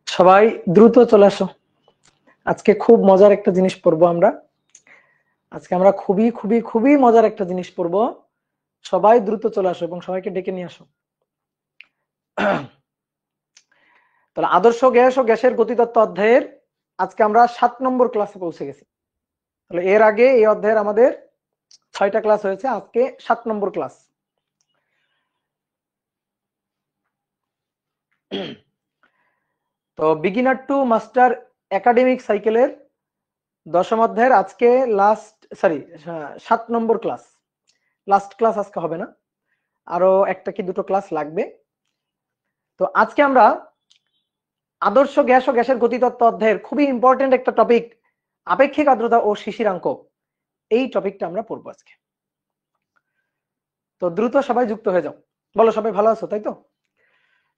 সবাই দ্রুত চলে আসো, আজকে খুব মজার একটা জিনিস পড়বো আমরা। আজকে আমরা খুবই খুবই খুবই মজার একটা জিনিস পড়বো। সবাই দ্রুত চলে আসো এবং সবাইকে ডেকে নিয়ে আসো। তাহলে আদর্শ গ্যাস ও গ্যাসের গতিতত্ত্ব অধ্যায়ের আজকে আমরা 7 নম্বর ক্লাসে পৌঁছে গেছি। তাহলে এর আগে এই অধ্যায়ের আমাদের 6টা ক্লাস হয়েছে, আজকে 7 নম্বর ক্লাস। তো বিগিনার টু মাস্টার একাডেমিক সাইকেলের 10ম অধ্যায়ের আজকে 7 নম্বর ক্লাস। লাস্ট ক্লাস আজকে হবে না, আরো একটা কি দুটো ক্লাস লাগবে। তো আজকে আমরা আদর্শ গ্যাস ও গ্যাসের গতিতত্ত্ব অধ্যায়ের খুবই ইম্পর্টেন্ট একটা টপিক, আপেক্ষিক আর্দ্রতা ও শিশিরাঙ্ক, এই টপিকটা আমরা পড়বো আজকে। তো দ্রুত সবাই যুক্ত হয়ে যাও। বলো সবাই ভালো আছো, তাই তো?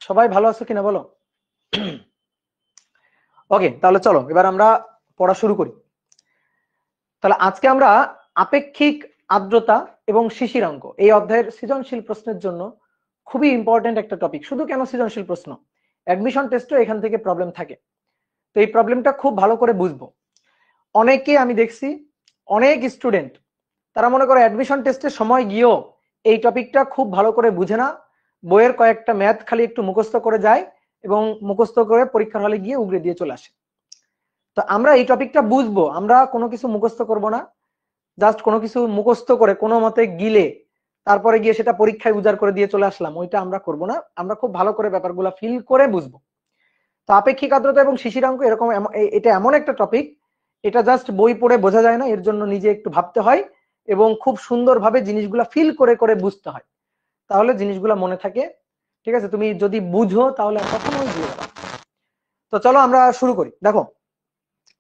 সবাই ভালো আছো কিনা বলো। ওকে, তাহলে চলো এবার আমরা পড়া শুরু করি। তাহলে আজকে আমরা আপেক্ষিক আর্দ্রতা এবং শিশিরাঙ্ক এই অধ্যায়ের সৃজনশীল প্রশ্নের জন্য খুবই ইম্পর্টেন্ট একটা টপিক। শুধু কেন সৃজনশীল প্রশ্ন, অ্যাডমিশন টেস্টও এখান থেকে প্রবলেম থাকে। তো এই প্রবলেমটা খুব ভালো করে বুঝবো। অনেকে আমি দেখছি, অনেক স্টুডেন্ট তারা মনে করে অ্যাডমিশন টেস্টের সময় গিয়েও এই টপিকটা খুব ভালো করে বুঝে না, বইয়ের কয়েকটা ম্যাথ খালি একটু মুখস্থ করে যায় এবং মুখস্থ করে পরীক্ষার হলে গিয়ে উগরে দিয়ে চলে আসে। তো আমরা এই টপিকটা বুঝবো, আমরা কোনো কিছু মুখস্থ করব না, জাস্ট কোনো কিছু মুখস্থ করে কোনো মতে গিলে তারপরে গিয়ে সেটা পরীক্ষায় উজাড় করে দিয়ে চলে আসলাম, ওইটা আমরা করব না। আমরা খুব ভালো করে ব্যাপারগুলো ফিল করে বুঝবো। তো আপেক্ষিক আর্দ্রতা এবং শিশিরাঙ্ক এরকম, এটা এমন একটা টপিক, এটা জাস্ট বই পড়ে বোঝা যায় না, এর জন্য নিজে একটু ভাবতে হয় এবং খুব সুন্দরভাবে জিনিসগুলো ফিল করে করে বুঝতে হয়, তাহলে জিনিসগুলো মনে থাকে। ঠিক আছে, তুমি যদি বুঝো তাহলে কখনোই বুঝবে না। তো চলো আমরা শুরু করি। দেখো,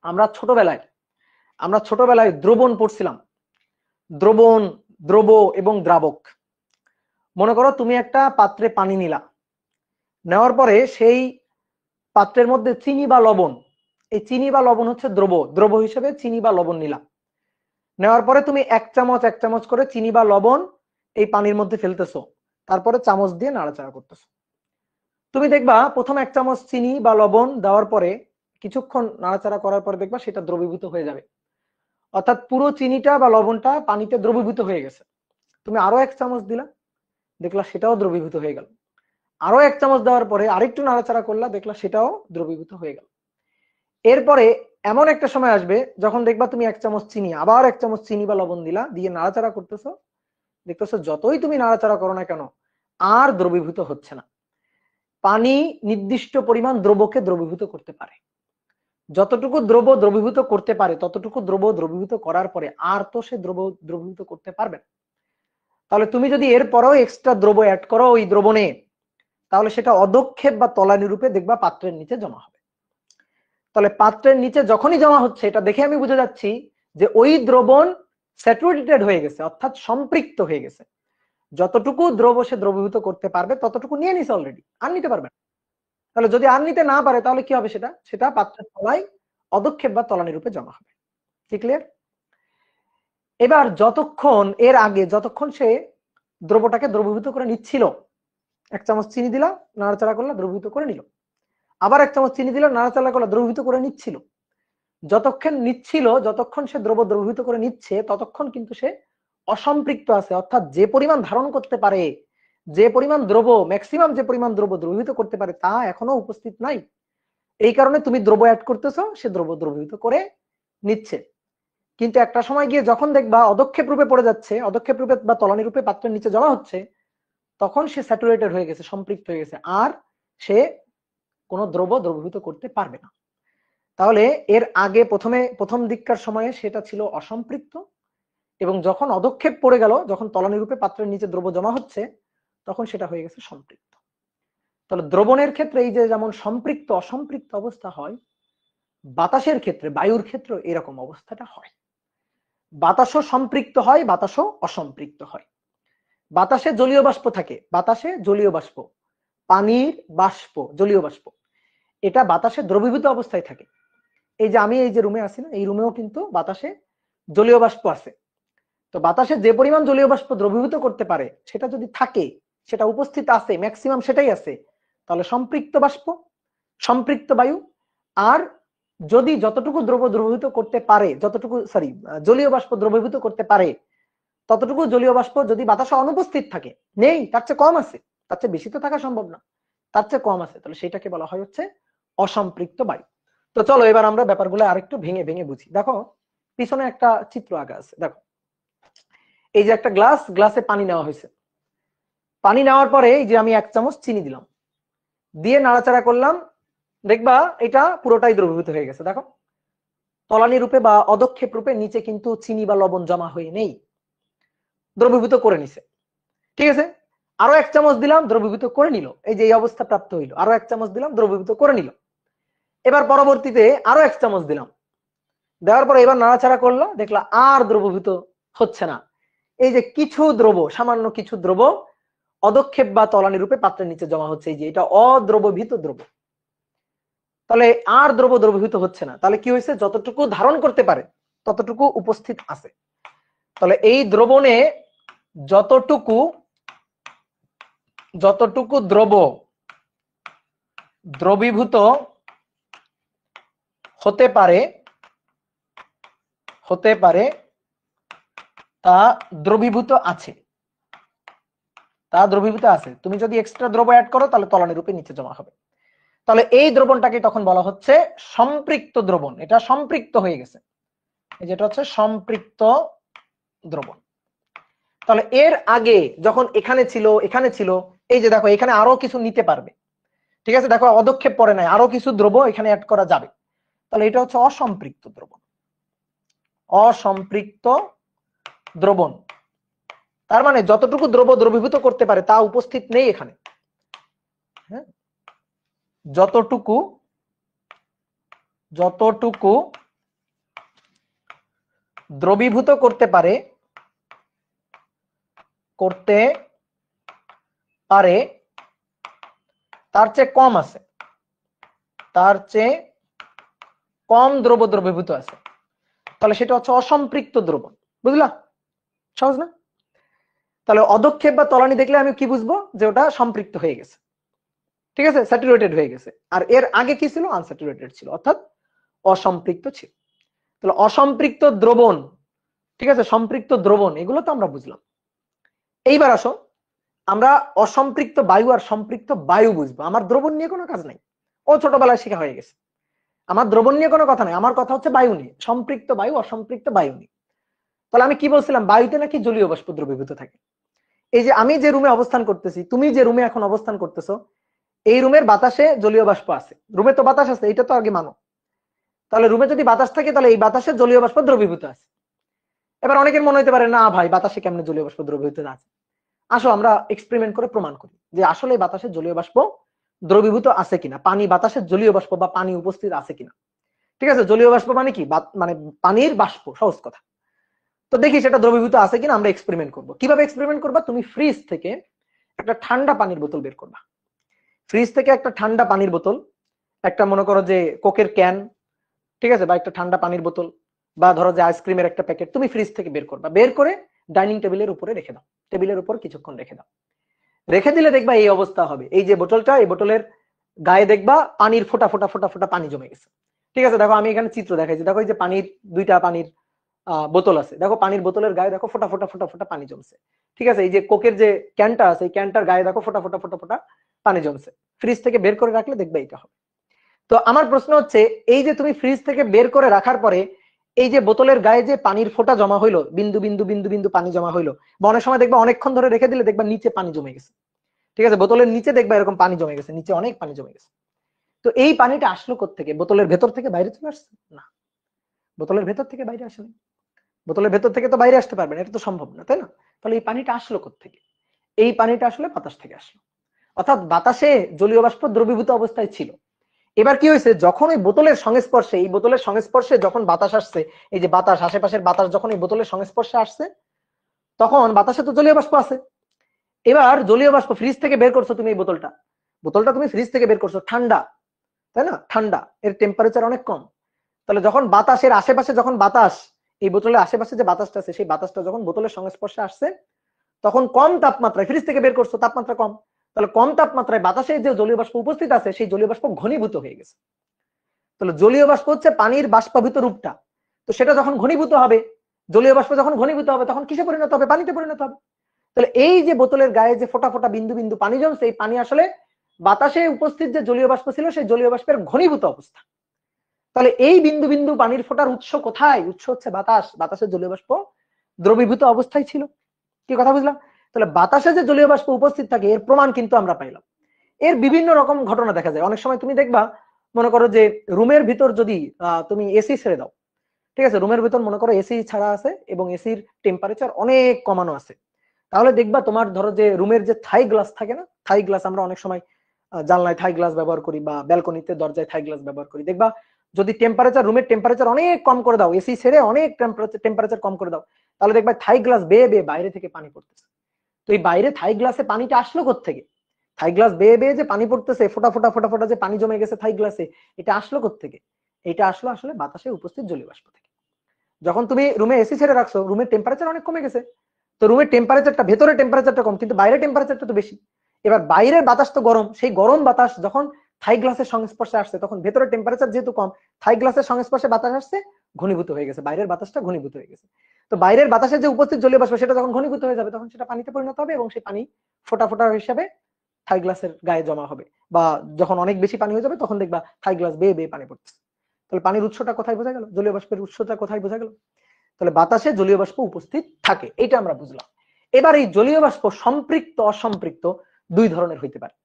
আমরা ছোটবেলায় দ্রবণ পড়ছিলাম, দ্রবণ, দ্রব এবং দ্রাবক। মনে করো তুমি একটা পাত্রে পানি নিলা, নেওয়ার পরে সেই পাত্রের মধ্যে চিনি বা লবণ, এই চিনি বা লবণ হচ্ছে দ্রব হিসেবে চিনি বা লবণ নিলাম। নেওয়ার পরে তুমি এক চামচ করে চিনি বা লবণ এই পানির মধ্যে ফেলতেছো, তারপরে চামচ দিয়ে নাড়াচাড়া করতেছো। তুমি দেখবা প্রথম 1 চামচ চিনি বা লবণ দেওয়ার পরে কিছুক্ষণ নাড়াচাড়া করার পরে দেখবা সেটা দ্রবীভূত হয়ে যাবে, অর্থাৎ পুরো চিনিটা বা লবণটা পানিতে দ্রবীভূত হয়ে গেছে। তুমি আরো 1 চামচ দিলা, দেখলা সেটাও দ্রবীভূত হয়ে গেল। আরো 1 চামচ দেওয়ার পরে আরেকটু নাড়াচাড়া করলা, দেখলা সেটাও দ্রবীভূত হয়ে গেল। এরপরে এমন একটা সময় আসবে যখন দেখবা তুমি 1 চামচ চিনি, আবার 1 চামচ চিনি বা লবণ দিলা, দিয়ে নাড়াচাড়া করতেছো, দেখতেছো যতই তুমি নাড়াচাড়া করো না কেন আর দ্রবীভূত হচ্ছে না। পানি নির্দিষ্ট পরিমাণ দ্রবকে দ্রবীভূত করতে পারে, যতটুকু দ্রব দ্রবীভূত করতে পারে ততটুকু দ্রব দ্রবীভূত করার পরে আর তো সে দ্রবীভূত করতে পারবে না। তাহলে তুমি যদি এরপরেও এক্সট্রা দ্রব অ্যাড করো ওই দ্রবণে, তাহলে সেটা অদক্ষেপ বা তলানি রূপে দেখবা পাত্রের নিচে জমা হবে। তাহলে পাত্রের নিচে যখনই জমা হচ্ছে, এটা দেখে আমি বুঝে যাচ্ছি যে ওই দ্রবণ স্যাচুরেটেড হয়ে গেছে, অর্থাৎ সম্পৃক্ত হয়ে গেছে। যতটুকু দ্রব সে দ্রবীভূত করতে পারবে ততটুকু নিয়ে নিছে অলরেডি, আর নিতে পারবে না। তাহলে যদি আর নিতে না পারে তাহলে কি হবে, সেটা পাত্রের তলায় অদক্ষেপ বা তলানি রূপে জমা হবে। ঠিক ক্লিয়ার? এবার যতক্ষণ এর আগে যতক্ষণ সে দ্রবটাকে দ্রবীভূত করে নিচ্ছিল। 1 চামচ চিনি দিলা, নাড়াচাড়া করলা, দ্রবীভূত করে নিল। আবার 1 চামচ চিনি দিলা, নাড়াচাড়া করলা, দ্রবীভূত করে নিচ্ছিল। যতক্ষণ সে দ্রব দ্রবীভূত করে নিচ্ছে ততক্ষণ কিন্তু সে অসম্পৃক্ত আছে, অর্থাৎ যে পরিমাণ ধারণ করতে পারে, যে পরিমাণ দ্রব, ম্যাক্সিমাম যে পরিমাণ দ্রব দ্রবীভূত করতে পারে তা এখনো উপস্থিত নাই। এই কারণে তুমি দ্রব অ্যাড করতেছো, সে দ্রব দ্রবীভূত করে নিচ্ছে। কিন্তু একটা সময় গিয়ে যখন দেখবা অদক্ষেপ রূপে পড়ে যাচ্ছে, অদক্ষেপ রূপে বা তলানি রূপে পাত্রের নিচে জমা হচ্ছে, তখন সে স্যাচুরেটেড হয়ে গেছে, সম্পৃক্ত হয়ে গেছে, আর সে কোনো দ্রব দ্রবীভূত করতে পারবে না। তাহলে এর আগে প্রথম দিককার সময়ে সেটা ছিল অসম্পৃক্ত, এবং যখন অদক্ষেপ পড়ে গেল, যখন তলানি রূপে পাত্রের নিচে দ্রব জমা হচ্ছে, তখন সেটা হয়ে গেছে সম্পৃক্ত। তাহলে দ্রবণের ক্ষেত্রে এই যে যেমন সম্পৃক্ত অসম্পৃক্ত অবস্থা হয়, বাতাসের ক্ষেত্রে, বায়ুর ক্ষেত্রে এরকম অবস্থাটা হয়। বাতাসও সম্পৃক্ত হয়, বাতাসও অসম্পৃক্ত হয়। বাতাসে জলীয় বাষ্প থাকে, বাতাসে জলীয় বাষ্প, পানির বাষ্প, জলীয় বাষ্প, এটা বাতাসে দ্রবীভূত অবস্থায় থাকে। এই যে আমি এই যে রুমে আছি না, এই রুমেও কিন্তু বাতাসে জলীয় বাষ্প আছে। তো বাতাসে যে পরিমাণ জলীয় বাষ্প দ্রবীভূত করতে পারে সেটা যদি থাকে, সেটা উপস্থিত আছে, ম্যাক্সিমাম সেটাই আছে, তাহলে সম্পৃক্ত বাষ্প, সম্পৃক্ত বায়ু। আর যদি যতটুকু দ্রব দ্রবীভূত করতে পারে, জলীয় বাষ্প দ্রবীভূত করতে পারে, ততটুকু জলীয় বাষ্প যদি বাতাসে অনুপস্থিত থাকে, নেই, তার চেয়ে কম আছে, তার চেয়ে বেশি তো থাকা সম্ভব না, তার চেয়ে কম আছে, তাহলে সেটাকে বলা হয় হচ্ছে অসম্পৃক্ত বায়ু। তো চলো এবার আমরা ব্যাপারগুলো আরেকটু ভেঙে ভেঙে বুঝি। দেখো পিছনে একটা চিত্র আঁকা আছে, দেখো এই যে একটা গ্লাসে পানি নেওয়া হয়েছে। পানি নেওয়ার পরে এই যে আমি 1 চামচ চিনি দিলাম, দিয়ে নাড়াচাড়া করলাম, দেখবা এটা পুরোটাই দ্রবীভূত হয়ে গেছে। দেখো তলানি রূপে বা অদক্ষেপ রূপে নিচে কিন্তু চিনি বা লবণ জমা হয়ে নেই, দ্রবীভূত করে নিছে। ঠিক আছে, আরো 1 চামচ দিলাম, দ্রবীভূত করে নিল, এই যে এই অবস্থা প্রাপ্ত হইলো। আরো 1 চামচ দিলাম, দ্রবীভূত করে নিল। এবার পরবর্তীতে আরো 1 চামচ দিলাম, দেওয়ার পরে এবার নাড়াচাড়া করলো, দেখলা আর দ্রবীভূত হচ্ছে না। এই যে কিছু দ্রব, সামান্য কিছু দ্রব অদক্ষেপ বা তলানি রূপে পাত্রের নিচে জমা হচ্ছে, এই যে এটা অদ্রবীভূত দ্রব। তাহলে আর দ্রব দ্রবীভূত হচ্ছে না, তাহলে কি হয়েছে, যতটুকু ধারণ করতে পারে ততটুকু উপস্থিত আছে। তাহলে এই দ্রবণে যতটুকু দ্রব দ্রবীভূত হতে পারে তা দ্রবীভূত আছে, তুমি যদি এক্সট্রা দ্রব অ্যাড করো তাহলে তলানি রূপে নিচে জমা হবে। তাহলে এই দ্রবণটাকে তখন বলা হচ্ছে সম্পৃক্ত দ্রবণ, এটা সম্পৃক্ত হয়ে গেছে, যেটা হচ্ছে সম্পৃক্ত দ্রবণ। তাহলে এর আগে যখন এখানে ছিল, এই যে দেখো এখানে আরো কিছু নিতে পারবে, ঠিক আছে, দেখো অদক্ষেপ পড়ে নাই, আরো কিছু দ্রব এখানে অ্যাড করা যাবে, তাহলে এটা হচ্ছে অসম্পৃক্ত দ্রবণ। অসম্পৃক্ত দ্রবণ তার মানে যতটুকু দ্রব দ্রবীভূত করতে পারে তা উপস্থিত নেই এখানে। হ্যাঁ, যতটুকু দ্রবীভূত করতে পারে তার চেয়ে কম আছে, তার চেয়ে কম দ্রব দ্রবীভূত আছে, তাহলে সেটা হচ্ছে অসম্পৃক্ত দ্রবণ। বুঝলা, সহজ না? তাহলে অদক্ষেপ বা তলানি দেখলে আমি কি বুঝবো, যে ওটা সম্পৃক্ত হয়ে গেছে, ঠিক আছে, স্যাচুরেটেড হয়ে গেছে। আর এর আগে কি ছিল, আনস্যাচুরেটেড ছিল, অর্থাৎ অসম্পৃক্ত ছিল। তাহলে অসম্পৃক্ত দ্রবণ, ঠিক আছে, সম্পৃক্ত দ্রবণ, এগুলো তো আমরা বুঝলাম। এইবার আসো আমরা অসম্পৃক্ত বায়ু আর সম্পৃক্ত বায়ু বুঝবো। আমার দ্রবণ নিয়ে কোনো কাজ নাই, ও ছোটবেলায় শেখা হয়ে গেছে। আমার দ্রবণ নিয়ে কোনো কথা নাই, আমার কথা হচ্ছে বায়ু নিয়ে, সম্পৃক্ত বায়ু অসম্পৃক্ত বায়ু নিয়ে। তাহলে আমি কি বলছিলাম, বায়ুতে নাকি জলীয় বাষ্প দ্রবীভূত থাকে। এই যে আমি যে রুমে অবস্থান করতেছি, তুমি যে রুমে এখন অবস্থান করতেছো, এই রুমের বাতাসে জলীয় বাষ্প আছে, রুমে তো বাতাস আছে, এটা তো আগে মানো। তাহলে রুমে যদি বাতাস থাকে তাহলে এই বাতাসে জলীয় বাষ্প দ্রবীভূত আছে। এবার অনেকের মনে হতে পারে, না ভাই বাতাসে কেমনে জলীয় বাষ্প দ্রবীভূত আছে। আসো আমরা এক্সপেরিমেন্ট করে প্রমাণ করি যে আসলে বাতাসে জলীয় বাষ্প দ্রবীভূত আছে কিনা, পানি বাতাসের জলীয় বাষ্প বা পানি উপস্থিত আছে কিনা। ঠিক আছে, জলীয় বাষ্প মানে কি, মানে পানির বাষ্প, সহজ কথা। তো দেখি সেটা দ্রবীভূত আছে কিনা, আমরা এক্সপেরিমেন্ট করব। কিভাবে এক্সপেরিমেন্ট করবা, তুমি ফ্রিজ থেকে একটা ঠান্ডা পানির বোতল বের করবা, ফ্রিজ থেকে একটা ঠান্ডা পানির বোতল, একটা মনে করো যে কোকের ক্যান, ঠিক আছে, বা একটা ঠান্ডা পানির বোতল, বা ধরো যে আইসক্রিমের একটা প্যাকেট তুমি ফ্রিজ থেকে বের করবা, বের করে ডাইনিং টেবিলের উপরে রেখে দাও, টেবিলের উপর কিছুক্ষণ রেখে দাও। রেখে দিলে দেখবা এই অবস্থা হবে, এই যে বোতলটা, এই বোতলের গায়ে দেখবা পানির ফোঁটা ফোঁটা ফোঁটা ফোঁটা পানি জমে গেছে। ঠিক আছে, দেখো আমি এখানে চিত্র দেখাইছি, দেখো এই যে পানির দুইটা পানির বোতল আছে, দেখো পানির বোতলের গায়ে দেখো ফোঁটা ফোঁটা ফোঁটা ফোঁটা পানি জমছে। ঠিক আছে, এই যে কোকের যে ক্যানটা আছে, এই ক্যানটার গায়ে দেখো ফোঁটা ফোঁটা ফোঁটা ফোঁটা পানি জমছে। ফ্রিজ থেকে বের করে রাখলে দেখবে এটা হবে। তো আমার প্রশ্ন হচ্ছে, এই যে তুমি ফ্রিজ থেকে বের করে রাখার পরে এই যে বোতলের গায়ে যে পানির ফোঁটা জমা হইলো, বিন্দু বিন্দু বিন্দু বিন্দু পানি জমা হইলো, বা অনেক সময় দেখবা অনেকক্ষণ ধরে রেখে দিলে দেখবা নিচে পানি জমে গেছে। ঠিক আছে, বোতলের নিচে দেখবা এরকম পানি জমে গেছে, নিচে অনেক পানি জমে গেছে। তো এই পানিটা আসলো কোত্থেকে? বোতলের ভেতর থেকে বাইরে চলে আসছে? না, বোতলের ভেতর থেকে বাইরে আসেনি। বোতলের ভেতর থেকে তো বাইরে আসতে পারবে না, এটা তো সম্ভব না, তাই না? তাহলে এই পানিটা আসলো কোত্থেকে? এই পানিটা আসলে বাতাস থেকে আসলো, অর্থাৎ বাতাসে জলীয় বাষ্প দ্রবীভূত অবস্থায় ছিল। এবার কি হয়েছে, যখন ওই বোতলের সংস্পর্শে, এই বোতলের সংস্পর্শে যখন বাতাস আসছে, এই যে বাতাস, আশেপাশের বাতাস যখন এই বোতলের সংস্পর্শে আসছে, তখন বাতাসে তো জলীয় বাষ্প আছে। এবার জলীয় বাষ্প ফ্রিজ থেকে বের করছো তুমি, এই বোতলটা, বোতলটা তুমি ফ্রিজ থেকে বের করছো, ঠান্ডা, তাই না? ঠান্ডা, এর টেম্পারেচার অনেক কম। তাহলে যখন বাতাসের আশেপাশে, যখন বাতাস, এই বোতলের আশেপাশে যে বাতাসটা আছে, সেই বাতাসটা যখন বোতলের সংস্পর্শে আসছে, তখন কম তাপমাত্রায়, ফ্রিজ থেকে বের করছো, তাপমাত্রা কম, তাহলে কম তাপমাত্রায় বাতাসে যে জলীয় বাষ্প উপস্থিত আছে, সেই জলীয় বাষ্প ঘনীভূত হয়ে গেছে। তাহলে জলীয় বাষ্প হচ্ছে পানির বাষ্পাভিত রূপটা, তো সেটা যখন ঘনীভূত হবে, জলীয় বাষ্প যখন ঘনীভূত হবে, তখন কিসে পরিণত হবে? পানিতে পরিণত হবে। তাহলে এই যে বোতলের গায়ে যে ফোঁটা ফোঁটা বিন্দু বিন্দু পানি জমছে, এই পানি আসলে বাতাসে উপস্থিত যে জলীয় বাষ্প ছিল, সেই জলীয় বাষ্পের ঘনীভূত অবস্থা। তাহলে এই বিন্দু বিন্দু পানির ফোঁটার উৎস কোথায়? উৎস হচ্ছে বাতাস, বাতাসের জলীয় বাষ্প দ্রবীভূত অবস্থায় ছিল। কি কথা বুঝলাম? তাহলে বাতাসে যে জলীয় বাষ্প উপস্থিত থাকে, এর প্রমাণ কিন্তু আমরা পাইলাম। এর বিভিন্ন রকম ঘটনা দেখা যায়। অনেক সময় তুমি দেখবা, মনে করো যে রুমের ভিতর যদি তুমি এসি ছেড়ে দাও, ঠিক আছে, রুমের ভিতর মনে করো এসি ছাড়া আছে এবং এসির টেম্পারেচার অনেক কমানো আছে, তাহলে দেখবা তোমার ধরো যে রুমের যে থাই গ্লাস থাকে না, থাই গ্লাস আমরা অনেক সময় জানলায় থাই গ্লাস ব্যবহার করি বা ব্যালকনিতে দরজায় থাই গ্লাস ব্যবহার করি, দেখবা যদি টেম্পারেচার, রুমের টেম্পারেচার অনেক কম করে দাও, এসি ছেড়ে অনেক টেম্পারেচার কম করে দাও, তাহলে দেখবা থাই গ্লাস বেয়ে বেয়ে বাইরে থেকে পানি পড়তেছে। তো এই বাইরে থাই গ্লাসে পানিটা আসলো কোত্থেকে? থাই গ্লাস বেয়ে বেয়ে যে পানি পড়তেছে, ফোটা ফোটা ফোটা ফোটা যে পানি জমে গেছে থাই গ্লাসে, এটা আসলো কোত্থেকে? এটা আসলো আসলে বাতাসে উপস্থিত জলীয় বাষ্প থেকে। যখন তুমি রুমে এসি ছেড়ে রাখছো, রুমের টেম্পারেচার অনেক কমে গেছে, তো রুমের টেম্পারেচারটা, ভেতরে টেম্পারেচারটা কম, কিন্তু বাইরের টেম্পারেচারটা তো বেশি। এবার বাইরের বাতাস তো গরম, সেই গরম বাতাস যখন থাই গ্লাসের সংস্পর্শে আসছে, তখন ভেতরের টেম্পারেচার যেহেতু কম, থাই গ্লাসের সংস্পর্শে বাতাস আসছে, ঘনীভূত হয়ে গেছে, বাইরের বাতাসটা ঘনীভূত হয়ে গেছে। তো বাইরের বাতাসে যে উপস্থিত জলীয় বাষ্প, সেটা যখন ঘনীভূত হয়ে যাবে, তখন সেটা পানিতে পরিণত হবে এবং সেই পানি ফোটা ফোটা হিসাবে থাই গ্লাসের গায়ে জমা হবে, বা যখন অনেক বেশি পানি হয়ে যাবে, তখন দেখবা থাই গ্লাস বেয়ে বেয়ে পানি পড়ছে। তাহলে পানির উৎসটা কোথায় বোঝা গেল? জলীয় বাষ্পের উৎসটা কোথায় বোঝা গেল? তাহলে বাতাসে জলীয় বাষ্প উপস্থিত থাকে, এটা আমরা বুঝলাম। এবার এই জলীয় বাষ্প সম্পৃক্ত অসম্পৃক্ত দুই ধরনের হইতে পারে।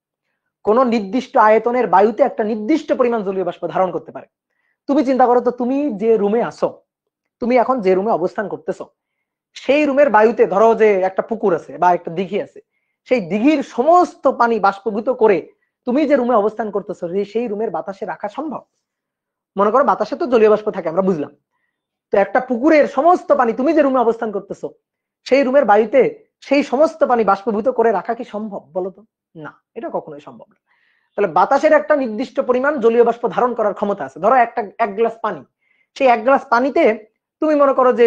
কোন নির্দিষ্ট আয়তনের বায়ুতে একটা নির্দিষ্ট পরিমাণ জলীয় বাষ্প ধারণ করতে পারে। তুমি চিন্তা করো তো, তুমি যে রুমে আসো, তুমি এখন যে রুমে অবস্থান করতেছো, সেই রুমের বায়ুতে ধরো যে একটা পুকুর আছে বা একটা দিঘি আছে, সেই দিঘির সমস্ত পানি বাষ্পভূত করে তুমি যে রুমে অবস্থান করতেছো, সেই রুমের বাতাসে রাখা সম্ভব? মনে করো বাতাসে তো জলীয় বাষ্প থাকে, আমরা বুঝলাম। তো একটা পুকুরের সমস্ত পানি, তুমি যে রুমে অবস্থান করতেছো, সেই রুমের বায়ুতে সেই সমস্ত পানি বাষ্পভূত করে রাখা কি সম্ভব? বলতো না, এটা কখনোই সম্ভব না। তাহলে বাতাসের একটা নির্দিষ্ট পরিমাণ জলীয় বাষ্প ধারণ করার ক্ষমতা আছে। ধরো এক গ্লাস পানি, সেই এক গ্লাস পানিতে তুমি মনে করো যে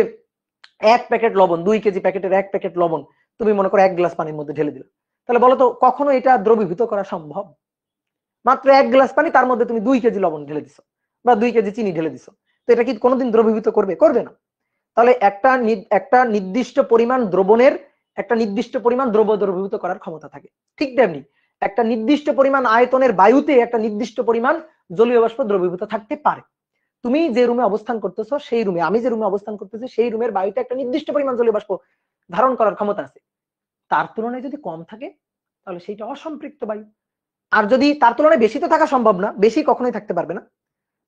1 প্যাকেট লবণ, 2 কেজি প্যাকেটের 1 প্যাকেট লবণ তুমি মনে করো 1 গ্লাস পানির মধ্যে ঢেলে দিলে, তাহলে বলতো কখনো এটা দ্রবীভূত করা সম্ভব? মাত্র 1 গ্লাস পানি, তার মধ্যে তুমি 2 কেজি লবণ ঢেলে দিছো বা 2 কেজি চিনি ঢেলে দিছো, তো এটা কি কোনোদিন দ্রবীভূত করবে? করবে না। তাহলে একটা নির্দিষ্ট পরিমাণ দ্রবণের একটা নির্দিষ্ট পরিমাণ দ্রব্য দ্রবীভূত করার ক্ষমতা থাকে। ঠিক তেমনি একটা নির্দিষ্ট পরিমাণ আয়তনের বায়ুতে একটা নির্দিষ্ট পরিমাণ জলীয় বাষ্প দ্রবীভূত থাকতে পারে। তুমি যে রুমে অবস্থান করতেছো, সেই রুমে, আমি যে রুমে অবস্থান করতেছি, সেই রুমের বায়ুতে একটা নির্দিষ্ট পরিমাণ জলীয় বাষ্প ধারণ করার ক্ষমতা আছে। তার তুলনায় যদি কম থাকে, তাহলে সেইটা অসম্পৃক্ত বায়ু। আর যদি তার তুলনায় বেশি, তো থাকা সম্ভব না, বেশি কখনোই থাকতে পারবে না।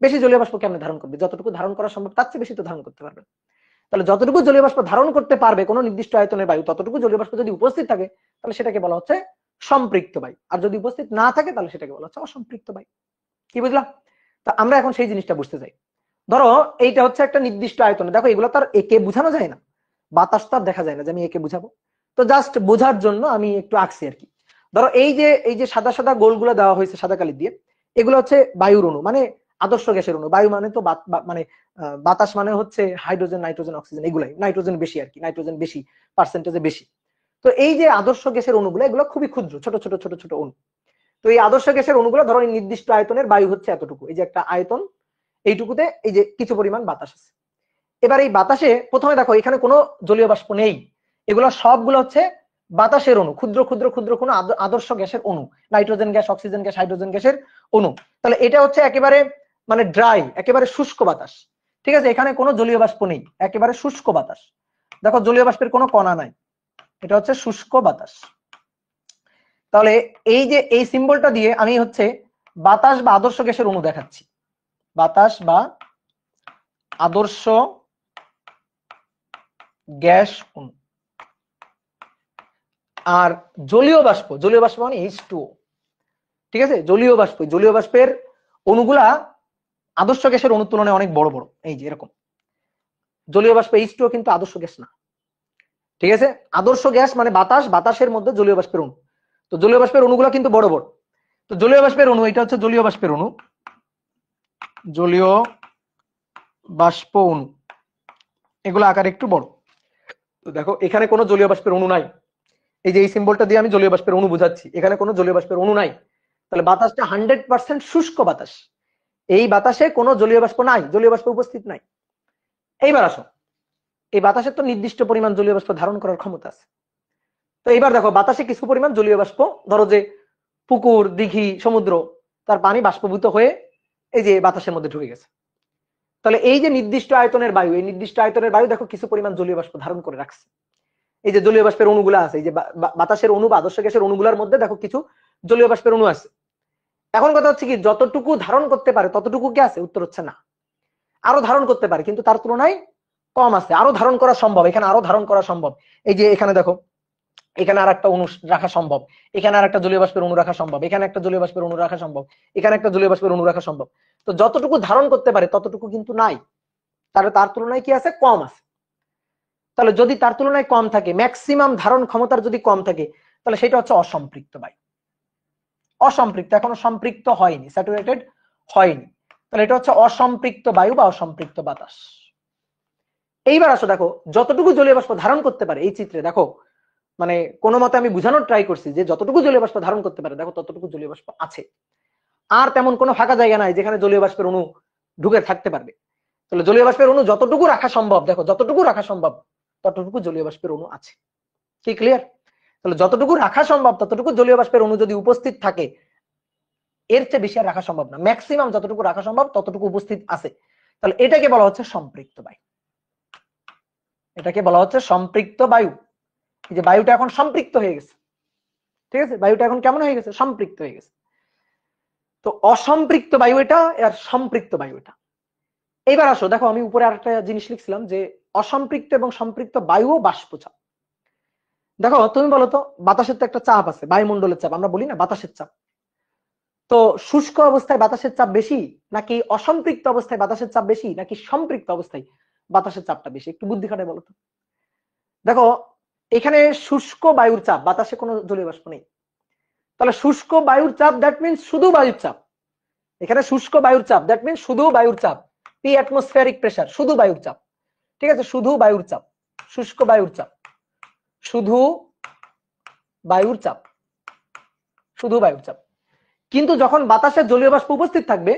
বেশি জলীয় বাষ্প কেমনে ধারণ করবে? যতটুকু ধারণ করা সম্ভব তার চেয়ে বেশি তো ধারণ করতে পারবে। তাহলে যতটুকু জলীয় বাষ্প ধারণ করতে পারবে কোনো নির্দিষ্ট আয়তনের বায়ু, ততটুকু জলীয় বাষ্প যদি উপস্থিত থাকে, তাহলে সেটাকে বলা হচ্ছে সম্পৃক্ত বায়ু। আর যদি উপস্থিত না থাকে, তাহলে সেটাকে বলা হচ্ছে অসম্পৃক্ত বায়ু। কি বুঝলাম? তা আমরা এখন সেই জিনিসটা বুঝতে চাই। ধরো এইটা হচ্ছে একটা নির্দিষ্ট আয়তনে, দেখো এগুলো তার একে বোঝানো যায় না, বাতাস তো আর দেখা যায় না যে আমি একে বুঝাবো, তো জাস্ট বোঝার জন্য আমি একটু আঁকছি আর কি। ধরো এই যে সাদা সাদা গোলগুলো দেওয়া হয়েছে সাদা কালি দিয়ে, এগুলো হচ্ছে বায়ুর অণু, মানে আদর্শ গ্যাসের অণু। বায়ু মানে তো মানে বাতাস মানে হচ্ছে হাইড্রোজেন, নাইট্রোজেন, অক্সিজেন, এগুলাই। নাইট্রোজেন বেশি আর কি, নাইট্রোজেন বেশি পার্সেন্টেজে বেশি। তো এই যে আদর্শ গ্যাসের অণুগুলো, এগুলো খুবই ক্ষুদ্র, ছোট ছোট ছোট ছোট অণু। তো এই আদর্শ গ্যাসের অণুগুলো ধরো নির্দিষ্ট আয়তনের, বায়ু হচ্ছে এতটুকু, এই যে একটা আয়তন, এইটুকুতে এই যে কিছু পরিমাণ বাতাস আছে। এবার এই বাতাসে প্রথমে দেখো এখানে কোনো জলীয় বাষ্প নেই, এগুলো সবগুলো হচ্ছে বাতাসের অণু, ক্ষুদ্র ক্ষুদ্র ক্ষুদ্র কোনো আদর্শ গ্যাসের অণু, nitrogen gas, oxygen gas, hydrogen গ্যাসের অণু। তাহলে এটা হচ্ছে একেবারে মানে ড্রাই, একেবারে শুষ্ক বাতাস। ঠিক আছে, এখানে কোনো জলীয় বাষ্প নেই, একেবারে শুষ্ক বাতাস। দেখো জলীয় বাষ্পের কোনো কণা নাই, এটা হচ্ছে শুষ্ক বাতাস। তাহলে এই যে এই সিম্বলটা দিয়ে আমি হচ্ছে বাতাস বা আদর্শ গ্যাসের অণু দেখাচ্ছি, বাতাস বা আদর্শ গ্যাস অণু। আর জলীয় বাষ্প, জলীয় বাষ্প মানে H2O। ঠিক আছে, জলীয় বাষ্প, জলীয় বাষ্পের অণুগুলা আদর্শ গ্যাসের অণুর তুলনায় অনেক বড় বড়, এই যে এরকম। জলীয় বাষ্প H2O কিন্তু আদর্শ গ্যাস না। ঠিক আছে, আদর্শ গ্যাস মানে বাতাস, বাতাসের মধ্যে জলীয় বাষ্পের অণু। তো জলীয় বাষ্পের অণুগুলা কিন্তু বড় বড়। তো জলীয় বাষ্পের অণু, এটা হচ্ছে জলীয় বাষ্পের অণু, জলীয় বাষ্প অণু, এগুলো আকার একটু বড়। তো দেখো এখানে কোনো জলীয় বাষ্পের অণু নাই, এই যে এই সিম্বলটা দিয়ে আমি জলীয় বাষ্পের অণু বোঝাচ্ছি, এখানে কোনো জলীয় বাষ্পের অণু নাই। তাহলে বাতাসটা 100% শুষ্ক বাতাস, এই বাতাসে কোনো জলীয় বাষ্প নাই, জলীয় বাষ্প উপস্থিত নাই। এইবার আসো, এই বাতাসের তো নির্দিষ্ট পরিমাণ জলীয় বাষ্প ধারণ করার ক্ষমতা আছে। তো এইবার দেখো বাতাসে কিছু পরিমাণ জলীয় বাষ্প, ধরো যে পুকুর, দিঘি, সমুদ্র, তার পানি বাষ্পভূত হয়ে এই যে বাতাসের মধ্যে ঢুকে গেছে। তাহলে এই যে নির্দিষ্ট আয়তনের বায়ু, এই নির্দিষ্ট আয়তনের বায়ু দেখো কিছু পরিমাণ জলীয় বাষ্প ধারণ করে রাখছে। এই যে জলীয় বাষ্পের অণুগুলা আছে, এই যে বাতাসের অণু বা আদর্শ গ্যাসের অণুগুলোর মধ্যে দেখো কিছু জলীয় বাষ্পের অণু আছে। এখন কথা হচ্ছে কি, যতটুকু ধারণ করতে পারে ততটুকু কি আছে? উত্তর হচ্ছে না, আরো ধারণ করতে পারে, কিন্তু তার তুলনায় কম আছে। আরো ধারণ করা সম্ভব, এখানে আরো ধারণ করা সম্ভব। এই যে এখানে দেখো, এখানে আর একটা অণু রাখা সম্ভব, এখানে আর একটা জলীয় বাষ্পের অণু রাখা সম্ভব, এখানে একটা জলীয় বাষ্পের অণু রাখা সম্ভব, এখানে একটা জলীয় বাষ্পের অণু রাখা সম্ভব। তো যতটুকু ধারণ করতে পারে ততটুকু কিন্তু নাই, তাহলে তার তুলনায় কি আছে? কম আছে। তাহলে যদি তার তুলনায় কম থাকে, ম্যাক্সিমাম ধারণ ক্ষমতার যদি কম থাকে, তাহলে সেটা হচ্ছে অসম্পৃক্ত বায়ু। অসম্পৃক্ত, এখনো সম্পৃক্ত হয়নি, স্যাচুরেটেড হয়নি, তাহলে এটা হচ্ছে অসম্পৃক্ত বায়ু বা অসম্পৃক্ত বাতাস। এইবার আসো দেখো, যতটুকু জলীয় বাষ্প ধারণ করতে পারে, এই চিত্রে দেখো মানে কোনো মতে আমি বোঝানোর ট্রাই করছি যে যতটুকু জলীয় বাষ্প ধারণ করতে পারে দেখো ততটুকু জলীয় বাষ্প আছে। আর তেমন কোনো ফাঁকা জায়গা নাই যেখানে জলীয় বাষ্পের অণু ঢুকে থাকতে পারবে। তাহলে জলীয় বাষ্পের অণু যতটুকু রাখা সম্ভব, দেখো যতটুকু রাখা সম্ভব ততটুকু জলীয় বাষ্পের অণু আছে। কি ক্লিয়ার? তাহলে যতটুকু রাখা সম্ভব ততটুকু জলীয় বাষ্পের অণু যদি উপস্থিত থাকে, এর চেয়ে বেশি আর রাখা সম্ভব না, ম্যাক্সিমাম যতটুকু রাখা সম্ভব ততটুকু উপস্থিত আছে। তাহলে এটাকে বলা হচ্ছে সম্পৃক্ত বায়ু, এটাকে বলা হচ্ছে সম্পৃক্ত বায়ু। এই যে বায়ুটা এখন সম্পৃক্ত হয়ে গেছে, ঠিক আছে, বায়ুটা এখন কেমন হয়ে গেছে? সম্পৃক্ত হয়ে গেছে। তো অসম্পৃক্ত বায়ু এটা, আর সম্পৃক্ত বায়ু এটা। এইবার আসো দেখো, আমি উপরে আরেকটা জিনিস লিখছিলাম যে অসম্পৃক্ত এবং সম্পৃক্ত বায়ু ও বাষ্পচাপ। দেখো তুমি বলো তো, বাতাসের তো একটা চাপ আছে, বায়ুমণ্ডলের চাপ, আমরা বলি না বাতাসের চাপ। তো শুষ্ক অবস্থায় বাতাসের চাপ বেশি, নাকি অসম্পৃক্ত অবস্থায় বাতাসের চাপ বেশি, নাকি সম্পৃক্ত অবস্থায় বাতাসের চাপটা বেশি? একটু বুদ্ধি খাটায় বলো তো। দেখো এখানে শুষ্ক বায়ুর চাপ, বাতাসে কোনো জলীয় বাষ্প নেই, তাহলে শুষ্ক বায়ুর চাপ দ্যাট মিনস শুধু বায়ুর চাপ। এখানে শুষ্ক বায়ুর চাপ দ্যাট মিনস শুধু বায়ুর চাপ, পি অ্যাটমসফিয়ারিক প্রেসার, শুধু বায়ুর চাপ। ঠিক আছে, শুধু বায়ুর চাপ, শুষ্ক বায়ুর চাপ, শুধু বায়ুর চাপ, শুধু বায়ুর চাপ। কিন্তু যখন বাতাসে জলীয় বাষ্প উপস্থিত থাকবে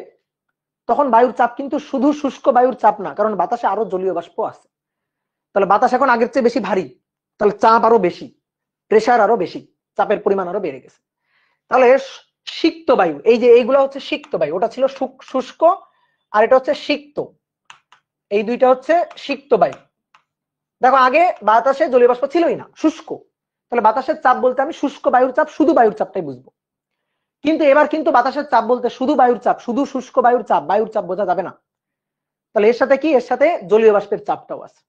তখন বায়ুর চাপ কিন্তু শুধু শুষ্ক বায়ুর চাপ না, কারণ বাতাসে আরো জলীয় বাষ্প আছে। তাহলে বাতাস এখন আগের চেয়ে বেশি ভারী, তাহলে চাপ আরো বেশি, প্রেসার আরো বেশি, চাপের পরিমাণ আরো বেড়ে গেছে। তাহলে সিক্ত বায়ু, এই যে এইগুলো হচ্ছে সিক্ত বায়ু, ওটা ছিল শুষ্ক আর এটা হচ্ছে সিক্ত, এই দুইটা হচ্ছে সিক্ত বায়ু। দেখো আগে বাতাসে জলীয় বাষ্প ছিলই না, শুষ্ক, তাহলে বাতাসের চাপ বলতে আমি শুষ্ক বায়ুর চাপ, শুধু বায়ুর চাপটাই বুঝবো। কিন্তু এবার কিন্তু বাতাসের চাপ বলতে শুধু বায়ুর চাপ, শুধু শুষ্ক বায়ুর চাপ, বায়ুর চাপ বোঝা যাবে না। তাহলে এর সাথে কি, এর সাথে জলীয় বাষ্পের চাপটাও আছে।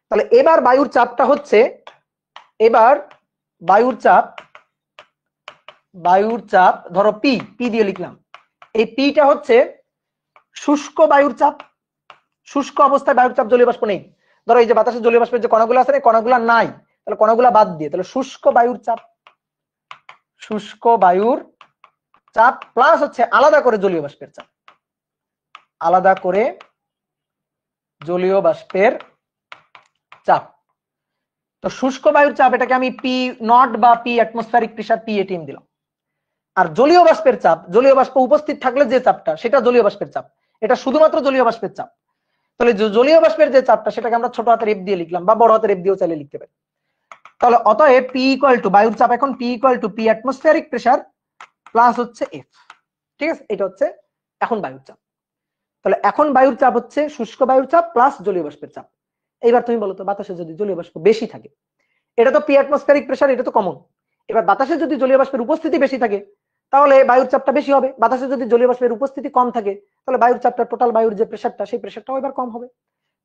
তাহলে এবার বায়ুর চাপটা হচ্ছে, এবার বায়ুর চাপ, বায়ুর চাপ ধরো পি, পি দিয়ে লিখলাম, এই পিটা হচ্ছে শুষ্ক বায়ুর চাপ। শুষ্ক অবস্থায় বায়ুর চাপ, জলীয় বাষ্প নেই। ধরো এই যে বাতাসের জলীয় বাষ্পের যে কণাগুলো আছে, কণাগুলো নাই, তাহলে কণাগুলো বাদ দিয়ে, তাহলে শুষ্ক বায়ুর চাপ, শুষ্ক বায়ুর চাপ প্লাস হচ্ছে আলাদা করে জলীয় বাষ্পের চাপ। আলাদা করে জলীয় বাষ্পের চাপ। তো শুষ্ক বায়ুর চাপ, এটাকে আমি পি নট বা পি অ্যাটমসফেরিক প্রেসার PATM দিলাম। আর জলীয় বাষ্পের চাপ, জলীয় বাষ্প উপস্থিত থাকলে যে চাপটা, সেটা জলীয় বাষ্পের চাপ। এটা শুধুমাত্র জলীয় বাষ্পের চাপ। তাহলে জলীয় বাষ্পের যে চাপটা, সেটাকে আমরা ছোট হাতের এফ দিয়ে লিখলাম, বা বড় হাতের এফ দিয়েও চাইলে লিখতে পারি। তাহলে অতএব পি ইকুয়াল টু, বায়ুর চাপ এখন P equal to P atmospheric pressure plus হচ্ছে এফ। ঠিক আছে, এটা হচ্ছে এখন বায়ুর চাপ। তাহলে এখন বায়ুর চাপ হচ্ছে শুষ্ক বায়ুর চাপ প্লাস জলীয় বাষ্পের চাপ। এইবার তুমি বলো তো, বাতাসে যদি জলীয় বাষ্প বেশি থাকে, এটা তো পি অ্যাটমসফেরিক প্রেসার, এটা তো কমন। এবার বাতাসে যদি জলীয় বাষ্পের উপস্থিতি বেশি থাকে, তাহলে বায়ুর চাপটা বেশি হবে। বাতাসে যদি জলীয় বাষ্পের উপস্থিতি কম থাকে, তাহলে বায়ুর চাপটা, টোটাল বায়ুর যে প্রেসারটা, সেই প্রেসারটাও এবার কম হবে।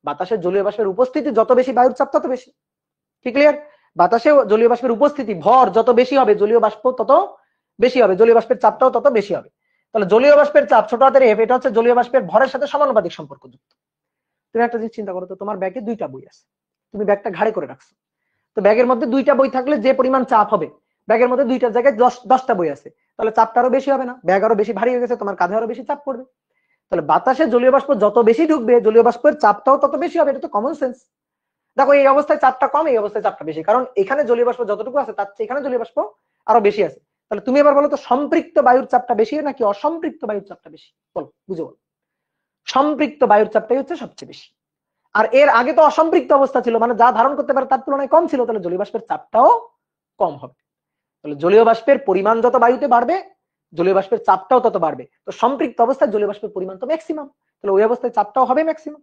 বাতাসে জলীয় বাষ্পের উপস্থিতি যত বেশি, বায়ুর চাপ তত বেশি। কি ক্লিয়ার? বাতাসে জলীয় বাষ্পের উপস্থিতি, ভর যত বেশি হবে, জলীয় বাষ্প তত বেশি হবে, জলীয় বাষ্পের চাপটাও তত বেশি হবে। তাহলে জলীয় বাষ্পের চাপ ছোট হাতের এফ, এটা হচ্ছে জলীয় বাষ্পের ভরের সাথে সমানুপাতিক সম্পর্কযুক্ত। তুমি একটা জিনিস চিন্তা করো তো, তোমার ব্যাগে 2টা বই আছে, তুমি ব্যাগটা ঘাড়ে করে রাখছো। তো ব্যাগের মধ্যে 2টা বই থাকলে যে পরিমাণ চাপ হবে, ব্যাগের মধ্যে 2টার জায়গায় 10টা বই আছে, তাহলে চাপটা আরো বেশি হবে না? ব্যাগ আরো বেশি ভারী হয়ে গেছে, তোমার কাঁধে আরো বেশি চাপ পড়বে। তাহলে বাতাসে জলীয় বাষ্প যত বেশি ঢুকবে, জলীয় বাষ্পের চাপটাও তত বেশি হবে। এটা তো কমন সেন্স। দেখো, এই অবস্থায় চাপটা কম, এই অবস্থায় চাপটা বেশি, কারণ এখানে জলীয় বাষ্প যতটুকু আছে, তার চেয়ে এখানে জলীয় বাষ্প আরো বেশি আছে। তাহলে তুমি এবার বলো তো, সম্পৃক্ত বায়ুর চাপটা বেশি নাকি অসম্পৃক্ত বায়ুর চাপটা বেশি? বলো, বুঝো বলো। সম্পৃক্ত বায়ুর চাপটাই হচ্ছে সবচেয়ে বেশি। আর এর আগে তো অসম্পৃক্ত অবস্থা ছিল, মানে যা ধারণ করতে পারে তার তুলনায় কম ছিল, তাহলে জলীয় বাষ্পের চাপটাও কম হবে। তাহলে জলীয় বাষ্পের পরিমাণ যত বায়ুতে বাড়বে, জলীয় বাষ্পের চাপটাও তত বাড়বে। তো সম্পৃক্ত অবস্থায় জলীয় বাষ্পের পরিমাণ তো ম্যাক্সিমাম, তাহলে ওই অবস্থায় চাপটাও হবে ম্যাক্সিমাম।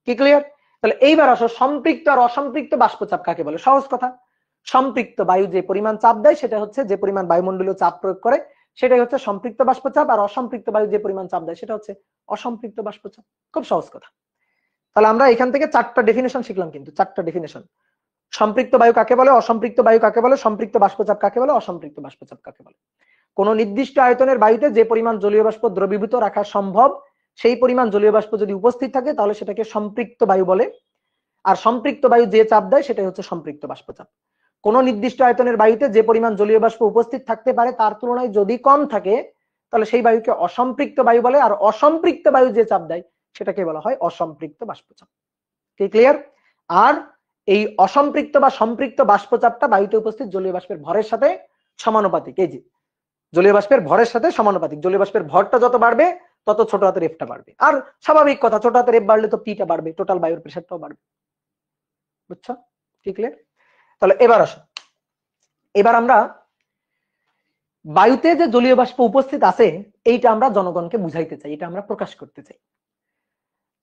কি ক্লিয়ার? তাহলে এইবার আসো, সম্পৃক্ত আর অসম্পৃক্ত বাষ্পচাপ কাকে বলে? সহজ কথা, সম্পৃক্ত বায়ু যে পরিমাণ চাপ দেয়, সেটা হচ্ছে, যে পরিমাণ বায়ুমণ্ডলীয় চাপ প্রয়োগ করে, সেটাই হচ্ছে সম্পৃক্ত বাষ্পচাপ। আর অসম্পৃক্ত বায়ু যে পরিমাণ চাপ দেয়, সেটা হচ্ছে অসম্পৃক্ত বাষ্পচাপ। খুব সহজ কথা। তাহলে আমরা এখান থেকে 4টা ডেফিনেশন শিখলাম, কিন্তু 4টা ডেফিনেশন। সম্পৃক্ত বায়ু কাকে বলে, অসম্পৃক্ত বায়ু কাকে বলে, সম্পৃক্ত বাষ্পচাপ কাকে বলে, অসম্পৃক্ত বাষ্পচাপ কাকে বলে। কোন নির্দিষ্ট আয়তনের বায়ুতে যে পরিমাণ জলীয় বাষ্প দ্রবীভূত রাখা সম্ভব, সেই পরিমাণ জলীয় বাষ্প যদি উপস্থিত থাকে, তাহলে সেটাকে সম্পৃক্ত বায়ু বলে। আর সম্পৃক্ত বায়ু যে চাপ দেয়, সেটাই হচ্ছে সম্পৃক্ত বাষ্পচাপ। কোন নির্দিষ্ট আয়তনের বায়ুতে যে পরিমাণ জলীয় বাষ্প উপস্থিত থাকতে পারে, তার তুলনায় যদি কম থাকে, তাহলে সেই বায়ুকে অসম্পৃক্ত বায়ু বলে। আর অসম্পৃক্ত বায়ু যে চাপ দেয়, সেটাকে বলা হয় অসম্পৃক্ত বাষ্পচাপ। কি ক্লিয়ার? আর এই অসম্পৃক্ত বা সম্পৃক্ত বাষ্পচাপটা বায়ুতে উপস্থিত জলীয় বাষ্পের ভরের সাথে সমানুপাতিক। এই যে জলীয় বাষ্পের ভরের সাথে সমানুপাতিক, জলীয় বাষ্পের ভরটা যত বাড়বে, তত ছোট হাতের এফটা বাড়বে। আর স্বাভাবিক কথা, ছোট হাতের এফ বাড়লে তো পিটা বাড়বে, টোটাল বায়ুর প্রেসারটাও বাড়বে। বুঝছো? কি ক্লিয়ার? তাহলে এবার আসো, এবার আমরা বায়ুতে যে জলীয় বাষ্প উপস্থিত আছে, এইটা আমরা জনগণকে বুঝাইতে চাই, এটা আমরা প্রকাশ করতে চাই।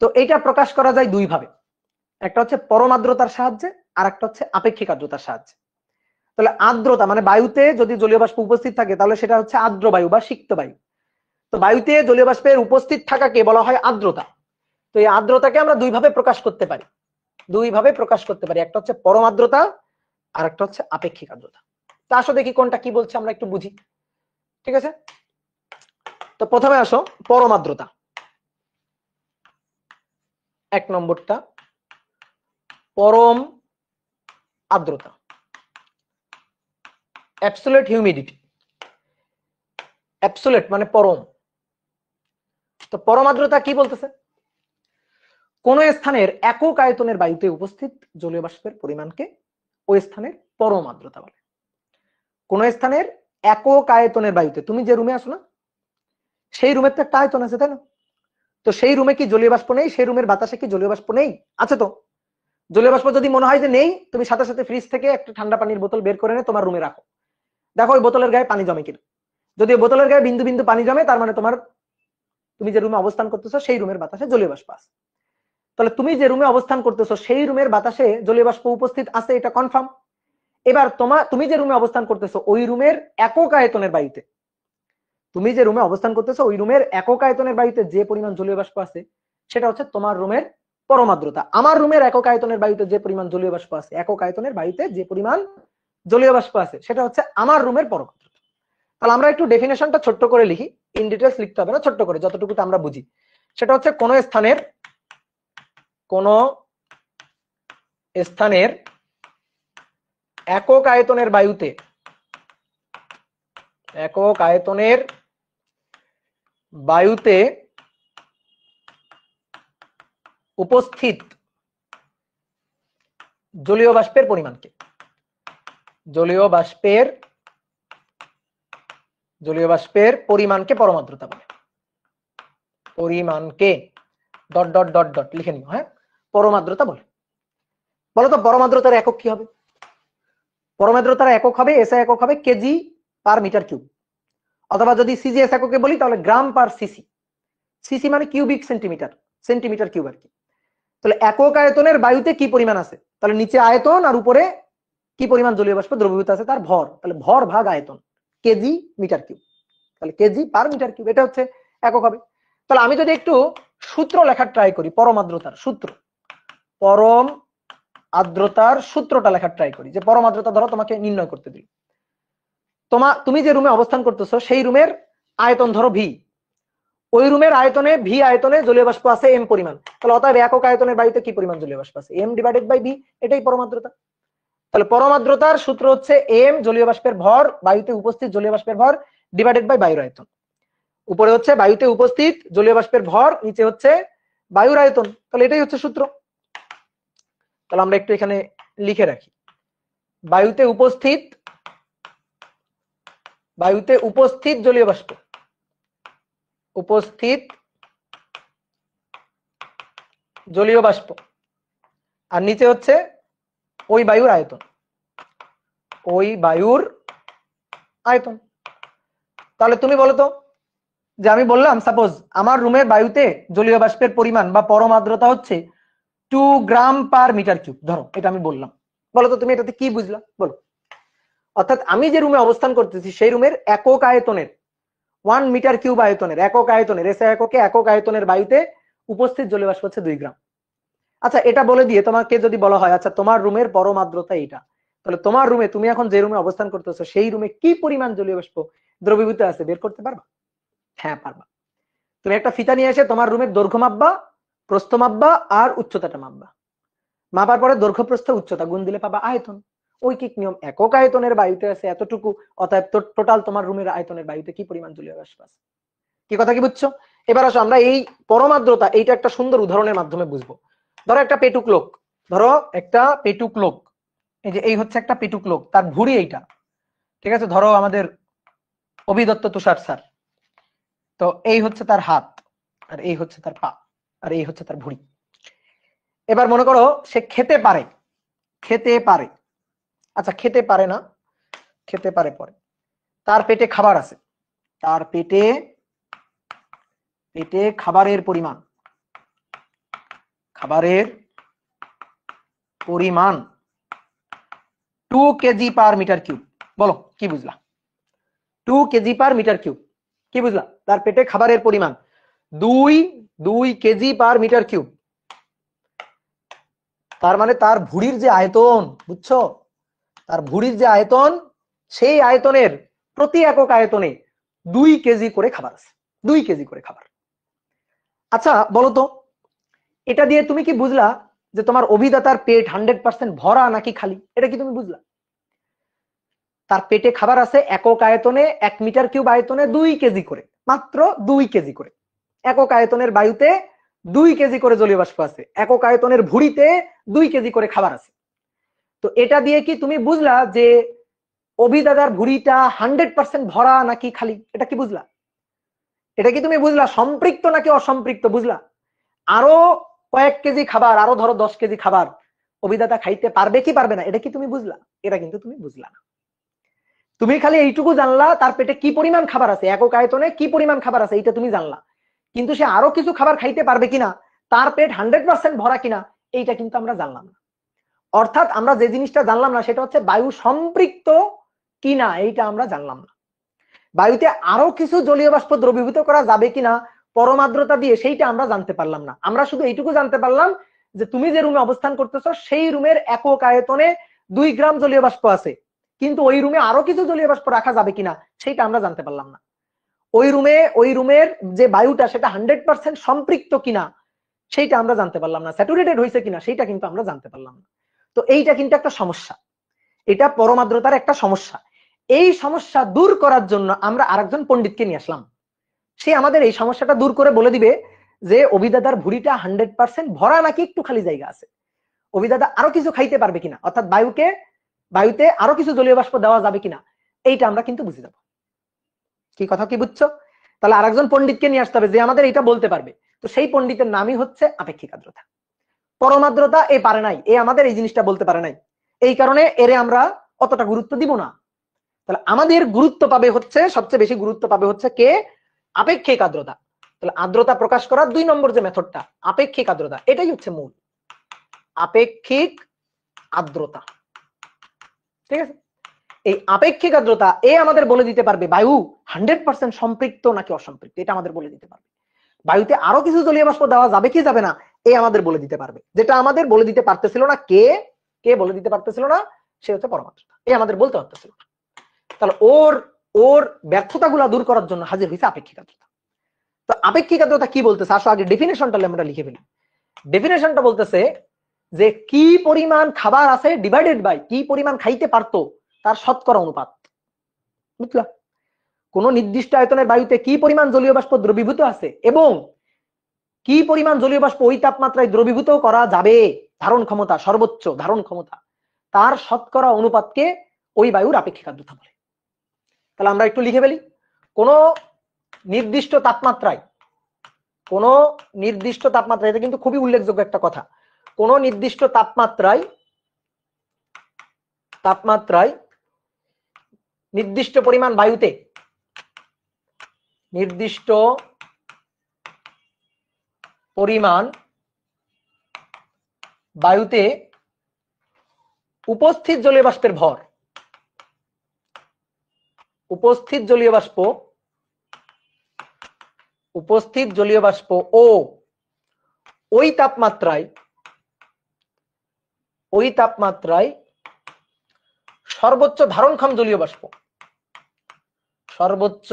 তো এইটা প্রকাশ করা যায় দুই ভাবে, একটা হচ্ছে পরম আর্দ্রতার সাহায্যে, আর একটা হচ্ছে আপেক্ষিক আর্দ্রতার সাহায্যে। তাহলে আর্দ্রতা মানে বায়ুতে যদি জলীয় বাষ্প উপস্থিত থাকে, তাহলে সেটা হচ্ছে আর্দ্র বায়ু বা সিক্ত বায়ু। তো বায়ুতে জলীয় বাষ্পের উপস্থিত থাকাকে বলা হয় আর্দ্রতা। তো এই আর্দ্রতাকে আমরা দুই ভাবে প্রকাশ করতে পারি, একটা হচ্ছে পরম আর্দ্রতা, আর একটা হচ্ছে আপেক্ষিক আর্দ্রতা। তা আসো দেখি কোনটা কি বলছে, আমরা একটু বুঝি। ঠিক আছে, তো প্রথমে আসো পরম আর্দ্রতা। 1 নম্বরটা পরম আর্দ্রতা, অ্যাবসোলিউট হিউমিডিটি। অ্যাবসোলিউট মানে পরম। তো পরম আর্দ্রতা কি বলতেছে? কোন স্থানের একক আয়তনের বায়ুতে উপস্থিত জলীয় বাষ্পের পরিমাণকে ওই স্থানের পরম আর্দ্রতা বলে। কোন স্থানের একক আয়তনের বায়ুতে, তুমি যে রুমে আসো না, সেই রুমের তো একটা আয়তন আছে, তাই না? তো সেই রুমে কি জলীয় বাষ্প নেই? সেই রুমের বাতাসে কি জলীয় বাষ্প নেই? আছে তো। জলীয় বাষ্প যদি মনে হয় যে নেই, তুমি সাথে সাথে ফ্রিজ থেকে একটা ঠান্ডা পানির বোতল বের করে এনে তোমার রুমে রাখো, দেখো ওই বোতলের গায়ে পানি জমে কিনা। যদি ওই বোতলের গায়ে বিন্দু বিন্দু পানি জমে, তার মানে তুমি যে রুমে অবস্থান করতেছো, সেই রুমের বাতাসে জলীয় বাষ্প আছে। তাহলে তুমি যে রুমে অবস্থান করতেছো, সেই রুমের বাতাসে জলীয় বাষ্প উপস্থিত আছে, এটা কনফার্ম। এবার তুমি যে রুমে অবস্থান করতেছো, ওই রুমের একক আয়তনের বায়ুতে, তুমি যে রুমে অবস্থান করতেছো, ওই রুমের একক আয়তনের বায়ুতে যে পরিমাণ জলীয় বাষ্প আছে, সেটা হচ্ছে তোমার রুমের পরম আর্দ্রতা। আমার রুমের একক আয়তনের বায়ুতে যে পরিমাণ জলীয় বাষ্প আছে, একক আয়তনের বায়ুতে যে পরিমাণ জলীয় বাষ্প আছে, সেটা হচ্ছে আমার রুমের পরম আর্দ্রতা। তাহলে আমরা একটু ডেফিনেশনটা ছোট্ট করে লিখি, ইন ডিটেইলস লিখতে হবে না, ছোট্ট করে যতটুকু আমরা বুঝি। সেটা হচ্ছে কোন স্থানের একক আয়তনের বায়ুতে উপস্থিত জলীয় বাষ্পের পরিমাণকে জলীয় বাষ্পের পরিমাণকে পরম আর্দ্রতা বলে। পরিমাণকে ডট ডট ডট ডট লিখে নিও, হ্যাঁ, পরম আর্দ্রতা বলে। বলতো পরম আর্দ্রতার একক কি হবে? পরম আর্দ্রতার একক হবে, এসআই একক হবে কেজি পার মিটার কিউব, অথবা যদি সিজিএস এককে বলি তাহলে গ্রাম পার সিসি। সিসি মানে কিউবিক সেন্টিমিটার, সেন্টিমিটার কিউব আর কি। তাহলে একক আয়তনের বায়ুতে কি পরিমাণ আছে, তাহলে নিচে আয়তন আর উপরে কি পরিমাণ জলীয় বাষ্প দ্রবীভূত আছে তার ভর, তাহলে ভর ভাগ আয়তন, কেজি মিটার কিউব, তাহলে কেজি পার মিটার কিউব, এটা হচ্ছে একক হবে। তাহলে আমি যদি একটু সূত্র লেখার ট্রাই করি, পরম আর্দ্রতার সূত্র, পরম আর্দ্রতার সূত্রটা লেখার ট্রাই করি, যে পরম আর্দ্রতা ধরো তোমাকে নির্ণয় করতে দিই। তুমি যে রুমে অবস্থান করতেছো সেই রুমের আয়তন ধরো ভি, ওই রুমের আয়তনে ভি আয়তনে জলীয় বাষ্প আছে এম পরিমাণ, তাহলে অতএব একক আয়তনের বায়ুতে কি পরিমাণ জলীয় বাষ্প আছে, এম ডিভাইডেড বাই ভি, এটাই পরম আর্দ্রতা। তাহলে পরম আর্দ্রতার সূত্র হচ্ছে এম জলীয় বাষ্পের ভর, বায়ুতে উপস্থিত জলীয় বাষ্পের ভর ডিভাইডেড বাই বায়ুর আয়তন। উপরে হচ্ছে বায়ুতে উপস্থিত জলীয় বাষ্পের ভর, নিচে হচ্ছে বায়ুর আয়তন, তাহলে এটাই হচ্ছে সূত্র। তাহলে আমরা একটু এখানে লিখে রাখি, বায়ুতে উপস্থিত জলীয় বাষ্প, উপস্থিত জলীয় বাষ্প, আর নিচে হচ্ছে ওই বায়ুর আয়তন, ওই বায়ুর আয়তন। তাহলে তুমি বলো তো, যে আমি বললাম সাপোজ আমার রুমের বায়ুতে জলীয় বাষ্পের পরিমাণ বা পরম আর্দ্রতা হচ্ছে 2 গ্রাম পার মিটার কিউব, ধরো এটা আমি বললাম, বলো তো তুমি এটাতে কি বুঝলা বলো। অর্থাৎ আমি যে রুমে অবস্থান করতেছি সেই রুমের একক আয়তনের 1 মিটার কিউব আয়তনের, একক আয়তনের, এসআই এককে একক আয়তনের বায়ুতে উপস্থিত জলীয় বাষ্প হচ্ছে 2 গ্রাম। আচ্ছা, এটা বলে দিয়ে তোমাকে যদি বলা হয় আচ্ছা তোমার রুমের পরম আর্দ্রতা এইটা, তাহলে তোমার রুমে, তুমি এখন যে রুমে অবস্থান করতেছো সেই রুমে কি পরিমাণ জলীয় বাষ্প দ্রবীভূত আছে বের করতে পারবা? হ্যাঁ পারবা। তুমি একটা ফিতা নিয়ে এসে তোমার রুমের দৈর্ঘ্য মাপবা, প্রস্থ মাপবা আর উচ্চতাটা মাপবা, মাপার পরে দৈর্ঘ্য প্রস্থ উচ্চতা গুণ দিলে পাবা আয়তন। ঐকিক নিয়ম, একক আয়তনের বায়ুতে আছে এতটুকু, অতএব টোটাল তোমার রুমের আয়তনের বায়ুতে কি পরিমাণ জলীয় বাষ্প আছে। কি কথা কি বুঝছো? এবার আসো আমরা এই পরম আর্দ্রতা এইটা একটা সুন্দর উদাহরণের মাধ্যমে বুঝবো। ধরো একটা পেটুক লোক, এই যে এই হচ্ছে একটা পেটুক লোক, তার ভুঁড়ি এইটা, ঠিক আছে, ধরো আমাদের অভিদত্ত তুষার স্যার, তো এই হচ্ছে তার হাত, আর এই হচ্ছে তার পা, আর এই হচ্ছে তার ভুঁড়ি। এবার মনে করো সে খেতে পারে, আচ্ছা খেতে পারে না, খেতে পারে পরে, তার পেটে খাবার আছে, তার পেটে খাবারের পরিমাণ 2 কেজি পার মিটার কিউব। বলো কি বুঝলা? 2 কেজি পার মিটার কিউব, কি বুঝলা? তার পেটে খাবারের পরিমাণ 2 কেজি পার মিটার কিউব, তার মানে তার ভুঁড়ির যে আয়তন, বুঝছো, তার ভুঁড়ির যে আয়তন, সেই আয়তনের প্রতি একক আয়তনে 2 কেজি করে খাবার আছে, 2 কেজি করে খাবার। আচ্ছা বলো তো, এটা দিয়ে তুমি কি বুঝলা যে তোমার অভিদাতার পেট 100% ভরা নাকি খালি? এটা কি তুমি বুঝলা? তার পেটে খাবার আছে একক আয়তনে 1 মিটার কিউব আয়তনে 2 কেজি করে, মাত্র 2 কেজি করে। একক আয়তনের বায়ুতে 2 কেজি করে জলীয় বাষ্প আছে, একক আয়তনের ভুঁড়িতে 2 কেজি করে খাবার আছে। তো এটা দিয়ে কি তুমি বুঝলা যে অভিদাতার ভুঁড়িটা 100% ভরা নাকি খালি? এটা কি বুঝলা? এটা কি তুমি বুঝলা সম্পৃক্ত নাকি অসম্পৃক্ত? বুঝলা? আরো কয়েক কেজি খাবার, আরো ধরো 10 কেজি খাবার অভিদাতা খাইতে পারবে কি পারবে না, এটা কি তুমি বুঝলা? এটা কিন্তু তুমি বুঝলা না। তুমি খালি এইটুকু জানলা তার পেটে কি পরিমাণ খাবার আছে, একক আয়তনে কি পরিমাণ খাবার আছে এইটা তুমি জানলা, কিন্তু সে আরো কিছু খাবার খাইতে পারবে কিনা, তার পেট 100% ভরা কিনা, এইটা কিন্তু আমরা জানলাম না। অর্থাৎ আমরা যে জিনিসটা জানলাম না সেটা হচ্ছে বায়ু সম্পৃক্ত কিনা, এইটা আমরা জানলাম না। বায়ুতে আরো কিছু জলীয় বাষ্প দ্রবীভূত করা যাবে কিনা পরম আর্দ্রতা দিয়ে, সেইটা আমরা জানতে পারলাম না। আমরা শুধু এইটুকু জানতে পারলাম যে তুমি যে রুমে অবস্থান করতেছো সেই রুমের একক আয়তনে 2 গ্রাম জলীয় বাষ্প আছে, কিন্তু ওই রুমে আরো কিছু জলীয় বাষ্প রাখা যাবে কিনা সেইটা আমরা জানতে পারলাম না। ওই রুমের যে বায়ুটা সেটা 100% সম্পৃক্ত কিনা সেইটা আমরা জানতে পারলাম না, স্যাচুরেটেড হয়েছে কিনা সেইটা কিন্তু আমরা জানতে পারলাম না। তো এইটা কিন্তু একটা সমস্যা, এটা পরম আর্দ্রতার একটা সমস্যা। এই সমস্যা দূর করার জন্য আমরা আরেকজন পণ্ডিতকে নিয়ে আসলাম, সে আমাদের এই সমস্যাটা দূর করে বলে দিবে যে অভিদাদার ভুঁড়িটা 100% ভরা নাকি একটু খালি জায়গা আছে, অভিদাদা আরো কিছু খাইতে পারবে কিনা, অর্থাৎ বায়ুতে আরো কিছু জলীয় বাষ্প দেওয়া যাবে কিনা, এইটা আমরা কিন্তু বুঝে যাবো। কি কথা কি বুঝছো? তাহলে আরেকজন পণ্ডিতকে নিয়ে আসতে হবে যে আমাদের এটা বলতে পারবে। তো সেই পণ্ডিতের নামই হচ্ছে আপেক্ষিক আর্দ্রতা। পরম আর্দ্রতা এ পারে নাই, এ আমাদের এই জিনিসটা বলতে পারে নাই, এই কারণে এরে আমরা অতটা গুরুত্ব দিব না। তাহলে আমাদের গুরুত্ব পাবে হচ্ছে, সবচেয়ে বেশি গুরুত্ব পাবে হচ্ছে কে? আপেক্ষিক আর্দ্রতা। তাহলে আর্দ্রতা প্রকাশ করার 2 নম্বর যে মেথডটা আপেক্ষিক আর্দ্রতা, এটাই হচ্ছে মূল আপেক্ষিক আর্দ্রতা। ঠিক আছে, এই আপেক্ষিক আর্দ্রতা এ আমাদের বলে দিতে পারবে বায়ু 100% সম্পৃক্ত নাকি অসম্পৃক্ত, এটা আমাদের বলে দিতে পারবে। বায়ুতে আরো কিছু জলীয় বাষ্প দেওয়া যাবে কি যাবে না, এ আমাদের বলে দিতে পারবে। যেটা আমাদের বলে দিতে পারতেছিল না, কে বলে দিতে পারতেছিল না? সে হচ্ছে পরম আর্দ্রতা, এ আমাদের বলতে পারতেছিল না। তাহলে ওর ব্যর্থতাগুলো দূর করার জন্য হাজির হয়েছে আপেক্ষিক আর্দ্রতা। তো আপেক্ষিক আর্দ্রতা কি বলতেছে, আসো আগে ডেফিনেশনটা আমরা লিখে ফেলি। ডেফিনেশনটা বলতেছে যে কি পরিমাণ খাবার আছে ডিভাইডেড বাই কি পরিমাণ খাইতে পারতো তার শতকরা অনুপাত। বুঝলা? কোন নির্দিষ্ট আয়তনের বায়ুতে কি পরিমাণ জলীয় বাষ্প দ্রবীভূত আছে এবং কি পরিমাণ জলীয় বাষ্প ওই তাপমাত্রায় দ্রবীভূত করা যাবে, ধারণ ক্ষমতা, সর্বোচ্চ ধারণ ক্ষমতা, তার শতকরা অনুপাতকে ওই বায়ুর আপেক্ষিক আর্দ্রতা বলে। তাহলে আমরা একটু লিখে ফেলি। কোন নির্দিষ্ট তাপমাত্রায়, এটা কিন্তু খুবই উল্লেখযোগ্য একটা কথা, কোন নির্দিষ্ট তাপমাত্রায় নির্দিষ্ট পরিমাণ বায়ুতে উপস্থিত জলীয় বাষ্পের ভর, উপস্থিত জলীয় বাষ্প ও ওই তাপমাত্রায় সর্বোচ্চ ধারণক্ষম জলীয় বাষ্প, সর্বোচ্চ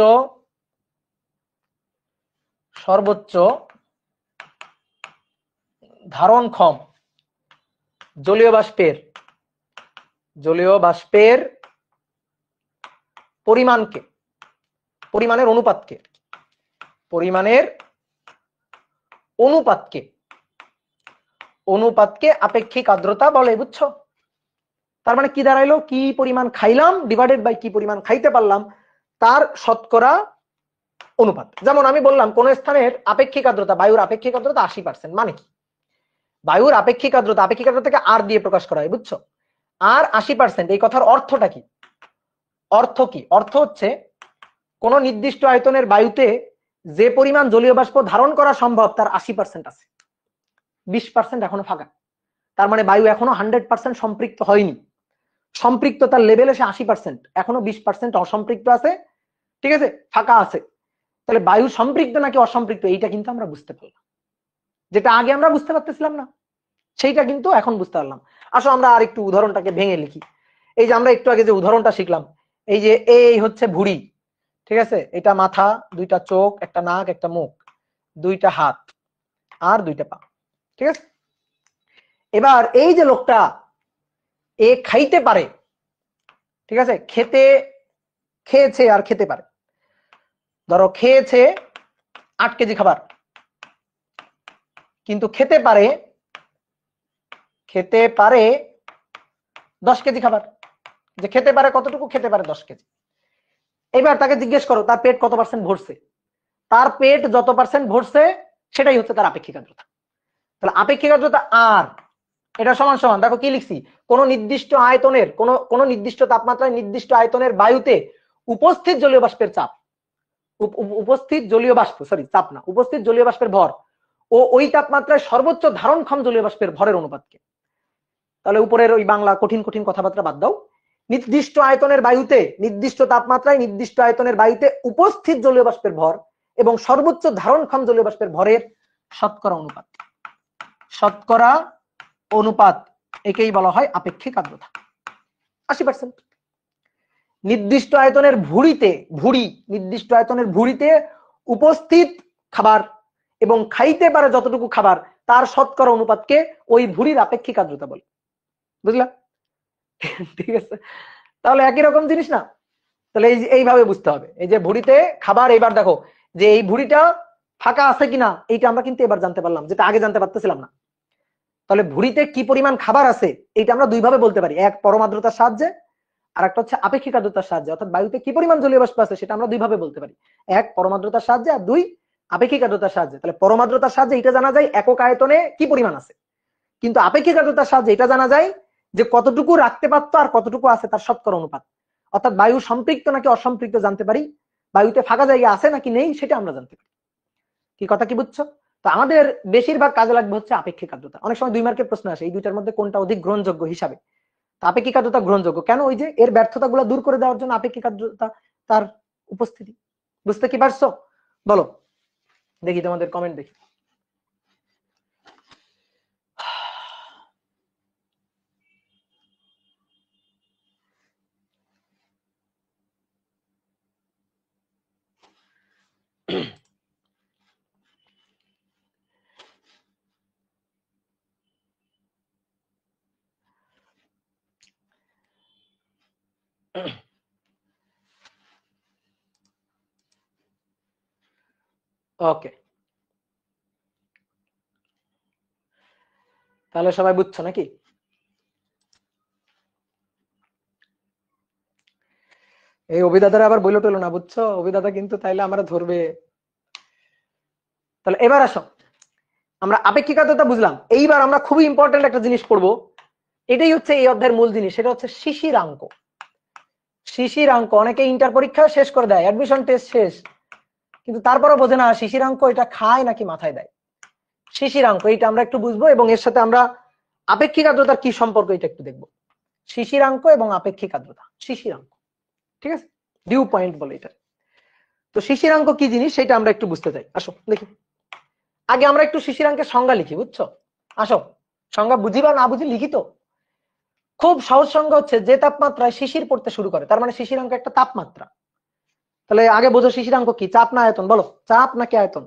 ধারণক্ষম জলীয় বাষ্পের পরিমাণের অনুপাতকে আপেক্ষিক আর্দ্রতা বলে। বুঝছো? তার মানে কি দাঁড়াইলো, কি পরিমাণ খাইলাম ডিভাইডেড বাই কি পরিমাণ খাইতে পারলাম তার শতকরা অনুপাত। যেমন আমি বললাম কোন স্থানের আপেক্ষিক আর্দ্রতা, বায়ুর আপেক্ষিক আর্দ্রতা 80%, মানে কি বায়ুর আপেক্ষিক আর্দ্রতাকে আর দিয়ে প্রকাশ করা হয়। বুঝছো? আর 80%, এই কথার অর্থটা কি? অর্থ হচ্ছে কোন নির্দিষ্ট আয়তনের বায়ুতে যে পরিমাণ জলীয় বাষ্প ধারণ করা সম্ভব তার 80% আছে, 20% এখনো ফাঁকা। তার মানে বায়ু এখনো 100% সম্পৃক্ত হয়নি, সম্পৃক্ততার লেভেল এসে 80%, এখনো 20% অসম্পৃক্ত আছে। ঠিক আছে, ফাঁকা আছে। তাহলে বায়ু সম্পৃক্ত নাকি অসম্পৃক্ত এইটা কিন্তু আমরা বুঝতে পারলাম, যেটা আগে আমরা বুঝতে পারতেছিলাম না সেইটা কিন্তু এখন বুঝতে পারলাম। আসো আমরা আর একটু উদাহরণটাকে ভেঙে লিখি। এই যে আমরা একটু আগে যে উদাহরণটা শিখলাম, এই যে এই হচ্ছে ভুঁড়ি, ঠিক আছে, এটা মাথা, 2টা চোখ, একটা নাক, একটা মুখ, 2টা হাত আর 2টা পা। ঠিক আছে, এবার এই যে লোকটা এ খাইতে পারে, ঠিক আছে, খেয়েছে আর খেতে পারে। ধরো খেয়েছে 8 কেজি খাবার, কিন্তু খেতে পারে 10 কেজি খাবার। যে খেতে পারে কতটুকু? খেতে পারে 10 কেজি। এবার তাকে জিজ্ঞেস করো তার পেট কত পার্সেন্ট ভরছে। তার পেট যত পার্সেন্ট ভরছে সেটাই হচ্ছে তার আপেক্ষিক আর্দ্রতা। তাহলে আপেক্ষিক আর্দ্রতা আর এটা সমান সমান, দেখো কি লিখছি, কোন নির্দিষ্ট আয়তনের, কোন নির্দিষ্ট তাপমাত্রায় নির্দিষ্ট আয়তনের বায়ুতে উপস্থিত জলীয় বাষ্পের চাপ, উপস্থিত জলীয় বাষ্পের ভর ও ওই তাপমাত্রায় সর্বোচ্চ ধারণক্ষম জলীয় বাষ্পের ভরের অনুপাতকে। তাহলে উপরের ওই বাংলা কঠিন কথাবার্তা বাদ দাও। নির্দিষ্ট আয়তনের বায়ুতে, নির্দিষ্ট তাপমাত্রায় নির্দিষ্ট আয়তনের বায়ুতে উপস্থিত জলীয় বাষ্পের ভর এবং সর্বোচ্চ ধারণক্ষম জলীয় বাষ্পের ভরের শতকরা অনুপাত একেই বলা হয় আপেক্ষিক আর্দ্রতা। 80%। নির্দিষ্ট আয়তনের ভুঁড়িতে উপস্থিত খাবার এবং খাইতে পারে যতটুকু খাবার তার শতকরা অনুপাতকে ওই ভুঁড়ির আপেক্ষিক আর্দ্রতা বলে। বুঝলা? ঠিক আছে, তাহলে একই রকম জিনিস না? তাহলে এইভাবে বুঝতে হবে, এই যে ভুঁড়িতে খাবার, এবার দেখো যে এই ভুঁড়িটা ফাঁকা আছে কিনা এইটা আমরা কিন্তু এবার জানতে পারলাম, যেটা আগে জানতে পারতেছিলাম না। তাহলে ভুঁড়িতে কি পরিমাণ খাবার আছে এইটা আমরা দুইভাবে বলতে পারি, এক পরম আর্দ্রতার সাহায্যে, আর একটা হচ্ছে আপেক্ষিক আর্দ্রতার সাহায্যে। অর্থাৎ বায়ুতে কি পরিমাণ জলীয় বাষ্প আছে সেটা আমরা দুইভাবে বলতে পারি, এক পরম আর্দ্রতার সাহায্যে আর দুই আপেক্ষিক আর্দ্রতার সাহায্যে। তাহলে পরম আর্দ্রতার সাহায্যে এটা জানা যায় একক আয়তনে কি পরিমাণ আছে, কিন্তু আপেক্ষিক আর্দ্রতার সাহায্যে এটা জানা যায় যে কতটুকু রাখতে পারতো আর কতটুকু আছে তার শতকরা অনুপাত। অর্থাৎ বায়ু সম্পৃক্ত নাকি অসম্পৃক্ত জানতে পারি, বায়ুতে ফাঁকা জায়গা আছে নাকি নেই সেটা আমরা জানতে পারি। কি কথা কি বুঝছো? তো আমাদের বেশিরভাগ কাজে লাগবে হচ্ছে আপেক্ষিক আর্দ্রতা। অনেক সময় 2 মার্কের প্রশ্ন আসে এই দুইটার মধ্যে কোনটা অধিক গ্রহণযোগ্য হিসাবে। আপেক্ষিক আর্দ্রতা গ্রহণযোগ্য কেন? ওই যে এর ব্যর্থতাগুলো দূর করে দেওয়ার জন্য আপেক্ষিক আর্দ্রতা তার উপস্থিতি। বুঝতে কি পারছো? বলো দেখি তোমাদের কমেন্ট দেখি। ওকে, তাহলে সবাই বুঝছো নাকি? এই অভিদাদারা আবার বইলো টইলো না, বুঝছো? অভিদাদা কিন্তু তাইলে আমরা ধরবে। তাহলে এবার আসো, আমরা আপেক্ষিক আর্দ্রতা বুঝলাম, এইবার আমরা খুবই ইম্পর্টেন্ট একটা জিনিস পড়বো, এটাই হচ্ছে এই অধ্যায়ের মূল জিনিস, সেটা হচ্ছে শিশিরাঙ্ক। শিশিরাঙ্ক অনেকে ইন্টার পরীক্ষা শেষ করে দেয়, অ্যাডমিশন টেস্ট শেষ, কিন্তু তারপরও বোঝে না শিশিরাঙ্ক এটা খায় নাকি মাথায় দেয়। শিশিরাঙ্ক এইটা আমরা একটু বুঝবো, এবং এর সাথে আমরা আপেক্ষিক আর্দ্রতার কি সম্পর্ক এটা একটু দেখবো। শিশিরাঙ্ক এবং আপেক্ষিক আর্দ্রতা, শিশিরাঙ্ক, ঠিক আছে, ডিউ পয়েন্ট বলে এটা। তো শিশিরাঙ্ক কি জিনিস সেটা আমরা একটু বুঝতে চাই, আসো দেখি। আগে আমরা একটু শিশিরাঙ্কের সংজ্ঞা লিখি, বুঝছো? আসো, সংজ্ঞা বুঝি বা না বুঝি লিখি। তো খুব সহজ সংজ্ঞা হচ্ছে যে তাপমাত্রায় শিশির পড়তে শুরু করে, তার মানে শিশিরাঙ্ক একটা তাপমাত্রা। তাহলে আগে বোঝো শিশিরাঙ্ক কি, চাপ না আয়তন? বলো, চাপ নাকি আয়তন?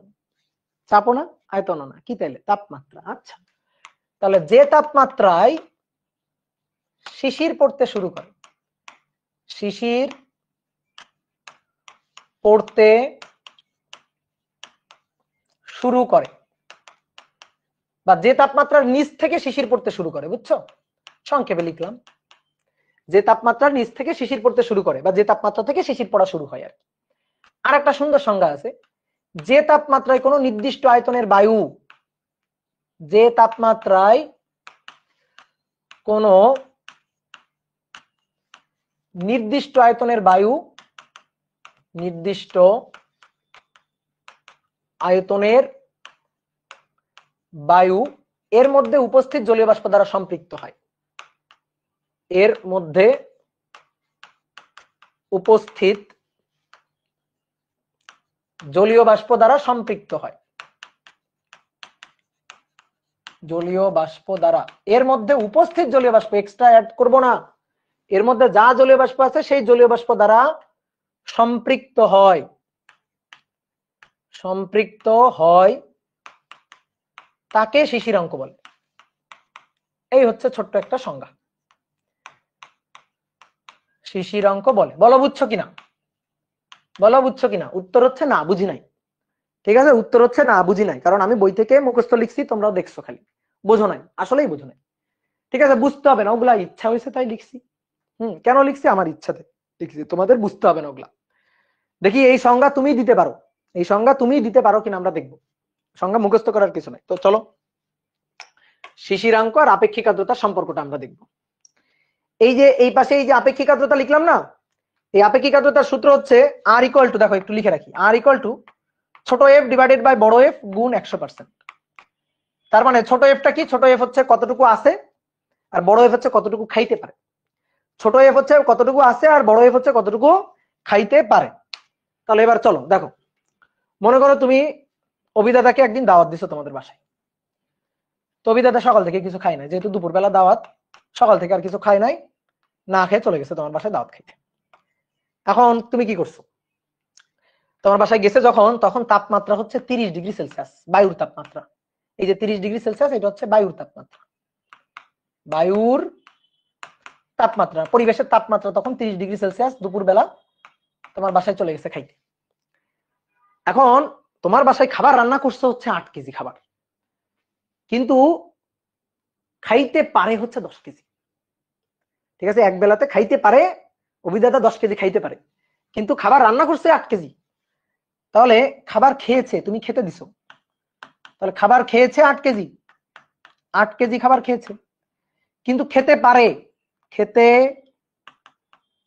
চাপও না আয়তনও না, কি তাইলে? তাপমাত্রা। আচ্ছা, তাহলে যে তাপমাত্রায় শিশির পড়তে শুরু করে, শিশির পড়তে শুরু করে, বা যে তাপমাত্রার নিচ থেকে শিশির পড়তে শুরু করে, বুঝছো? সংক্ষেপে লিখলাম, যে তাপমাত্রার নিচ থেকে শিশির পড়তে শুরু করে, বা যে তাপমাত্রা থেকে শিশির পড়া শুরু হয় আর কি। আর একটা সুন্দর সংজ্ঞা আছে, যে তাপমাত্রায় কোনো নির্দিষ্ট আয়তনের বায়ু, যে তাপমাত্রায় কোনো নির্দিষ্ট আয়তনের বায়ু, নির্দিষ্ট আয়তনের বায়ু এর মধ্যে উপস্থিত জলীয় বাষ্প দ্বারা সম্পৃক্ত হয়, এর মধ্যে উপস্থিত জলীয় বাষ্প দ্বারা সম্পৃক্ত হয়, জলীয় বাষ্প দ্বারা, এর মধ্যে উপস্থিত জলীয় বাষ্প, এক্সট্রা অ্যাড করব না, এর মধ্যে যা জলীয় বাষ্প আছে সেই জলীয় বাষ্প দ্বারা সম্পৃক্ত হয়, সম্পৃক্ত হয়, তাকে শিশিরাঙ্ক বলে। এই হচ্ছে ছোট্ট একটা সংজ্ঞা, শিশিরাঙ্ক বলে। বলো বুঝছো কিনা, বলো বুঝছো কিনা? উত্তর হচ্ছে না, বুঝি নাই। ঠিক আছে, উত্তর হচ্ছে না, বুঝি নাই, কারণ আমি বই থেকে মুখস্থ লিখছি, তোমরাও দেখছো, খালি বোঝো নাই, আসলেই বোঝো নাই। ঠিক আছে, বুঝতে হবে না, ওগুলা ইচ্ছা হয়েছে তাই লিখছি। কেন লিখছি? আমার ইচ্ছাতে লিখছি, তোমাদের বুঝতে হবে না ওগুলা। দেখি এই সংজ্ঞা তুমি দিতে পারো, এই সংজ্ঞা তুমি দিতে পারো কিনা আমরা দেখবো, সংজ্ঞা মুখস্থ করার কিছু নাই। তো চলো শিশিরাঙ্ক আর আপেক্ষিক আর্দ্রতার সম্পর্কটা আমরা দেখবো। এই যে এই পাশে এই যে আপেক্ষিক আর্দ্রতা লিখলাম না, এই আপেক্ষিক আর্দ্রতার সূত্র হচ্ছে আর ইকুয়াল টু, দেখো একটু লিখে রাখি, আর ইকুয়াল টু ছোট এফ ডিভাইডেড বাই বড় এফ গুণ 100%। তার মানে ছোট এফটা কি? ছোট এফ হচ্ছে কতটুকু আছে, আর বড় এফ হচ্ছে কতটুকু খাইতে পারে। ছোট এফ হচ্ছে কতটুকু আছে, আর বড় এফ হচ্ছে কতটুকু খাইতে পারে। তাহলে এবার চলো দেখো, মনে করো তুমি অভিদাদাকে একদিন দাওয়াত দিছো তোমাদের বাসায়, তো অভিদাদা সকাল থেকে কিছু খায় নাই, যেহেতু দুপুরবেলা দাওয়াত, সকাল থেকে আর কিছু খায় নাই, না খেয়ে চলে গেছে তোমার বাসায় দাওয়াত খাইতে। এখন তুমি কি করছো? তোমার বাসায় গেছে যখন, তখন তাপমাত্রা হচ্ছে 30°C, বায়ুর তাপমাত্রা। এই যে 30°C, এটা হচ্ছে বায়ুর তাপমাত্রা, বায়ুর তাপমাত্রা, পরিবেশের তাপমাত্রা তখন 30°C, দুপুর বেলা তোমার বাসায় চলে গেছে খাইতে। এখন তোমার বাসায় খাবার রান্না করছে হচ্ছে 8 কেজি খাবার, কিন্তু খাইতে পারে হচ্ছে 10 কেজি। ঠিক আছে, এক বেলাতে খাইতে পারে, অভিদাতা 10 কেজি খাইতে পারে, কিন্তু খাবার রান্না করছে 8 কেজি। তাহলে খাবার খেয়েছে, তুমি খেতে দিছো, তাহলে খাবার খেয়েছে 8 কেজি, 8 কেজি খাবার খেয়েছে, কিন্তু খেতে পারে, খেতে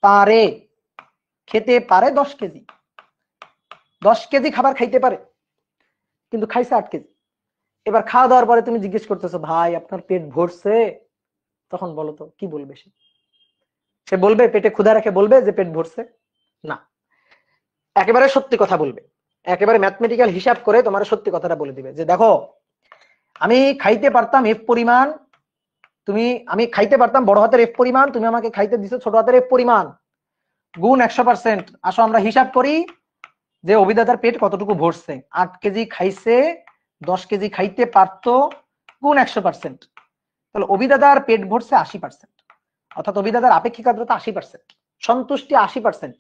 পারে, খেতে পারে 10 কেজি, 10 কেজি খাবার খাইতে পারে, কিন্তু খাইছে 8 কেজি। এবার খাওয়া দাওয়ার পরে তুমি জিজ্ঞেস করতেছো, ভাই আপনার পেট ভরছে? তখন বলো তো কি বলবে সে? সে বলবে পেটে ক্ষুধা রেখে বলবে যে পেট ভরছে? না, একেবারে সত্যি কথা বলবে, একেবারে ম্যাথমেটিক্যাল হিসাব করে তোমার সত্যি কথাটা বলে দিবে যে দেখো, আমি খাইতে পারতাম এফ পরিমাণ, আমি খাইতে পারতাম বড় হাতের এফ পরিমাণ, তুমি আমাকে খাইতে দিছো ছোট হাতের এফ পরিমাণ, গুণ 100%। আসো আমরা হিসাব করি যে অভিদাতার পেট কতটুকু ভরছে। 8 কেজি খাইছে, 10 কেজি খাইতে পারতো, গুণ 100%। তাহলে অভিদাতার পেট ভরছে 80%, অর্থাৎ অভিদাতার আপেক্ষিক আর্দ্রতা 80%, সন্তুষ্টি 80%,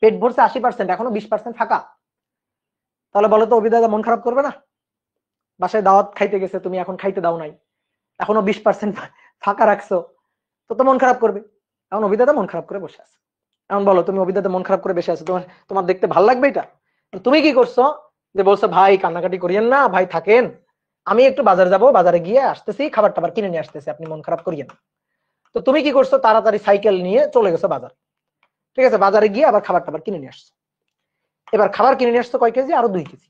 পেট ভরছে 80%, এখনো 20% ফাঁকা। তাহলে বলো তো অভিদাতা মন খারাপ করবে না? বাসায় দাওয়াত খাইতে গেছে, তুমি এখন খাইতে দাও নাই, এখনো 20% ফাঁকা রাখছো, তো মন খারাপ করবে। এখন অভিদাতা মন খারাপ করে বসে আছে। এখন বলো, তুমি অভিদাতা মন খারাপ করে বসে আছো, তোমার তোমার দেখতে ভালো লাগবে এটা? তুমি কি করছো যে বলছো ভাই কান্নাকাটি করিয়েন না, ভাই থাকেন, আমি একটু বাজারে যাব, বাজারে গিয়ে আসতেছি, খাবার টাবার কিনে নিয়ে আসতেছি, আপনি মন খারাপ করিয়েন। তো তুমি কি করছো, তাড়াতাড়ি সাইকেল নিয়ে চলে গেছো বাজার। ঠিক আছে, বাজারে গিয়ে আবার খাবার টাবার কিনে নিয়ে আসছো। এবার খাবার কিনে নিয়ে আসছো কয় কেজি? আরো 2 কেজি।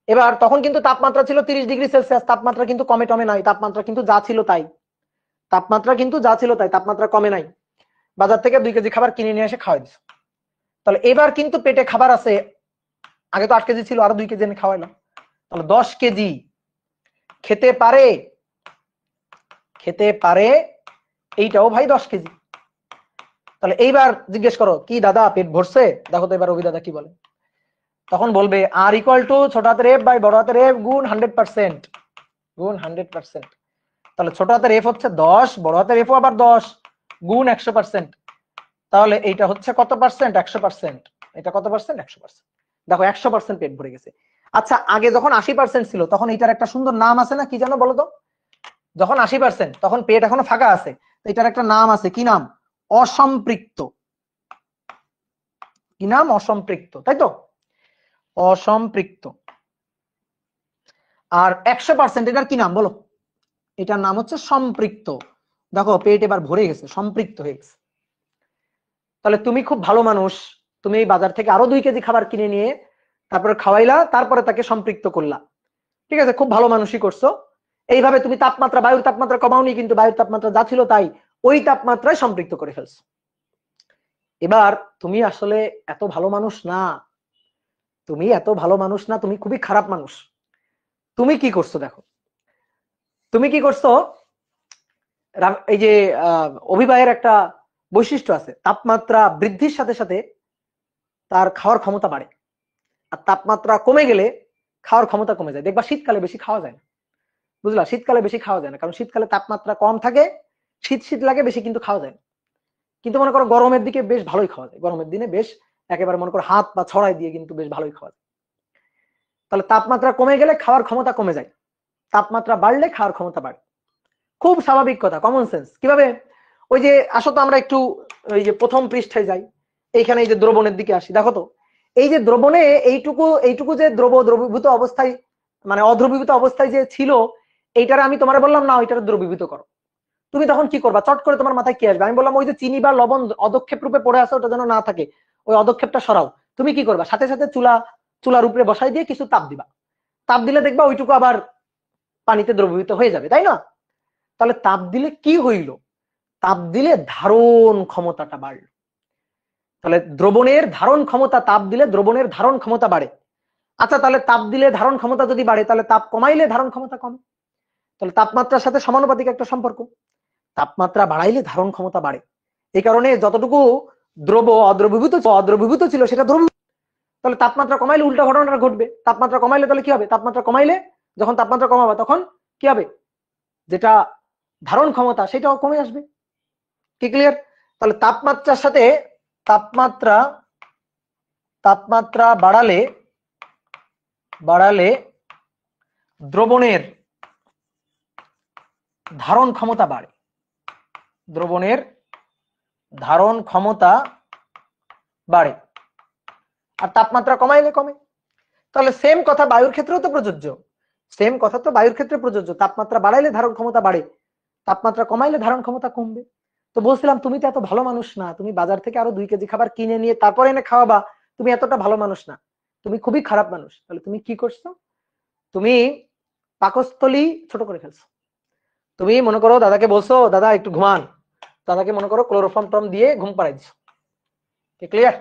এবার তখন কিন্তু তাপমাত্রা ছিল 30°C, তাপমাত্রা কিন্তু কমে টমে নাই, তাপমাত্রা কিন্তু যা ছিল তাই, তাপমাত্রা কিন্তু যা ছিল তাই, তাপমাত্রা কমে নাই। বাজার থেকে 2 কেজি খাবার কিনে নিয়ে এসে খাওয়াই দিছো। তাহলে এবার কিন্তু পেটে খাবার আছে, আগে তো 8 কেজি ছিল, আরো 2 কেজি আমি খাওয়াইলাম, তাহলে 10 কেজি খেতে পারে, খেতে পারে, এইটাও ভাই 10 কেজি। তাহলে এইবার জিজ্ঞেস করো কি দাদা পেট ভরছে? দেখো তো এবার অভিদাদা কি বলে। তখন বলবে আর ইকুয়াল টু ছোট হাতের এফ বাই বড় হাতের এফ গুণ 100%, গুণ 100%। তাহলে ছোট হাতের এফ হচ্ছে 10, বড় হাতের এফ আবার 10, গুণ 100%। তাহলে এইটা হচ্ছে কত পার্সেন্ট? 100%। এটা কত পার্সেন্ট? 100%। দেখো 100% পেট ভরে গেছে। আচ্ছা, আগে যখন 80% ছিল তখন এটার একটা সুন্দর নাম আছে না, কি জানো বলো তো? যখন 80% তখন পেট এখনো ফাঁকা আছে, এটার একটা নাম আছে, কি নাম? অসম্পৃক্ত। কি নাম? অসম্পৃক্ত, তাই তো? অসম্পৃক্ত। আর 100% এটার কি নাম বলো? এটার নাম হচ্ছে সম্পৃক্ত। দেখো পেট এবার ভরে গেছে, সম্পৃক্ত হয়ে গেছে। তাহলে তুমি খুব ভালো মানুষ, তুমি এই বাজার থেকে আরো 2 কেজি খাবার কিনে নিয়ে তারপরে খাওয়াইলা, তারপরে তাকে সম্পৃক্ত করলা। ঠিক আছে, খুব ভালো মানুষই করছো। এইভাবে তুমি তাপমাত্রা, বায়ুর তাপমাত্রা কমাওনি, কিন্তু বায়ুর তাপমাত্রা যা ছিল তাই, ওই তাপমাত্রায় সম্পৃক্ত করে ফেলছো। এবার তুমি আসলে এত ভালো মানুষ না, তুমি এত ভালো মানুষ না, তুমি খুবই খারাপ মানুষ। তুমি কি করছো দেখো, তুমি কি করছো, এই যে অভিবায়ের একটা বৈশিষ্ট্য আছে, তাপমাত্রা বৃদ্ধির সাথে সাথে তার খাওয়ার ক্ষমতা বাড়ে, আর তাপমাত্রা কমে গেলে খাওয়ার ক্ষমতা কমে যায়। দেখবা শীতকালে বেশি খাওয়া যায় না, বুঝলা? শীতকালে বেশি খাওয়া যায় না, কারণ শীতকালে তাপমাত্রা কম থাকে, শীত শীত লাগে বেশি, কিন্তু খাওয়া যায় না। কিন্তু মনে করো গরমের দিকে বেশ ভালোই খাওয়া যায়, গরমের দিনে বেশ একেবারে মনে করো হাত বা ছড়াই দিয়ে কিন্তু বেশ ভালোই খাওয়া যায়। তাহলে তাপমাত্রা কমে গেলে খাওয়ার ক্ষমতা কমে যায়, তাপমাত্রা বাড়লে খাওয়ার ক্ষমতা বাড়ে। খুব স্বাভাবিক কথা, কমন সেন্স। কিভাবে? ওই যে আসো তো আমরা একটু ওই যে প্রথম পৃষ্ঠায় যাই, এইখানে এই যে দ্রবণের দিকে আসি। দেখো তো এই যে দ্রবণে এইটুকু এইটুকু যে দ্রবীভূত অবস্থায়, মানে অদ্রবীভূত অবস্থায় যে ছিল, এইটারে আমি তোমার বললাম না ওইটারে দ্রবীভূত করো। তুমি তখন কি করবা? চট করে তোমার মাথায় কি আসবে? আমি বললাম ওই যে চিনি বা লবণ অদক্ষেপ রূপে পড়ে আছে, ওটা যেন না থাকে, ওই অদক্ষেপটা সরাও। তুমি কি করবা? সাথে সাথে চুলার উপরে বসাই দিয়ে কিছু তাপ দিবা, তাপ দিলে দেখবা ওইটুকু আবার পানিতে দ্রবীভূত হয়ে যাবে, তাই না? তাহলে তাপ দিলে কি হইল? তাপ দিলে ধারণ ক্ষমতাটা বাড়লো। তাহলে দ্রবণের ধারণ ক্ষমতা, তাপ দিলে দ্রবণের ধারণ ক্ষমতা বাড়ে। আচ্ছা, তাহলে তাপ দিলে ধারণ ক্ষমতা যদি বাড়ে, তাহলে তাপ কমাইলে ধারণ ক্ষমতা কমে। তাহলে তাপমাত্রার সাথে সমানুপাতিক একটা সম্পর্ক, তাপমাত্রা বাড়াইলে ধারণ ক্ষমতা বাড়ে। এই কারণে যতটুকু অদ্রবীভূত ছিল সেটা দ্রবীভূত। তাহলে তাপমাত্রা কমাইলে উল্টা ঘটনাটা ঘটবে। তাপমাত্রা কমাইলে তাহলে কি হবে? তাপমাত্রা কমাইলে, যখন তাপমাত্রা কমাবে তখন কি হবে? যেটা ধারণ ক্ষমতা সেটাও কমে আসবে। কি ক্লিয়ার? তাহলে তাপমাত্রার সাথে তাপমাত্রা বাড়ালে বাড়ালে দ্রবণের ধারণ ক্ষমতা বাড়ে, দ্রবণের ধারণ ক্ষমতা বাড়ে, আর তাপমাত্রা কমাইলে কমে। তাহলে সেম কথা বায়ুর ক্ষেত্রেও তো প্রযোজ্য, সেম কথা তো বায়ুর ক্ষেত্রে প্রযোজ্য। তাপমাত্রা বাড়াইলে ধারণ ক্ষমতা বাড়ে, তাপমাত্রা কমাইলে ধারণ ক্ষমতা কমবে। তো বলছিলাম তুমি তো এত ভালো মানুষ না, তুমি বাজার থেকে আরো 2 কেজি খাবার কিনে নিয়ে তারপরে এনে খাওয়াবা, তুমি এতটা ভালো মানুষ না, তুমি খুবই খারাপ মানুষ। তাহলে তুমি কি করছো? তুমি পাকস্থলী ছোট করে ফেলছো। তুমি মনে করো দাদাকে বলছো দাদা একটু ঘুমান, দাদাকে মনে করো ক্লোরোফর্ম টম দিয়ে ঘুম পাড়াই দিছো, ক্লিয়ার?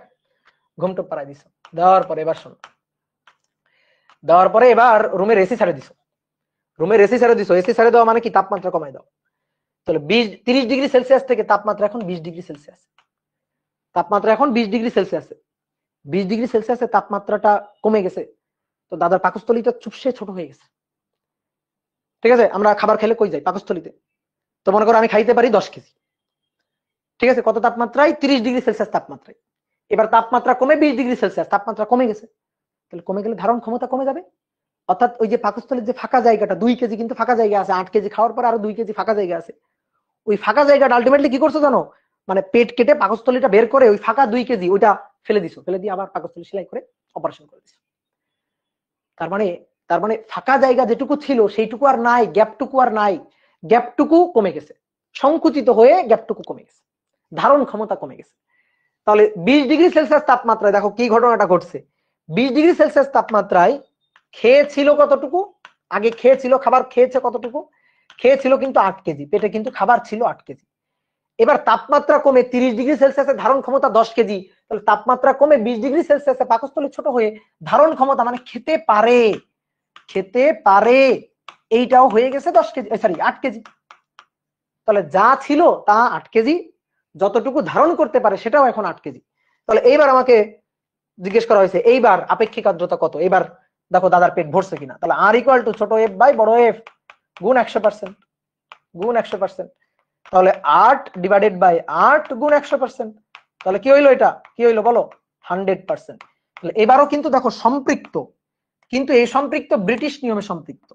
ঘুমটপ পাড়াই দিছো, দেওয়ার পরে এবার শোনো, দেওয়ার পরে এবার রুমের এসি ছেড়ে দিছো, রুমের এসি ছেড়ে দিছো। এসি ছেড়ে দেওয়া মানে কি? তাপমাত্রা কমাই দাও। তাহলে 30 ডিগ্রি সেলসিয়াস থেকে তাপমাত্রা এখন 20 ডিগ্রি সেলসিয়াস, তাপমাত্রা এখন 20 ডিগ্রি সেলসিয়াসে, 20 ডিগ্রি সেলসিয়াসে তাপমাত্রাটা কমে গেছে। তো দাদার পাকস্থলীটা চুপসে ছোট হয়ে গেছে, ঠিক আছে? আমরা খাবার খেলে কই যাই? পাকস্থলীতে। তো মনে করো আমি খাইতে পারি 10 কেজি, ঠিক আছে? কত তাপমাত্রায়? 30 ডিগ্রি সেলসিয়াস তাপমাত্রায়। এবার তাপমাত্রা কমে 20 ডিগ্রি সেলসিয়াস, তাপমাত্রা কমে গেছে। তাহলে কমে গেলে ধারণ ক্ষমতা কমে যাবে। অর্থাৎ ওই যে পাকস্থলীর যে ফাঁকা জায়গাটা, 2 কেজি কিন্তু ফাঁকা জায়গা আছে, 8 কেজি খাওয়ার পর আরো 2 কেজি ফাঁকা জায়গা আছে। ওই ফাঁকা জায়গাটা আলটিমেটলি কি করছো জানো? মানে পেট কেটে পাকস্থলীটা বের করে ওই ফাঁকা 2 কেজি ওইটা ফেলে দিছো, ফেলে দিয়ে আবার পাকস্থলী সেলাই করে অপারেশন করে দিছো। তার মানে ফাঁকা জায়গা যেটুকু ছিল সেইটুকু আর নাই, গ্যাপটুকু আর নাই, গ্যাপটুকু কমে গেছে, সংকুচিত হয়ে গ্যাপটুকু কমে গেছে, ধারণ ক্ষমতা কমে গেছে। তাহলে 20 ডিগ্রি সেলসিয়াস তাপমাত্রায় দেখো কি ঘটনাটা ঘটছে। 20 ডিগ্রি সেলসিয়াস তাপমাত্রায় খেয়েছিল কতটুকু? আগে খেয়েছিল, খাবার খেয়েছে কতটুকু? খেয়েছিল কিন্তু 8 কেজি, পেটে কিন্তু খাবার ছিল 8 কেজি। এবার তাপমাত্রা কমে 30 ডিগ্রি সেলসিয়াসে ধারণ ক্ষমতা 10 কেজি। তাহলে তাপমাত্রা কমে 20 ডিগ্রি সেলসিয়াসে পাকস্থলী ছোট হয়ে ধারণ ক্ষমতা মানে খেতে পারে, খেতে পারে এইটাও হয়ে গেছে 10 কেজি, সরি 8 কেজি। তাহলে যা ছিল তা 8 কেজি, যতটুকু ধারণ করতে পারে সেটাও এখন 8 কেজি। তাহলে এইবার আমাকে জিজ্ঞেস করা হয়েছে এইবার আপেক্ষিক আর্দ্রতা কত। এবার দেখো দাদার পেট ভরছে কিনা। তাহলে আর ইকুয়াল টু ছোট এফ বাই বড় এফ গুণ 100%, গুণ 100%। তাহলে 8 ডিভাইডেড বাই 8 গুণ 100%। তাহলে কি হইলো? এটা কি হইলো বলো? 100%। তাহলে এবারও কিন্তু দেখো সম্পৃক্ত, কিন্তু এই সম্পৃক্ত ব্রিটিশ নিয়মে সম্পৃক্ত,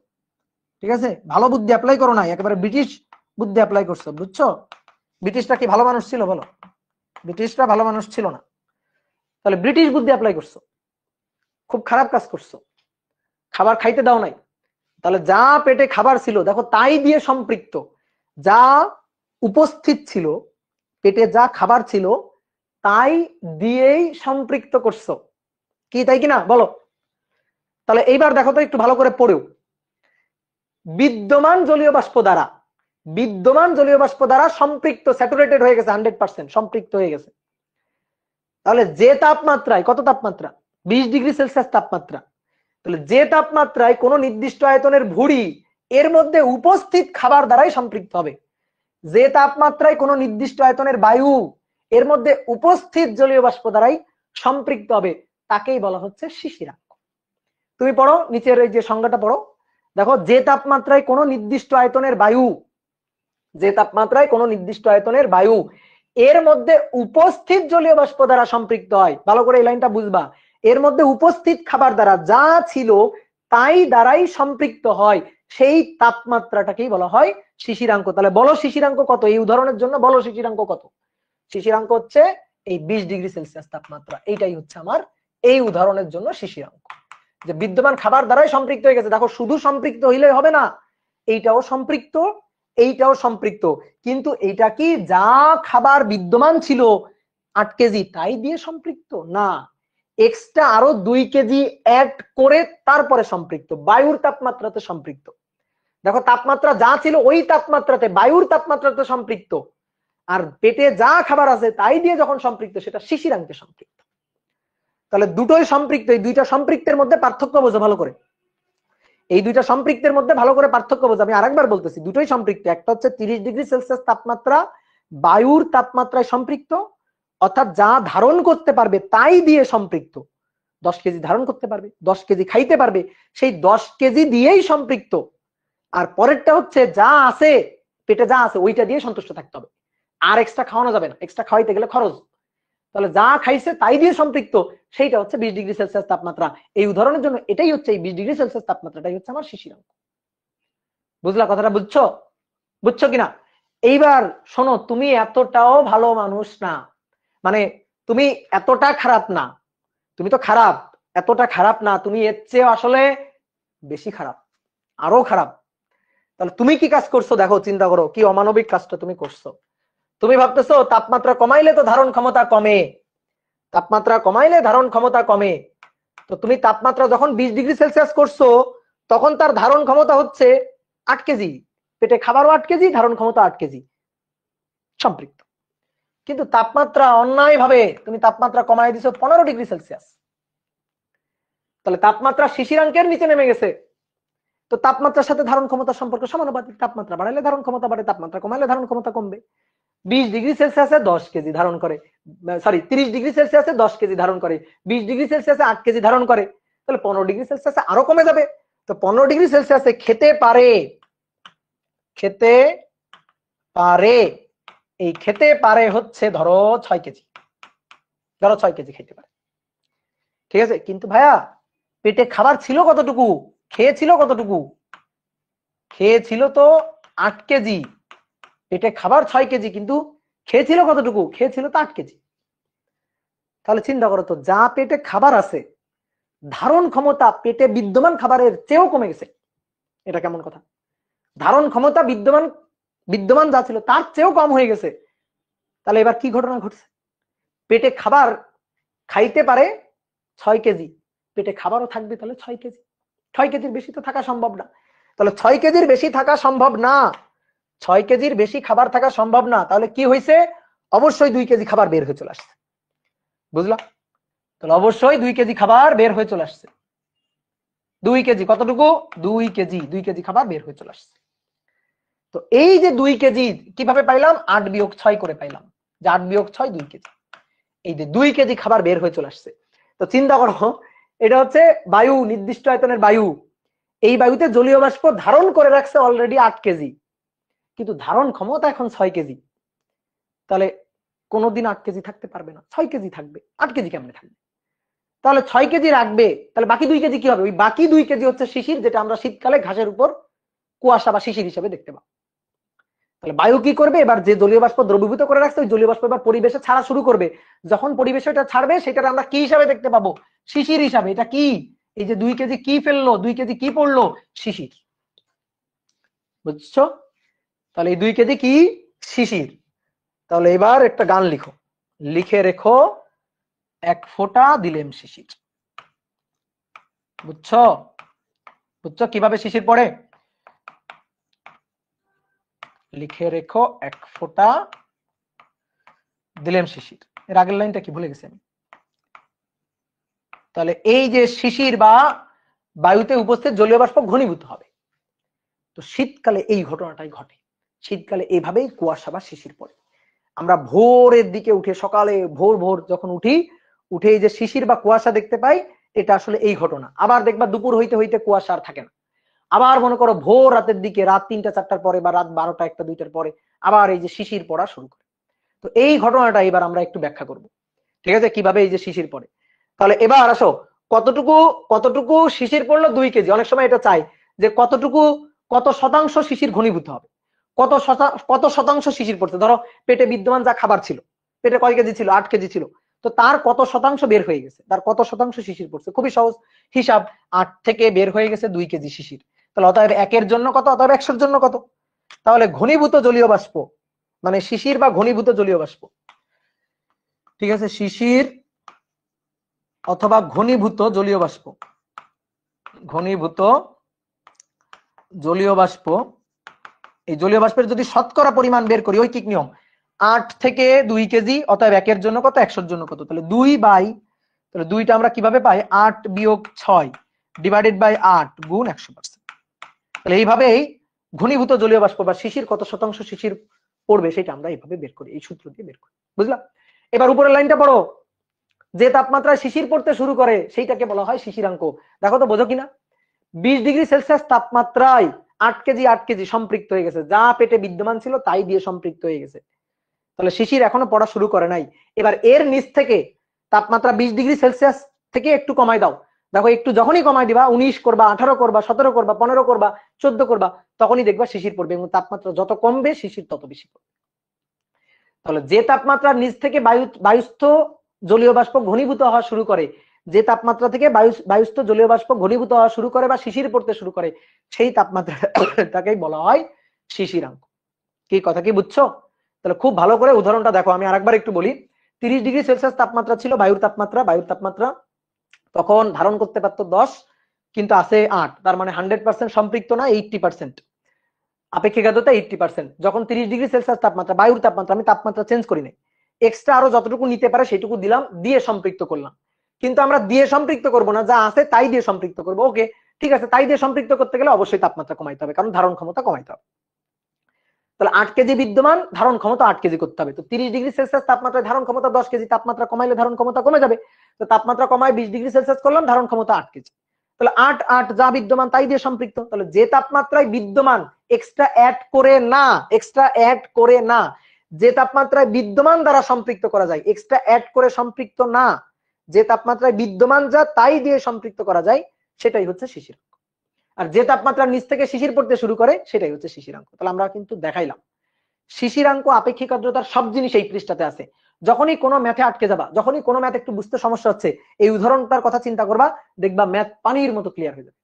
ঠিক আছে? ভালো বুদ্ধি অ্যাপ্লাই করো না, একেবারে ব্রিটিশ বুদ্ধি অ্যাপ্লাই করছো, বুঝছো? ব্রিটিশরা কি ভালো মানুষ ছিল বলো? ব্রিটিশরা ভালো মানুষ ছিল না। তাহলে ব্রিটিশ বুদ্ধি অ্যাপ্লাই করছো, খুব খারাপ কাজ করছো, খাবার খাইতে দাও নাই। তাহলে যা পেটে খাবার ছিল দেখো তাই দিয়ে সম্পৃক্ত, যা উপস্থিত ছিল পেটে, যা খাবার ছিল তাই দিয়েই সম্পৃক্ত করছো, কি তাই কিনা বলো? তাহলে এইবার দেখো তো একটু ভালো করে পড়েও, বিদ্যমান জলীয় বাষ্প দ্বারা, বিদ্যমান জলীয় বাষ্প দ্বারা সম্পৃক্ত, স্যাচুরেটেড হয়ে গেছে, 100% সম্পৃক্ত হয়ে গেছে। তাহলে যে তাপমাত্রায়, কত তাপমাত্রা? 20 ডিগ্রি সেলসিয়াস তাপমাত্রা। তাহলে যে তাপমাত্রায় কোনো নির্দিষ্ট আয়তনের ভুঁড়ি এর মধ্যে উপস্থিত খাবার দ্বারাই সম্পৃক্ত হবে, যে তাপমাত্রায় কোনো নির্দিষ্ট আয়তনের বায়ু এর মধ্যে উপস্থিত জলীয় বাষ্প দ্বারাই সম্পৃক্ত হবে, তাকেই বলা হচ্ছে শিশিরাঙ্ক। তুমি পড়ো নিচের এই যে সংজ্ঞাটা পড়ো, দেখো যে তাপমাত্রায় কোনো নির্দিষ্ট আয়তনের বায়ু, যে তাপমাত্রায় কোনো নির্দিষ্ট আয়তনের বায়ু এর মধ্যে উপস্থিত জলীয় বাষ্প দ্বারা সম্পৃক্ত হয়, ভালো করে এই লাইনটা বুঝবা, এর মধ্যে উপস্থিত খাবার দ্বারা যা ছিল তাই দ্বারাই সম্পৃক্ত হয়, সেই তাপমাত্রাটাকেই বলা হয় শিশিরাঙ্ক। তাহলে বলো শিশিরাঙ্ক কত এই উদাহরণের জন্য? বলো শিশিরাঙ্ক কত? শিশিরাঙ্ক হচ্ছে এই 20 ডিগ্রি সেলসিয়াস তাপমাত্রা, এইটাই হচ্ছে আমার এই উদাহরণের জন্য শিশিরাঙ্ক। যে বিদ্যমান খাবার দ্বারাই সম্পৃক্ত হয়ে গেছে। দেখো শুধু সম্পৃক্ত হইলে হবে না, এইটাও সম্পৃক্ত, এইটাও সম্পৃক্ত, কিন্তু এটা কি যা খাবার বিদ্যমান ছিল 8 কেজি তাই দিয়ে সম্পৃক্ত না, এক্সট্রা আরো 2 কেজি অ্যাড করে তারপরে সম্পৃক্ত, বায়ুর তাপমাত্রাতে সম্পৃক্ত। দেখো তাপমাত্রা যা ছিল ওই তাপমাত্রাতে, বায়ুর তাপমাত্রাতে সম্পৃক্ত, আর পেটে যা খাবার আছে তাই দিয়ে যখন সম্পৃক্ত সেটা শিশিরাঙ্কে সম্পৃক্ত। তাহলে দুটোই সম্পৃক্ত, এই দুইটা সম্পৃক্তের মধ্যে পার্থক্য বোঝো ভালো করে, এই দুইটা সম্পৃক্তের মধ্যে ভালো করে পার্থক্য বোঝো। আমি আরেকবার বলতেছি, দুটোই সম্পৃক্ত। একটা হচ্ছে 30 ডিগ্রি সেলসিয়াস তাপমাত্রা বায়ুর তাপমাত্রায় সম্পৃক্ত, অর্থাৎ যা ধারণ করতে পারবে তাই দিয়ে সম্পৃক্ত, 10 কেজি ধারণ করতে পারবে, 10 কেজি খাইতে পারবে, সেই 10 কেজি দিয়েই সম্পৃক্ত। আর পরেরটা হচ্ছে যা আছে পেটে, যা আছে ওইটা দিয়ে সন্তুষ্ট থাকতে হবে, আর এক্সট্রা খাওয়ানো যাবে না, এক্সট্রা খাওয়াইতে গেলে খরচ। তাহলে যা খাইছে তাই দিয়ে সম্পৃক্ত, সেইটা হচ্ছে 20 ডিগ্রি সেলসিয়াস তাপমাত্রা। এই উদাহরণের জন্য এটাই হচ্ছে, এই 20 ডিগ্রি সেলসিয়াস তাপমাত্রাটাই হচ্ছে আমার শিশিরাঙ্ক। বুঝলা কথাটা? বুঝছো? বুঝছো কিনা? এইবার শোনো, তুমি এতটাও ভালো মানুষ না, মানে তুমি এতটা খারাপ না, তুমি তো খারাপ, এতটা খারাপ না, তুমি এর চেয়ে আসলে বেশি খারাপ, আরো খারাপ। তাহলে তুমি কি কাজ করছো দেখো, চিন্তা করো কি অমানবিক কাজটা তুমি করছো। তুমি ভাবতেছো তাপমাত্রা কমাইলে তো ধারণ ক্ষমতা কমে, তাপমাত্রা কমাইলে ধারণ ক্ষমতা কমে। তো তুমি তাপমাত্রা যখন 20 ডিগ্রি সেলসিয়াস করছো, তখন তার ধারণ ক্ষমতা হচ্ছে 8 কেজি, পেটে খাবারও 8 কেজি, ধারণ ক্ষমতা 8 কেজি সম্পৃক্ত। কিন্তু তাপমাত্রা অন্যায় ভাবে তুমি তাপমাত্রা কমাই দিছো 15 ডিগ্রি সেলসিয়াস, তাহলে তাপমাত্রা শিশিরাঙ্কের নিচে নেমে গেছে। তো তাপমাত্রার সাথে ধারণ ক্ষমতার সম্পর্ক সমানুপাতিক, তাপমাত্রা বাড়াইলে ধারণ ক্ষমতা বাড়ে, তাপমাত্রা কমাইলে ধারণ ক্ষমতা কমবে। 20 ডিগ্রি সেলসিয়াসে 10 কেজি ধারণ করে, সরি 30 ডিগ্রি সেলসিয়াসে 10 কেজি ধারণ করে, 20 ডিগ্রি সেলসিয়াসে 8 কেজি ধারণ করে, তাহলে 15 ডিগ্রি সেলসিয়াসে আরো কমে যাবে। তো 15 ডিগ্রি সেলসিয়াসে খেতে পারে, খেতে পারে, এই খেতে পারে হচ্ছে ধরো 6 কেজি, ধরো 6 কেজি খেতে পারে, ঠিক আছে। কিন্তু ভাইয়া পেটে খাবার ছিল কতটুকু, খেয়েছিল কতটুকু, খেয়েছিল তো 8 কেজি, পেটে খাবার 6 কেজি, কিন্তু খেয়েছিল কতটুকু, খেয়েছিল তো 8 কেজি। তাহলে চিন্তা করো তো, যা পেটে খাবার আছে ধারণ ক্ষমতা পেটে বিদ্যমান খাবারের চেয়েও কমে গেছে, এটা কেমন কথা? ধারণ ক্ষমতা বিদ্যমান বিদ্যমান যা ছিল তার চেয়েও কম হয়ে গেছে। তাহলে এবার কি ঘটনা ঘটছে? পেটে খাবার খাইতে পারে 6 কেজি, পেটে খাবারও থাকবে তাহলে 6 কেজি, 6 কেজির বেশি তো থাকা সম্ভব না। তাহলে 6 কেজির বেশি থাকা সম্ভব না, 6 কেজির বেশি খাবার থাকা সম্ভব না। তাহলে কি হয়েছে? অবশ্যই 2 কেজি খাবার বের হয়ে চলে আসছে। বুঝলা? তাহলে অবশ্যই 2 কেজি খাবার বের হয়ে চলে আসছে। 2 কেজি কতটুকু? 2 কেজি, 2 কেজি খাবার বের হয়ে চলে আসছে। তো এই যে 2 কেজি কিভাবে পাইলাম? 8 বিয়োগ 6 করে পাইলাম, যে 8 বিয়োগ 6 2 কেজি। এই যে 2 কেজি খাবার বের হয়ে চলে আসছে। তো চিন্তা করো, এটা হচ্ছে বায়ু, নির্দিষ্ট আয়তনের বায়ু, এই বায়ুতে জলীয় বাষ্প ধারণ করে রাখছে অলরেডি 8 কেজি, কিন্তু ধারণ ক্ষমতা এখন 6 কেজি। তাহলে কোনোদিন 8 কেজি থাকতে পারবে না, 6 কেজি থাকবে। 8 কেজি কেমনে থাকবে? তাহলে 6 কেজি রাখবে, তাহলে বাকি 2 কেজি কি হবে? ওই বাকি 2 কেজি হচ্ছে শিশির, যেটা আমরা শীতকালে ঘাসের উপর কুয়াশা বা শিশির হিসেবে দেখতে পাবো। তাহলে বায়ু কি করবে? এবার যে জলীয় বাষ্প দ্রবীভূত করে রাখছে, ওই জলীয় বাষ্প এবার পরিবেশে ছাড়া শুরু করবে। যখন পরিবেশে এটা ছাড়বে, সেটা আমরা কি হিসাবে দেখতে পাবো? শিশির হিসাবে। এটা কি? এই যে 2 কেজি কি ফেললো, 2 কেজি কি পড়লো? শিশির। বুঝছো? তাহলে এই 2 কেজি কি? শিশির। তাহলে এবার একটা গান লিখো, লিখে রেখো, 1 ফোঁটা দিলেম শিশির। বুঝছো? বুঝছো কিভাবে শিশির পড়ে? লিখে রেখো 1 ফোঁটা দিলেম শিশির। এর আগের লাইনটা কি ভুলে গেছি আমি। তাহলে এই যে শিশির বা বায়ুতে উপস্থিত জলীয় বাষ্প ঘনীভূত হবে। তো শীতকালে এই ঘটনাটাই ঘটে, শীতকালে এইভাবেই কুয়াশা বা শিশির পড়ে। আমরা ভোরের দিকে উঠে, সকালে ভোর ভোর যখন উঠি, উঠে এই যে শিশির বা কুয়াশা দেখতে পাই, এটা আসলে এই ঘটনা। আবার দেখবা দুপুর হইতে হইতে কুয়াশা আর থাকে না, আবার মনে করো ভোর রাতের দিকে, রাত 3টা 4টার পরে বা রাত 12টা 1টা 2টার পরে আবার এই যে শিশির পড়া শুরু করে। তো এই ঘটনাটা এবার আমরা একটু ব্যাখ্যা করব, ঠিক আছে, কিভাবে এই যে শিশির পড়ে। তাহলে এবার আসো, কতটুকু কতটুকু শিশির পড়লো? 2 কেজি। অনেক সময় এটা চাই যে কতটুকু, কত শতাংশ শিশির ঘনীভূত হবে, কত শতাংশ শিশির পড়ছে। ধরো পেটে বিদ্যমান যা খাবার ছিল, পেটে কয় কেজি ছিল? 8 কেজি ছিল, তো তার কত শতাংশ বের হয়ে গেছে, তার কত শতাংশ শিশির পড়ছে। খুবই সহজ হিসাব, 8 থেকে বের হয়ে গেছে 2 কেজি শিশির। তাহলে অতএব 1 এর জন্য কত, অতএব 100 এর জন্য কত? তাহলে ঘনীভূত জলীয় বাষ্প, মানে শিশির বা ঘনীভূত জলীয় বাষ্প, ঠিক আছে, শিশির অথবা ঘনীভূত জলীয় বাষ্প, ঘনীভূত জলীয় বাষ্প, এই জলীয় বাষ্পের যদি শতকরা পরিমাণ বের করি, ঐকিক নিয়ম, 8 থেকে 2 কেজি, অতএব 1 এর জন্য কত, 100 এর জন্য কত। তাহলে 2 বাই, তাহলে 2টা আমরা কিভাবে পাই? 8 বিয়োগ 6 ডিভাইডেড বাই 8 গুণ 100%। তাহলে এইভাবেই ঘনীভূত জলীয় বাষ্প বা শিশির কত শতাংশ শিশির পড়বে, সেটা আমরা এইভাবে বের করি, এই সূত্র দিয়ে বের করি। বুঝলাম? এবার উপরের লাইনটা পড়ো, যে তাপমাত্রায় শিশির পড়তে শুরু করে সেইটাকে বলা হয় শিশিরাঙ্ক। দেখো তো বোঝো কিনা? 20 ডিগ্রি সেলসিয়াস তাপমাত্রায় 8 কেজি 8 কেজি সম্পৃক্ত হয়ে গেছে, যা পেটে বিদ্যমান ছিল তাই দিয়ে সম্পৃক্ত হয়ে গেছে। তাহলে শিশির এখনো পড়া শুরু করে নাই। এবার এর নিচ থেকে তাপমাত্রা 20°C থেকে একটু কমাই দাও। দেখো একটু যখনই কমাই দিবা, 19 করবা, 18 করবা, 17 করবা, 15 করবা, 14 করবা, তখনই দেখবা শিশির পড়বে, এবং তাপমাত্রা যত কমবে শিশির তত বেশি পড়বে। তাহলে যে তাপমাত্রার নিচ থেকে বায়ুস্থ জলীয় বাষ্প ঘনীভূত হওয়া শুরু করে, যে তাপমাত্রা থেকে বায়ুস্থ জলীয় বাষ্প ঘনীভূত হওয়া শুরু করে বা শিশির পড়তে শুরু করে, সেই তাপমাত্রাটাকেই বলা হয় শিশিরাঙ্ক। কি কথা কি বুঝছো? তাহলে খুব ভালো করে উদাহরণটা দেখো, আমি আরেকবার একটু বলি। 30°C তাপমাত্রা ছিল বায়ুর তাপমাত্রা তখন ধারণ করতে পারতো 10, কিন্তু আছে 8, তার মানে 100% সম্পৃক্ত না, 80%। আপেক্ষিক আর্দ্রতা 80%। যখন 30°C তাপমাত্রা বায়ুর তাপমাত্রা, আমি তাপমাত্রা চেঞ্জ করি নাই, এক্সট্রা আরো যতটুকু নিতে পারে সেটুকু দিলাম, দিয়ে সম্পৃক্ত করলাম। কিন্তু আমরা দিয়ে সম্পৃক্ত করব না, যা আছে তাই দিয়ে সম্পৃক্ত করব। ওকে ঠিক আছে, তাই দিয়ে সম্পৃক্ত করতে গেলে অবশ্যই তাপমাত্রা কমাইতে হবে, কারণ ধারণ ক্ষমতা কমাইতে হবে। তাহলে 8 কেজি বিদ্যমান, ধারণ ক্ষমতা 8 কেজি করতে হবে। তো 30°C তাপমাত্রায় ধারণ ক্ষমতা 10 কেজি, তাপমাত্রা কমাইলে ধারণ ক্ষমতা কমে যাবে। তো তাপমাত্রা কমায় 20°C করলাম, ধারণ ক্ষমতা 8 কেজি। তাহলে 8 যা বিদ্যমান তাই দিয়ে সম্পৃক্ত। তাহলে যে তাপমাত্রায় বিদ্যমান, এক্সট্রা অ্যাড করে না, যে তাপমাত্রায় বিদ্যমান দ্বারা সম্পৃক্ত করা যায়, এক্সট্রা অ্যাড করে সম্পৃক্ত না, যে তাপমাত্রায় বিদ্যমান যা তাই দিয়ে সম্পৃক্ত করা যায়, সেটাই হচ্ছে শিশিরাঙ্ক। আর যে তাপমাত্রার নিচ থেকে শিশির পড়তে শুরু করে, সেটাই হচ্ছে শিশিরাঙ্ক। তাহলে আমরা কিন্তু দেখাইলাম শিশিরাঙ্ক, আপেক্ষিক আর্দ্রতার সব জিনিস এই পৃষ্ঠাতে আছে। যখনই কোনো ম্যাথে আটকে যাবা, যখনই কোনো ম্যাথ একটু বুঝতে সমস্যা হচ্ছে, এই উদাহরণটার কথা চিন্তা করবা, দেখবা ম্যাথ পানির মতো ক্লিয়ার হয়ে যাবে,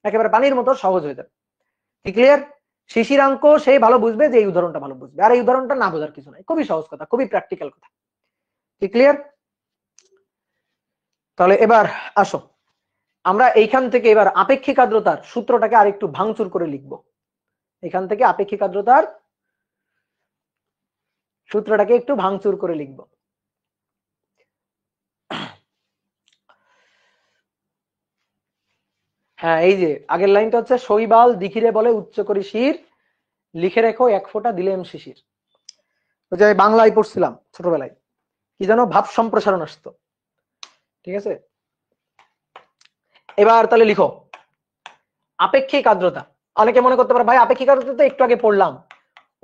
একেবারে পানির মতো সহজ হয়ে যাবে। কি ক্লিয়ার? শিশিরাঙ্ক সেই ভালো বুঝবে যে এই উদাহরণটা ভালো বুঝবে, আর এই উদাহরণটা না বোঝার কিছু নাই, খুবই সহজ কথা, খুবই প্র্যাকটিক্যাল কথা। কি ক্লিয়ার? তাহলে এবার আসো আমরা এইখান থেকে এবার আপেক্ষিক আর্দ্রতার সূত্রটাকে আরেকটু ভাঙচুর করে লিখবো। এখান থেকে আপেক্ষিক আর্দ্রতার সূত্রটাকে একটু ভাঙচুর করে লিখবো। হ্যাঁ, এই যে আগের লাইনটা হচ্ছে, শৈবাল দিখিরে বলে উচ্চ করি শির, লিখে রেখো 1 ফোঁটা দিলেম শিশির। ওই যে বাংলায় পড়ছিলাম ছোটবেলায়, কি জানো, ভাব সম্প্রসারণ আসতো। ঠিক আছে, এবার তাহলে লিখো আপেক্ষিক আর্দ্রতা। অনেকে মনে করতে পারে ভাই আপেক্ষিক আর্দ্রতা তো একটু আগে পড়লাম,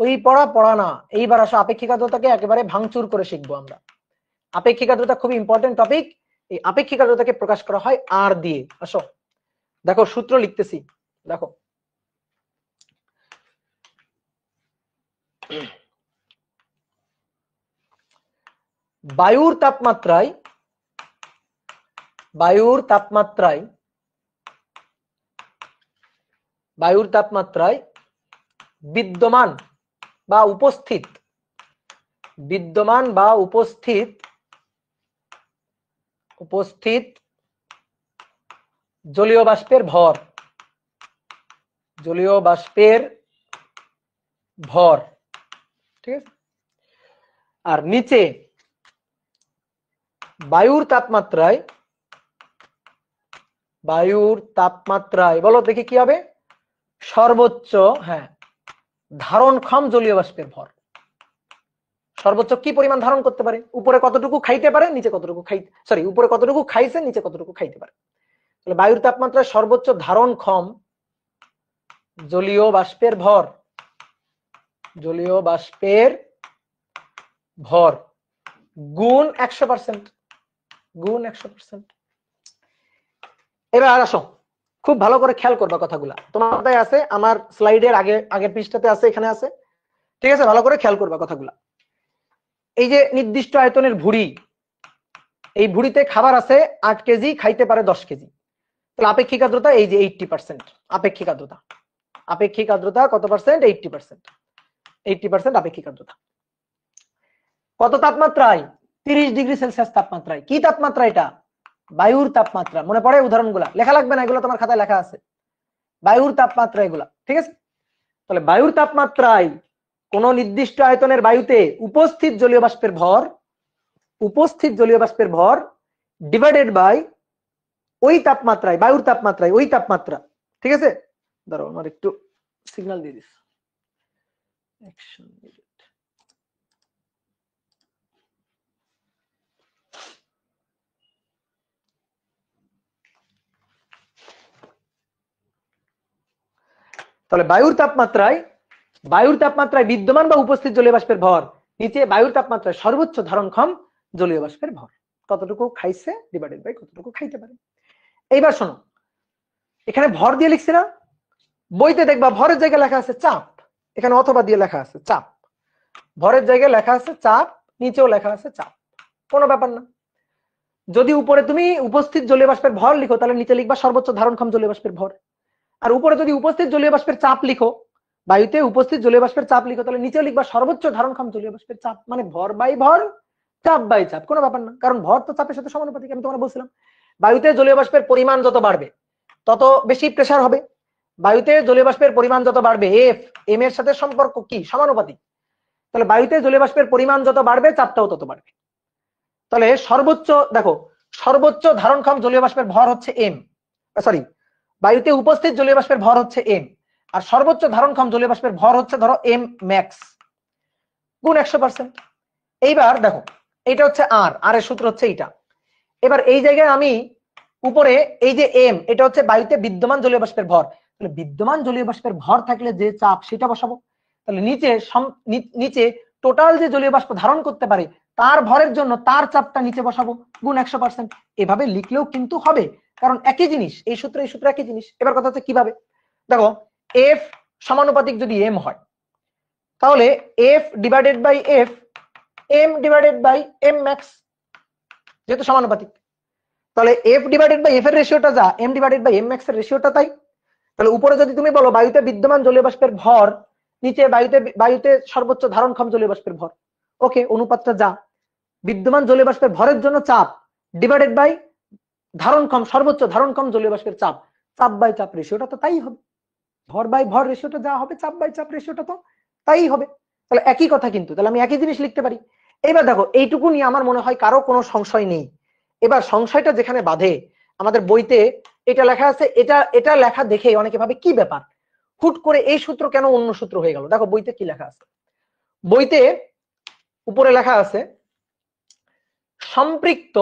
ওই পড়া না, এইবার আসো আপেক্ষিক আর্দ্রতাকে একেবারে ভাঙচুর করে শিখবো আমরা। আপেক্ষিক আর্দ্রতা খুবই ইম্পর্টেন্ট টপিক। এই আপেক্ষিক আর্দ্রতাকে প্রকাশ করা হয় আর দিয়ে। আসো দেখো সূত্র লিখতেছি, দেখো বায়ুর তাপমাত্রায় বিদ্যমান বা উপস্থিত জলীয় বাষ্পের ভর, ঠিক আছে। আর নিচে বায়ুর তাপমাত্রায় বলো দেখি কি হবে, সর্বোচ্চ, হ্যাঁ, ধারণক্ষম জলীয় বাষ্পের ভর। সর্বোচ্চ কি পরিমাণ ধারণ করতে পারে, উপরে কতটুকু খাইতে পারে, নিচে কতটুকু উপরে কতটুকু খাইছে, নিচে কতটুকু খাইতে পারে। তাহলে বায়ুর তাপমাত্রায় সর্বোচ্চ ধারণক্ষম জলীয় বাষ্পের ভর গুণ 100%। এবার আসো খুব ভালো করে খেয়াল করবা কথাগুলা, তোমার মাথায় আছে, আমার স্লাইডের আগের পৃষ্ঠাতে আছে, এখানে আছে, ঠিক আছে, ভালো করে খেয়াল করবা কথাগুলা। এই যে নির্দিষ্ট আয়তনের ভুঁড়ি, এই ভুঁড়িতে খাবার আছে 8 কেজি, খাইতে পারে 10 কেজি। তাহলে আপেক্ষিক আর্দ্রতা এই যে 80%। আপেক্ষিক আর্দ্রতা কত পার্সেন্ট? 80% আপেক্ষিক আর্দ্রতা। কত তাপমাত্রায়? 30°C তাপমাত্রায়। কি তাপমাত্রা এটা? বায়ুর তাপমাত্রা। মনে পড়ে উদাহরণগুলা? লেখা লাগবে না, এগুলো তোমার খাতায় লেখা আছে, বায়ুর তাপমাত্রা এগুলা, ঠিক আছে। তাহলে বায়ুর তাপমাত্রায় কোন নির্দিষ্ট আয়তনের বায়ুতে উপস্থিত জলীয় বাষ্পের ভর ডিভাইডেড বাই ওই তাপমাত্রায়, বায়ুর তাপমাত্রায় ওই তাপমাত্রা, ঠিক আছে। ধরো আমার একটু সিগন্যাল দিয়ে দিস। তাহলে বায়ুর তাপমাত্রায় বিদ্যমান বা উপস্থিত জলীয় বাষ্পের ভর নিচে বায়ুর তাপমাত্রায় সর্বোচ্চ ধারণক্ষম জলীয় বাষ্পের ভর। কতটুকু খাইছে ডিভাইডেড বাই কতটুকু খাইতে পারে। এইবার শোনো, এখানে ভর দিয়ে লিখছি না, বইতে দেখবা ভরের জায়গায় লেখা আছে চাপ, এখানে অথবা দিয়ে লেখা আছে চাপ। ভরের জায়গায় লেখা আছে চাপ, নিচেও লেখা আছে চাপ, কোনো ব্যাপার না। যদি উপরে তুমি উপস্থিত জলীয় বাষ্পের ভর লিখো তাহলে নিচে লিখবা সর্বোচ্চ ধারণক্ষম জলীয় বাষ্পের ভর। আর উপরে যদি উপস্থিত জলীয় বাষ্পের চাপ লিখো, বায়ুতে উপস্থিত জলীয় বাষ্পের চাপ লিখো, তাহলে নিচে লিখবা সর্বোচ্চ ধারণক্ষম জলীয় বাষ্পের চাপ। মানে ভর বাই ভর, চাপ বাই চাপ, কোনো ব্যাপার না, কারণ ভর তো চাপের সাথে সমানুপাতিক। আমি তোমার বলছিলাম বায়ুতে জলীয় বাষ্পের পরিমাণ যত বাড়বে তত বেশি প্রেসার হবে। বায়ুতে জলীয় বাষ্পের পরিমাণ যত বাড়বে এফ এম এর সাথে সম্পর্ক কি? সমানুপাতিক। তাহলে বায়ুতে জলীয় বাষ্পের পরিমাণ যত বাড়বে চাপটাও তত বাড়বে। তাহলে সর্বোচ্চ দেখো, সর্বোচ্চ ধারণক্ষম জলীয় বাষ্পের ভর হচ্ছে এম, সরি, বায়ুতে উপস্থিত জলীয় বাষ্পের ভর হচ্ছে এম, আর সর্বোচ্চ ধারণক্ষম জলীয় বাষ্পের ভর হচ্ছে ধরো এম ম্যাক্স গুণ 100%। এইবার দেখো এইটা হচ্ছে আর, আর এর সূত্র হচ্ছে এইটা। এবার এই জায়গায় আমি উপরে এই যে এম, এটা হচ্ছে বায়ুতে বিদ্যমান জলীয় বাষ্পের ভর, তাহলে বিদ্যমান জলীয় বাষ্পের ভর থাকলে যে চাপ সেটা বসাবো। তাহলে নিচে নিচে টোটাল যে জলীয় বাষ্প ধারণ করতে পারে তার ভরের জন্য তার চাপটা নিচে বসাবো গুণ 100%। এভাবে লিখলেও কিন্তু হবে, কারণ একই জিনিস, এই সূত্র এই সূত্র একই জিনিস। এবার কথা হচ্ছে কিভাবে, দেখো এফ সমানুপাতিক যদি এম হয় তাহলে F divided by F M divided by M max, যেহেতু সমানুপাতিক। তাহলে এফ ডিভাইডেড বাই এফ এর রেশিওটা যা, M divided by M max এর রেশিওটা তাই। তাহলে উপরে যদি তুমি বলো বায়ুতে বিদ্যমান জলীয় বাষ্পের ভর, নিচে বায়ুতে সর্বোচ্চ ধারণক্ষম জলীয় বাষ্পের ভর, ওকে, অনুপাতটা যা, বিদ্যমান জলীয় বাষ্পের ভরের জন্য চাপ ডিভাইডেড বাই ধারণক্ষম সর্বোচ্চ ধারণক্ষম জলীয় বাষ্পের চাপ, চাপ বাই চাপ রেশিওটা তো তাই হবে। ভর বাই ভর রেশিওটা যা হবে চাপ বাই চাপ রেশিওটা তো তাই হবে। তাহলে একই কথা কিন্তু, তাহলে আমি একই জিনিস লিখতে পারি। এবার দেখো এইটুকু নিয়ে আমার মনে হয় কারো কোনো সংশয় নেই। এবার সংশয়টা যেখানে বাধে, আমাদের বইতে এটা লেখা আছে, এটা লেখা দেখে অনেকে ভাবে কি ব্যাপার, হুট করে এই সূত্র কেন অন্য সূত্র হয়ে গেল। দেখো বইতে কি লেখা আছে, বইতে উপরে লেখা আছে সম্পৃক্ত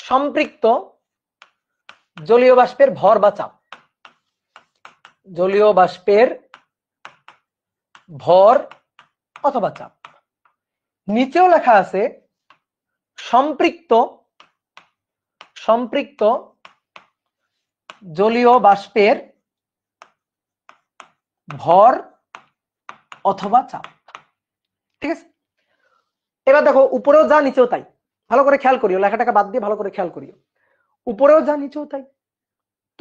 সম্পৃক্ত জলীয় বাষ্পের ভর বা চাপ, জলীয় বাষ্পের ভর অথবা চাপ। নিচেও লেখা আছে সম্পৃক্ত জলীয় বাষ্পের ভর অথবা চাপ, ঠিক আছে। এবার দেখো উপরেও যা নিচেও তাই, ভালো করে খেয়াল করিও, লেখাটাকে বাদ দিয়ে ভালো করে খেয়াল করিও, উপরেও যা নিচেও তাই।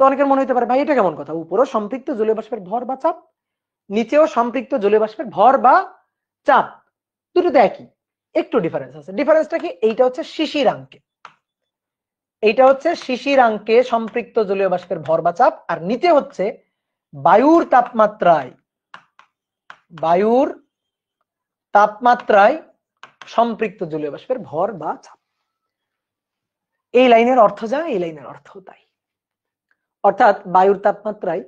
তো অনেকের মনে হতে পারে ভাই এটা কেমন কথা, উপরেও সম্পৃক্ত জলীয় বাষ্পের ভর বা চাপ, নিচেও সম্পৃক্ত জলীয় বাষ্পের ভর বা চাপ, দুটোতে একই, একটু ডিফারেন্স আছে। ডিফারেন্সটা কি, এইটা হচ্ছে শিশিরাঙ্কে, এইটা হচ্ছে শিশিরাঙ্কে সম্পৃক্ত জলীয় বাষ্পের ভর বা চাপ, আর নিচে হচ্ছে বায়ুর তাপমাত্রায় সম্পৃক্ত জলীয় বাষ্পের ভর বা চাপ। এই লাইনের অর্থ যা, এই লাইনের অর্থ তাই। অর্থাৎ বায়ুর তাপমাত্রায়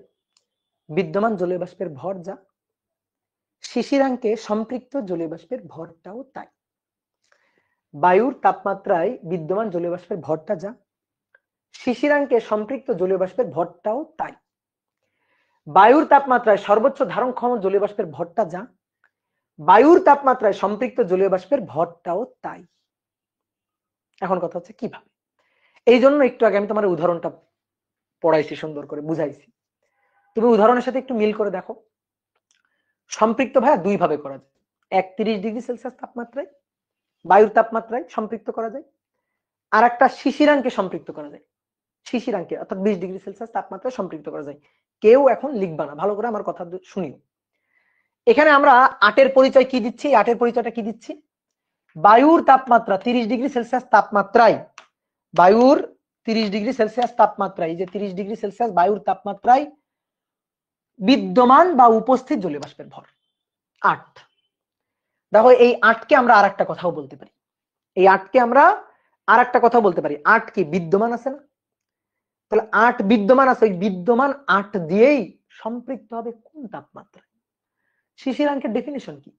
বিদ্যমান জলীয় বাষ্পের ভর যা, শিশিরাঙ্কে সম্পৃক্ত জলীয় বাষ্পের ভরটাও তাই। বায়ুর তাপমাত্রায় বিদ্যমান জলীয় বাষ্পের ভরটা যা, শিশিরাঙ্কে সম্পৃক্ত জলীয় বাষ্পের ভরটাও তাই। বায়ুর তাপমাত্রায় সর্বোচ্চ ধারণক্ষম জলীয় বাষ্পের ভরটা যা, বায়ুর তাপমাত্রায় সম্পৃক্ত জলীয় বাষ্পের ভরটাও তাই। এখন কথা হচ্ছে কিভাবে, এই জন্য একটু আগে আমি তোমার উদাহরণটা পড়াইছি, সুন্দর করে বুঝাইছি, তুমি উদাহরণের সাথে একটু মিল করে দেখো। সম্পৃক্ত ভাইয়া দুই ভাবে করা যায়, 31 ডিগ্রি সেলসিয়াস তাপমাত্রায় বায়ুর তাপমাত্রায় সম্পৃক্ত করা যায়, আর একটা শিশিরাঙ্কে সম্পৃক্ত করা যায়, শিশিরাঙ্কে অর্থাৎ 20 ডিগ্রি সেলসিয়াস তাপমাত্রায় সম্পৃক্ত করা যায়। কেউ এখন লিখবা না, ভালো করে আমার কথা শুনিও। এখানে আমরা 8 পরিচয় কি দিচ্ছি, 8 পরিচয়টা কি দিচ্ছি, বায়ুর তাপমাত্রা 30 ডিগ্রি সেলসিয়াস তাপমাত্রায়, বায়ুর 30 ডিগ্রি সেলসিয়াস তাপমাত্রায়, এই যে 30 ডিগ্রি সেলসিয়াস বায়ুর তাপমাত্রায় বিদ্যমান বা উপস্থিত জলীয় বাষ্পের ভর 8। দেখো এই 8কে আমরা আর একটা কথাও বলতে পারি, এই 8কে আমরা আর একটা কথা বলতে পারি, 8 কি বিদ্যমান আছে না, তাহলে 8 বিদ্যমান আছে, ওই বিদ্যমান 8 দিয়েই সম্পৃক্ত হবে কোন তাপমাত্রায়। শিশিরাঙ্কের ডেফিনিশন কি,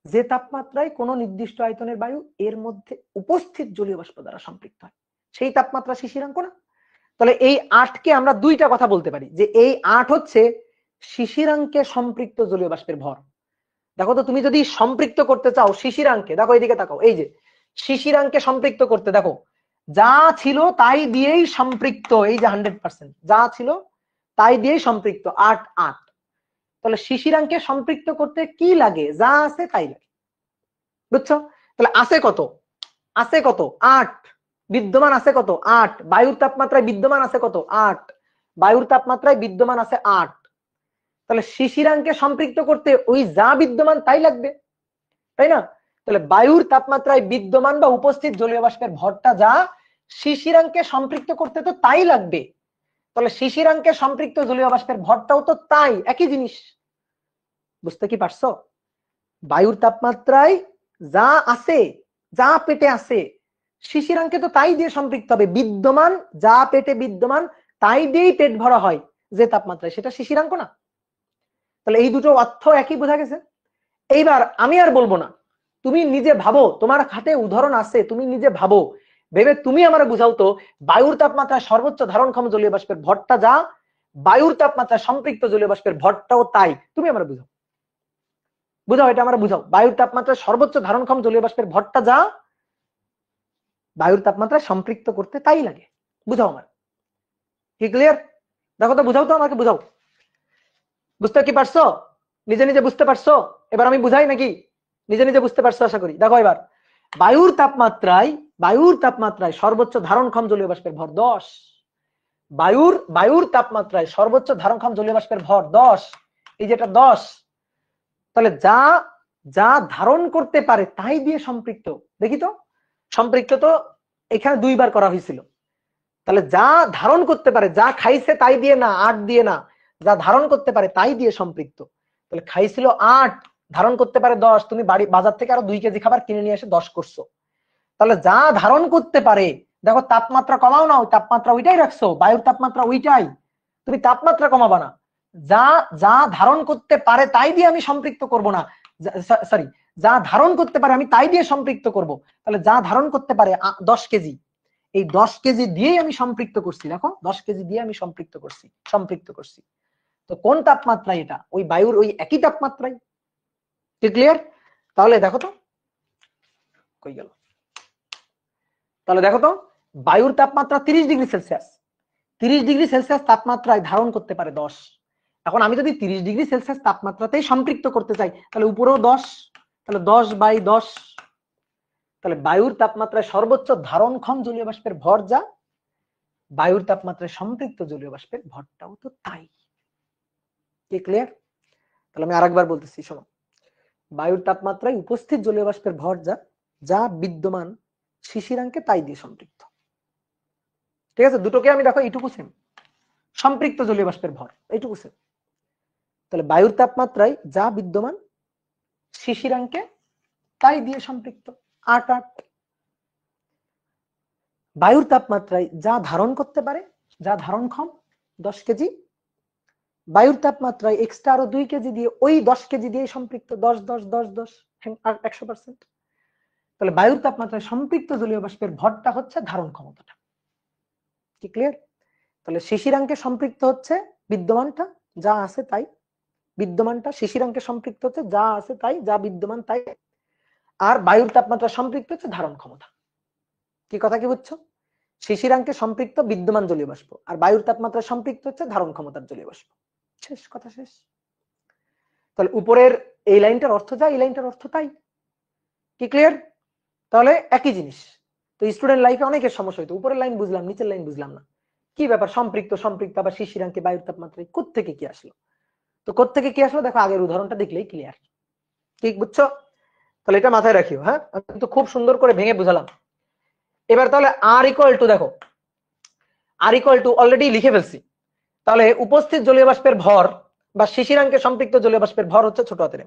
যে তাপমাত্রায় কোন নির্দিষ্ট আয়তনের বায়ু এর মধ্যে উপস্থিত জলীয় বাষ্প দ্বারা সম্পৃক্ত হয় সেই তাপমাত্রা শিশিরাঙ্ক না। তাহলে এই 8কে আমরা দুইটা কথা বলতে পারি, যে এই 8 হচ্ছে শিশিরাঙ্কে সম্পৃক্ত জলীয় বাষ্পের ভর, দেখো তো তুমি যদি সম্পৃক্ত করতে চাও শিশিরাঙ্কে, দেখো এইদিকে তাকাও, এই যে শিশিরাঙ্কে সম্পৃক্ত করতে, দেখো যা ছিল তাই দিয়েই সম্পৃক্ত, এই যে 100%, যা ছিল তাই দিয়েই সম্পৃক্ত 8 তাহলে শিশিরাঙ্কে সম্পৃক্ত করতে কি লাগে? যা আছে তাই লাগে, বুঝছো? তাহলে আছে কত? আছে কত? 8। বিদ্যমান আছে কত? 8। বায়ুর তাপমাত্রায় বিদ্যমান আছে কত? 8। বায়ুর তাপমাত্রায় বিদ্যমান আছে 8। তাহলে শিশিরাঙ্কে সম্পৃক্ত করতে ওই যা বিদ্যমান তাই লাগবে, তাই না? তাহলে বায়ুর তাপমাত্রায় বিদ্যমান বা উপস্থিত জলীয় বাষ্পের ভরটা যা, শিশিরাঙ্কে সম্পৃক্ত করতে তো তাই লাগবে। তাহলে শিশিরাঙ্কে সম্পৃক্ত জলীয় বাষ্পের ভরটাও তো তাই, একই জিনিস। বুঝতে কি পারছো? বায়ুর তাপমাত্রায় যা আছে, যা পেটে আছে, শিশিরাঙ্কে তো তাই দিয়ে সম্পৃক্ত হবে। বিদ্যমান যা পেটে বিদ্যমান তাই দিয়েই পেট ভরা হয় যে তাপমাত্রায়, সেটা শিশিরাঙ্ক না? তাহলে এই দুটো অর্থ একই, বোঝা গেছে? এইবার আমি আর বলবো না, তুমি নিজে ভাবো, তোমার হাতে উদাহরণ আছে, তুমি নিজে ভাবো, ভেবে তুমি আমার বুঝাও তো, বায়ুর তাপমাত্রায় সর্বোচ্চ ধারণক্ষম জলীয় বাষ্পের ভরটা যা, বায়ুর তাপমাত্রায় সম্পৃক্ত জলীয় বাষ্পের ভরটাও তাই। তুমি আমার বুঝাও, বুঝাও, এটা আমার বুঝাও। বায়ুর তাপমাত্রায় সর্বোচ্চ ধারণক্ষম জলীয় বাষ্পের ভরটা যা, বায়ুর তাপমাত্রায় সম্পৃক্ত করতে তাই লাগে। বুঝাও আমার, কি ক্লিয়ার? দেখো তো, বুঝাও তো, আমাকে বুঝাও। বুঝতে কি পারছো? নিজে নিজে বুঝতে পারছো? এবার আমি বুঝাই নাকি? নিজে নিজে বুঝতে পারছো আশা করি। দেখো এবার, বায়ুর তাপমাত্রায় সর্বোচ্চ ধারণক্ষম জলীয় বাষ্পের ভর 10। বায়ুর তাপমাত্রায় সর্বোচ্চ ধারণক্ষম জলীয় বাষ্পের ভর 10, এই যেটা 10। তাহলে যা যা ধারণ করতে পারে তাই দিয়ে সম্পৃক্ত। দেখি তো, সম্পৃক্ত তো এখানে 2 বার করা হয়েছিল। তাহলে যা ধারণ করতে পারে, যা খাইছে তাই দিয়ে না, 8 দিয়ে না, যা ধারণ করতে পারে তাই দিয়ে সম্পৃক্ত। তাহলে খাইছিল 8, ধারণ করতে পারে 10, তুমি বাজার থেকে আরো 2 কেজি খাবার কিনে নিয়ে এসে 10 করছো। তাহলে যা ধারণ করতে পারে, দেখো তাপমাত্রা কমাও না, ওই তাপমাত্রা ওইটাই রাখছো, বায়ুর তাপমাত্রা ওইটাই, তুমি তাপমাত্রা কমাবা না। যা যা ধারণ করতে পারে তাই দিয়ে আমি সম্পৃক্ত করব না, সরি, যা ধারণ করতে পারে আমি তাই দিয়ে সম্পৃক্ত করব। তাহলে যা ধারণ করতে পারে 10 কেজি, এই 10 কেজি দিয়েই আমি সম্পৃক্ত করছি। দেখো 10 কেজি দিয়ে আমি সম্পৃক্ত করছি। তো কোন তাপমাত্রায় এটা? ওই বায়ুর ওই একই তাপমাত্রায়। ক্লিয়ার? তাহলে দেখো তো কই গেল, তাহলে দেখো তো, বায়ুর তাপমাত্রা 30 ডিগ্রি সেলসিয়াস, 30 ডিগ্রি সেলসিয়াস তাপমাত্রায় ধারণ করতে পারে 10। এখন আমি যদি 30 ডিগ্রি সেলসিয়াস তাপমাত্রাতেই সম্পৃক্ত করতে চাই, তাহলে উপরেও 10, তাহলে 10/10। তাহলে বায়ুর তাপমাত্রায় সর্বোচ্চ ধারণক্ষম জলীয় বাষ্পের ভর যা, বায়ুর তাপমাত্রায় সম্পৃক্ত জলীয় বাষ্পের ভরটাও তো তাই। কি ক্লিয়ার? তাহলে আমি আরেকবার বলতেছি, শোনো। বায়ুর তাপমাত্রায় উপস্থিত জলীয় বাষ্পের ভর যা, যা বিদ্যমান শিশিরাঙ্কে তাই দিয়ে সম্পৃক্ত। ঠিক আছে? দুটোকে আমি দেখো এইটুকু সেম, সম্পৃক্ত জলীয় বাষ্পের ভর এইটুকু সেম। তাহলে বায়ুর তাপমাত্রায় যা বিদ্যমান শিশিরাঙ্কে তাই দিয়ে সম্পৃক্ত 8। বায়ুর তাপমাত্রায় যা ধারণ করতে পারে, যা ধারণক্ষম 10 কেজি, বায়ুর তাপমাত্রায় এক্সট্রা আরো 2 কেজি দিয়ে ওই 10 কেজি দিয়ে সম্পৃক্ত 10 আর 100%। তাহলে বায়ুর তাপমাত্রায় সম্পৃক্ত জলীয় বাষ্পের ভরটা হচ্ছে ধারণ ক্ষমতাটা। কি ক্লিয়ার? তাহলে শিশিরাঙ্কে সম্পৃক্ত হচ্ছে বিদ্যমানটা, যা আছে তাই। বিদ্যমানটা শিশিরাঙ্কে সম্পৃক্ত হচ্ছে যা আছে তাই, যা বিদ্যমান তাই। আর বায়ুর তাপমাত্রা সম্পৃক্ত হচ্ছে ধারণ ক্ষমতা। কি কথা কি বুঝছো? শিশিরাঙ্কে সম্পৃক্ত বিদ্যমান জলীয় বাষ্প, আর বায়ুর তাপমাত্রা সম্পৃক্ত হচ্ছে ধারণ ক্ষমতার জলীয় বাষ্প। শেষ কথা, শেষ। তাহলে উপরের এই লাইনটার অর্থ যা, এই লাইনটার অর্থ তাই। কি ক্লিয়ার? তাহলে একই জিনিস। তো স্টুডেন্ট লাইফে অনেকের সমস্যা হইতো, উপরের লাইন বুঝলাম, নিচের লাইন বুঝলাম না, কি ব্যাপার, সম্পৃক্ত আবার শিশিরাঙ্কে বায়ুর তাপমাত্রায় কোত্থেকে কি আসলো? তো কোত্থেকে কি আসলো দেখো, আগের উদাহরণটা দেখলেই ক্লিয়ার। ঠিক বুঝছো? তাহলে এটা মাথায় রাখিও। হ্যাঁ, আমি তো খুব সুন্দর করে ভেঙে বুঝালাম। এবার তাহলে আর ইকুয়াল টু, দেখো আর ইকুয়াল টু অলরেডি লিখে ফেলছি। তাহলে উপস্থিত জলীয় বাষ্পের ভর বা শিশিরাঙ্কে সম্পৃক্ত জলীয় বাষ্পের ভর হচ্ছে ছোট হাতের,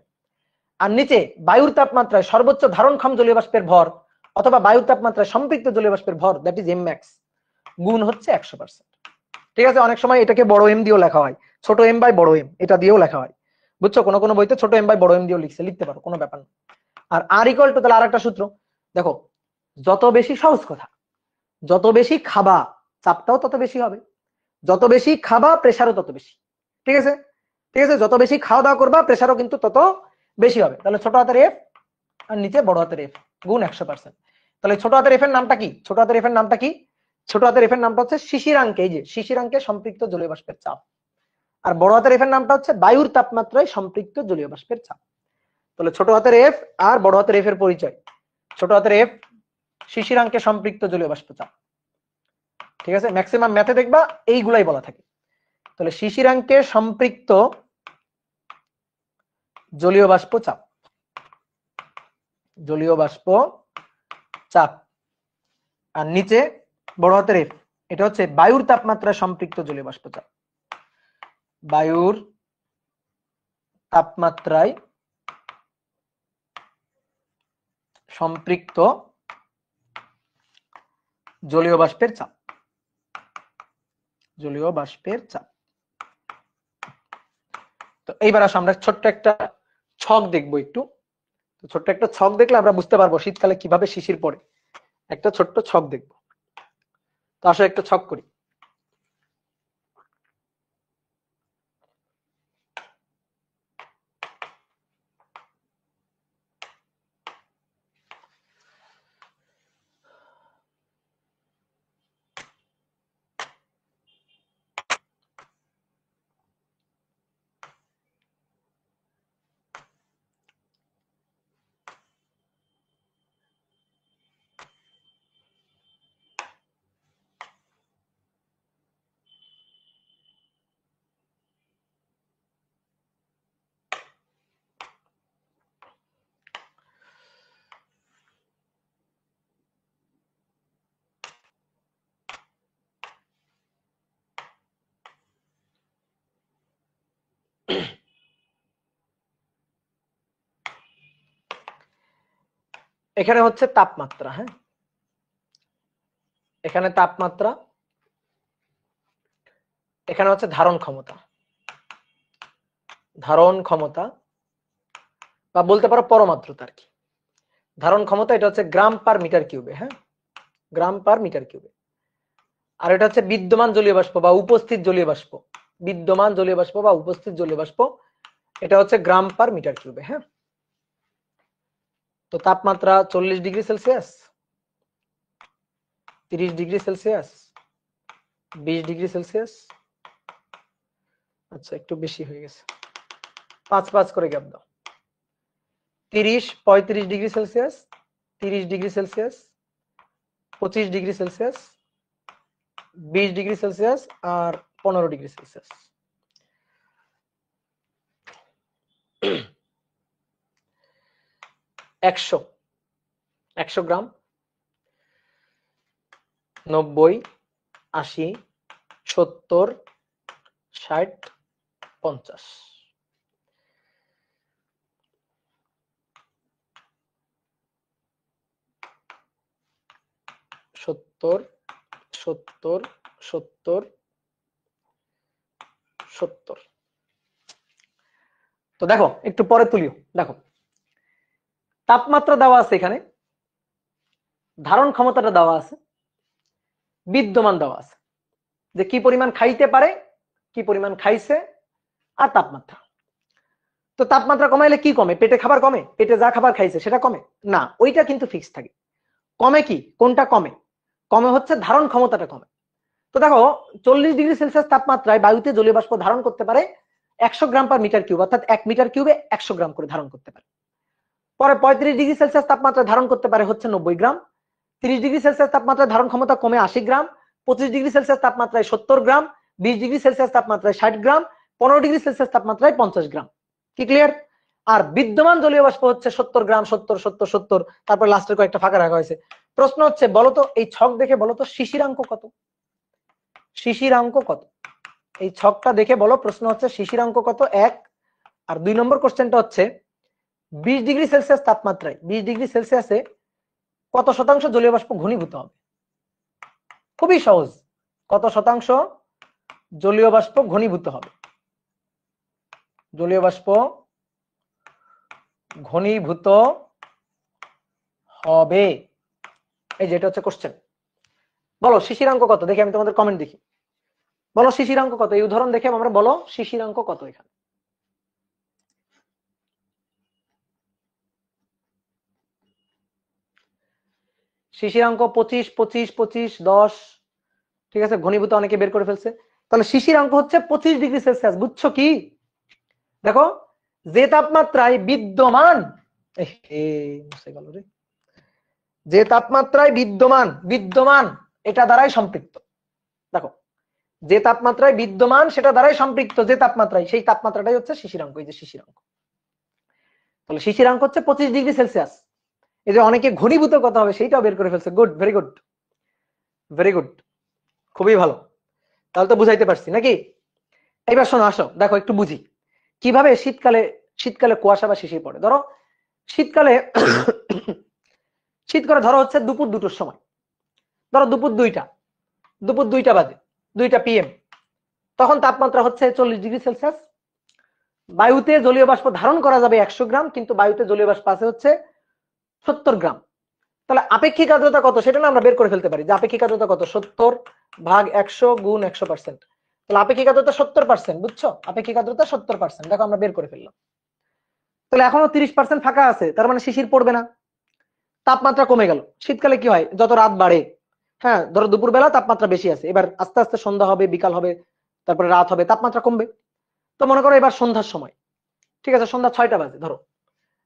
আর নিচে বায়ুর তাপমাত্রায় সর্বোচ্চ ধারণক্ষম জলীয় বাষ্পের ভর অথবা বায়ুর তাপমাত্রায় সম্পৃক্ত জলীয় বাষ্পের ভর, দ্যাট ইজ এমম্যাক্স, গুণ হচ্ছে 100%। ঠিক আছে? অনেক সময় এটাকে বড় এম দিয়েও লেখা হয়, ছোট এম বাই বড় এম, এটা দিয়েও লেখা হয়। বুঝছো? কোনো কোনো বইতে ছোট এম বাই বড় এম দিয়েও লিখতে পারো, কোনো ব্যাপার না। আর আর ইকুয়াল টু, তাহলে আরেকটা সূত্র দেখো, যত বেশি, সহজ কথা, যত বেশি খাবা চাপটাও তত বেশি হবে, যত বেশি খাবা প্রেসারও তত বেশি। ঠিক আছে? ঠিক আছে? যত বেশি খাওয়া দাওয়া করবা প্রেসারও কিন্তু তত বেশি হবে, তাহলে ছোট হাতের এফ আর নিচে বড় হাতের এফ গুণ 100%। তাহলে ছোট হাতের এফ এর নামটা কি? ছোট হাতের এফ এর নামটা কি? ছোট হাতের এফ এর নামটা হচ্ছে শিশিরাঙ্কে, এই যে শিশিরাঙ্কে সম্পৃক্ত জলীয় বাষ্পের চাপ। আর বড় হাতের এফ এর নামটা হচ্ছে বায়ুর তাপমাত্রায় সম্পৃক্ত জলীয় বাষ্পের চাপ। তাহলে ছোট হাতের এফ আর বড় হাতের এফ এর পরিচয়। ছোট হাতের এফ শিশিরাঙ্কে সম্পৃক্ত জলীয় বাষ্প চাপ, ঠিক আছে? ম্যাক্সিমাম ম্যাথে দেখবা এইগুলাই বলা থাকে। তাহলে শিশিরাঙ্কে সম্পৃক্ত জলীয় বাষ্প চাপ, জলীয় বাষ্প চাপ। আর নিচে বড় হাতের এফ, এটা হচ্ছে বায়ুর তাপমাত্রায় সম্পৃক্ত জলীয় বাষ্প চাপ, বায়ুর তাপমাত্রায় সম্পৃক্ত জলীয় বাষ্পের চাপ, জলীয় বাষ্পের চাপ। তো এইবার আসো আমরা ছোট্ট একটা ছক দেখবো একটু। ছোট্ট একটা ছক দেখলে আমরা বুঝতে পারবো শীতকালে কিভাবে শিশির পড়ে। একটা ছোট্ট ছক দেখবো। তো আসো একটা ছক করি। এখানে হচ্ছে তাপমাত্রা, হ্যাঁ, এখানে তাপমাত্রা, এখানে হচ্ছে ধারণ ক্ষমতা, ধারণ ক্ষমতা বা বলতে পারো পরমাত্রতা আর কি। ধারণ ক্ষমতা এটা হচ্ছে গ্রাম পার মিটার কিউবে, হ্যাঁ, গ্রাম পার মিটার কিউবে। আর এটা হচ্ছে বিদ্যমান জলীয় বাষ্প বা উপস্থিত জলীয় বাষ্প, বিদ্যমান জলীয় বাষ্প বা উপস্থিত জলীয় বাষ্প, এটা হচ্ছে গ্রাম পার মিটার কিউবে, হ্যাঁ। তো তাপমাত্রা 40 degree Celsius, 30 degree Celsius, 20 degree Celsius, আচ্ছা একটু বেশি হয়ে গেছে, 5 করে গ্যাপ দাও। 30, 35 degree Celsius, 30 degree Celsius, 25 degree Celsius, 20 degree Celsius আর 15 ডিগ্রি সেলসিয়াস। একশো, 100 গ্রাম, 90, 80, 70, 60, 50। 70, 70, 70, 70। তো দেখো একটু পরে তুলিও, দেখো তাপমাত্রা দেওয়া আছে, এখানে ধারণ ক্ষমতাটা দেওয়া আছে, বিদ্যমান দেওয়া আছে যে কি পরিমাণ খাইতে পারে, কি পরিমাণ খাইছে, আর তাপমাত্রা। তো তাপমাত্রা কমাইলে কি কমে? পেটে খাবার কমে, পেটে যা খাবার খাইছে সেটা কমে না, ওইটা কিন্তু ফিক্স থাকে। কমে কি, কোনটা কমে? কমে হচ্ছে ধারণ ক্ষমতাটা কমে। তো দেখো 40 ডিগ্রি সেলসিয়াস তাপমাত্রায় বায়ুতে জলীয় বাষ্প ধারণ করতে পারে 100 গ্রাম পার মিটার কিউব, অর্থাৎ 1 মিটার কিউবে 100 গ্রাম করে ধারণ করতে পারে। পরে 35 ডিগ্রি সেলসিয়াস তাপমাত্রায় ধারণ করতে পারে হচ্ছে 90 গ্রাম। 30 ডিগ্রি সেলসিয়াস তাপমাত্রায় ধারণ ক্ষমতা কমে 80 গ্রাম। 25 ডিগ্রি সেলসিয়াস তাপমাত্রায় 70 গ্রাম। 20 ডিগ্রি সেলসিয়াস তাপমাত্রায় 60 গ্রাম। 15 ডিগ্রি সেলসিয়াস তাপমাত্রায় 50 গ্রাম। কি ক্লিয়ার? আর বিদ্যমান জলীয় বাষ্প হচ্ছে 70 গ্রাম, 70, 70, 70, তারপর লাস্টের কয়েকটা ফাঁকা রাখা হয়েছে। প্রশ্ন হচ্ছে বলতো, এই ছক দেখে বলতো শিশিরাঙ্ক কত? শিশিরাঙ্ক কত? এই ছকটা দেখে বলো, প্রশ্ন হচ্ছে শিশিরাঙ্ক কত, 1। আর 2 নম্বর কোশ্চেনটা হচ্ছে 20 ডিগ্রি সেলসিয়াস তাপমাত্রায়, 20 ডিগ্রি সেলসিয়াসে কত শতাংশ জলীয় বাষ্প ঘনীভূত হবে? খুবই সহজ, কত শতাংশ জলীয় বাষ্প ঘনীভূত হবে? জলীয় বাষ্প ঘনীভূত হবে, এই যেটা হচ্ছে কোশ্চেন। বলো শিশিরাঙ্ক কত, দেখি আমি তোমাদের কমেন্ট দেখি। বলো শিশিরাঙ্ক কত, এই উদাহরণ দেখে আমরা বলো শিশিরাঙ্ক কত এখানে। শিশিরাঙ্ক 25 25 25 10, ঠিক আছে, ঘনীভূত অনেকে বের করে ফেলছে। তাহলে শিশিরাঙ্ক হচ্ছে 25 ডিগ্রি সেলসিয়াস। বুঝছো কি? দেখো, যে তাপমাত্রায় বিদ্যমান, যে তাপমাত্রায় বিদ্যমান বিদ্যমান এটা দ্বারাই সম্পৃক্ত। দেখো, যে তাপমাত্রায় বিদ্যমান সেটা দ্বারাই সম্পৃক্ত, যে তাপমাত্রায়, সেই তাপমাত্রাটাই হচ্ছে শিশিরাঙ্ক। এই যে শিশিরাঙ্ক, তাহলে শিশিরাঙ্ক হচ্ছে 25 ডিগ্রি সেলসিয়াস। এই যে অনেকে ঘনীভূত কথা হবে সেইটাও বের করে ফেলছে। Good, very good, very good, খুবই ভালো। তাহলে তো বুঝাইতে পারছি নাকি? এবার শোনো, আসো দেখো একটু বুঝি কিভাবে শীতকালে শীতকালে কুয়াশা বা শিশির পড়ে। ধরো শীতকালে শীত করে, ধরো হচ্ছে দুপুর 2টোর সময়, ধরো দুপুর 2টা বাজে, 2টা PM, তখন তাপমাত্রা হচ্ছে 40 ডিগ্রি সেলসিয়াস। বায়ুতে জলীয় বাষ্প ধারণ করা যাবে 100 গ্রাম, কিন্তু বায়ুতে জলীয় বাষ্প আছে হচ্ছে 70 গ্রাম। তাহলে আপেক্ষিক আর্দ্রতা কত সেটা না আমরা বের করে ফেলতে পারি, যে আপেক্ষিক আর্দ্রতা কত, 70 ভাগ 100 গুণ 100%। তাহলে আপেক্ষিক আর্দ্রতা 70%, বুঝছো? আপেক্ষিক আর্দ্রতা 70%, দেখো আমরা বের করে ফেললাম। তাহলে এখনো 30% ফাঁকা আছে, তার মানে শিশির পড়বে না। তাপমাত্রা কমে গেল। শীতকালে কি হয়, যত রাত বাড়ে, হ্যাঁ ধরো দুপুরবেলা তাপমাত্রা বেশি আছে, এবার আস্তে আস্তে সন্ধ্যা হবে, বিকাল হবে, তারপরে রাত হবে, তাপমাত্রা কমবে। তো মনে করো এবার সন্ধ্যার সময়, ঠিক আছে, সন্ধ্যা 6টা বাজে, ধরো,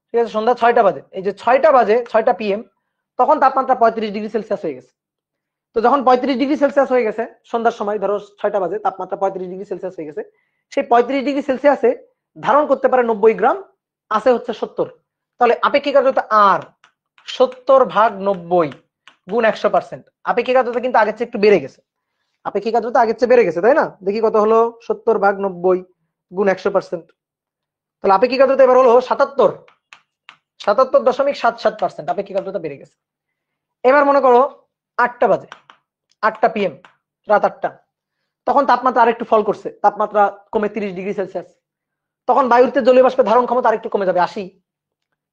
ঠিক আছে, সন্ধ্যা 6টা বাজে, এই যে 6টা বাজে, 6টা PM, তখন তাপমাত্রা 35 ডিগ্রি সেলসিয়াস হয়ে গেছে। তো যখন 35 ডিগ্রি সেলসিয়াস হয়ে গেছে সন্ধ্যার সময়, ধরো 6টা বাজে, তাপমাত্রা 35 ডিগ্রি সেলসিয়াস হয়ে গেছে, সেই 35 ডিগ্রি সেলসিয়াসে ধারণ করতে পারে 90 গ্রাম, আছে হচ্ছে 70। তাহলে আপেক্ষিক আর্দ্রতা আর 70 ভাগ 90 গুণ 100%। আপেক্ষিক আর্দ্রতা কিন্তু আগের চেয়ে একটু বেড়ে গেছে, আপেক্ষিক আর্দ্রতা আগের চেয়ে বেড়ে গেছে, তাই না? দেখি কত হলো, 70 ভাগ 90 গুণ 100%। তাহলে আপেক্ষিক আর্দ্রতা এবার হলো 77.77%, আপেক্ষিক আর্দ্রতা বেড়ে গেছে। এবার মনে করো 8টা বাজে, 8টা PM, রাত 8টা, তখন তাপমাত্রা আরেকটু ফল করছে, তাপমাত্রা কমে 30 ডিগ্রি সেলসিয়াস। তখন বায়ুতে জলীয় বাষ্পের ধারণ ক্ষমতা আরেকটু কমে যাবে 80,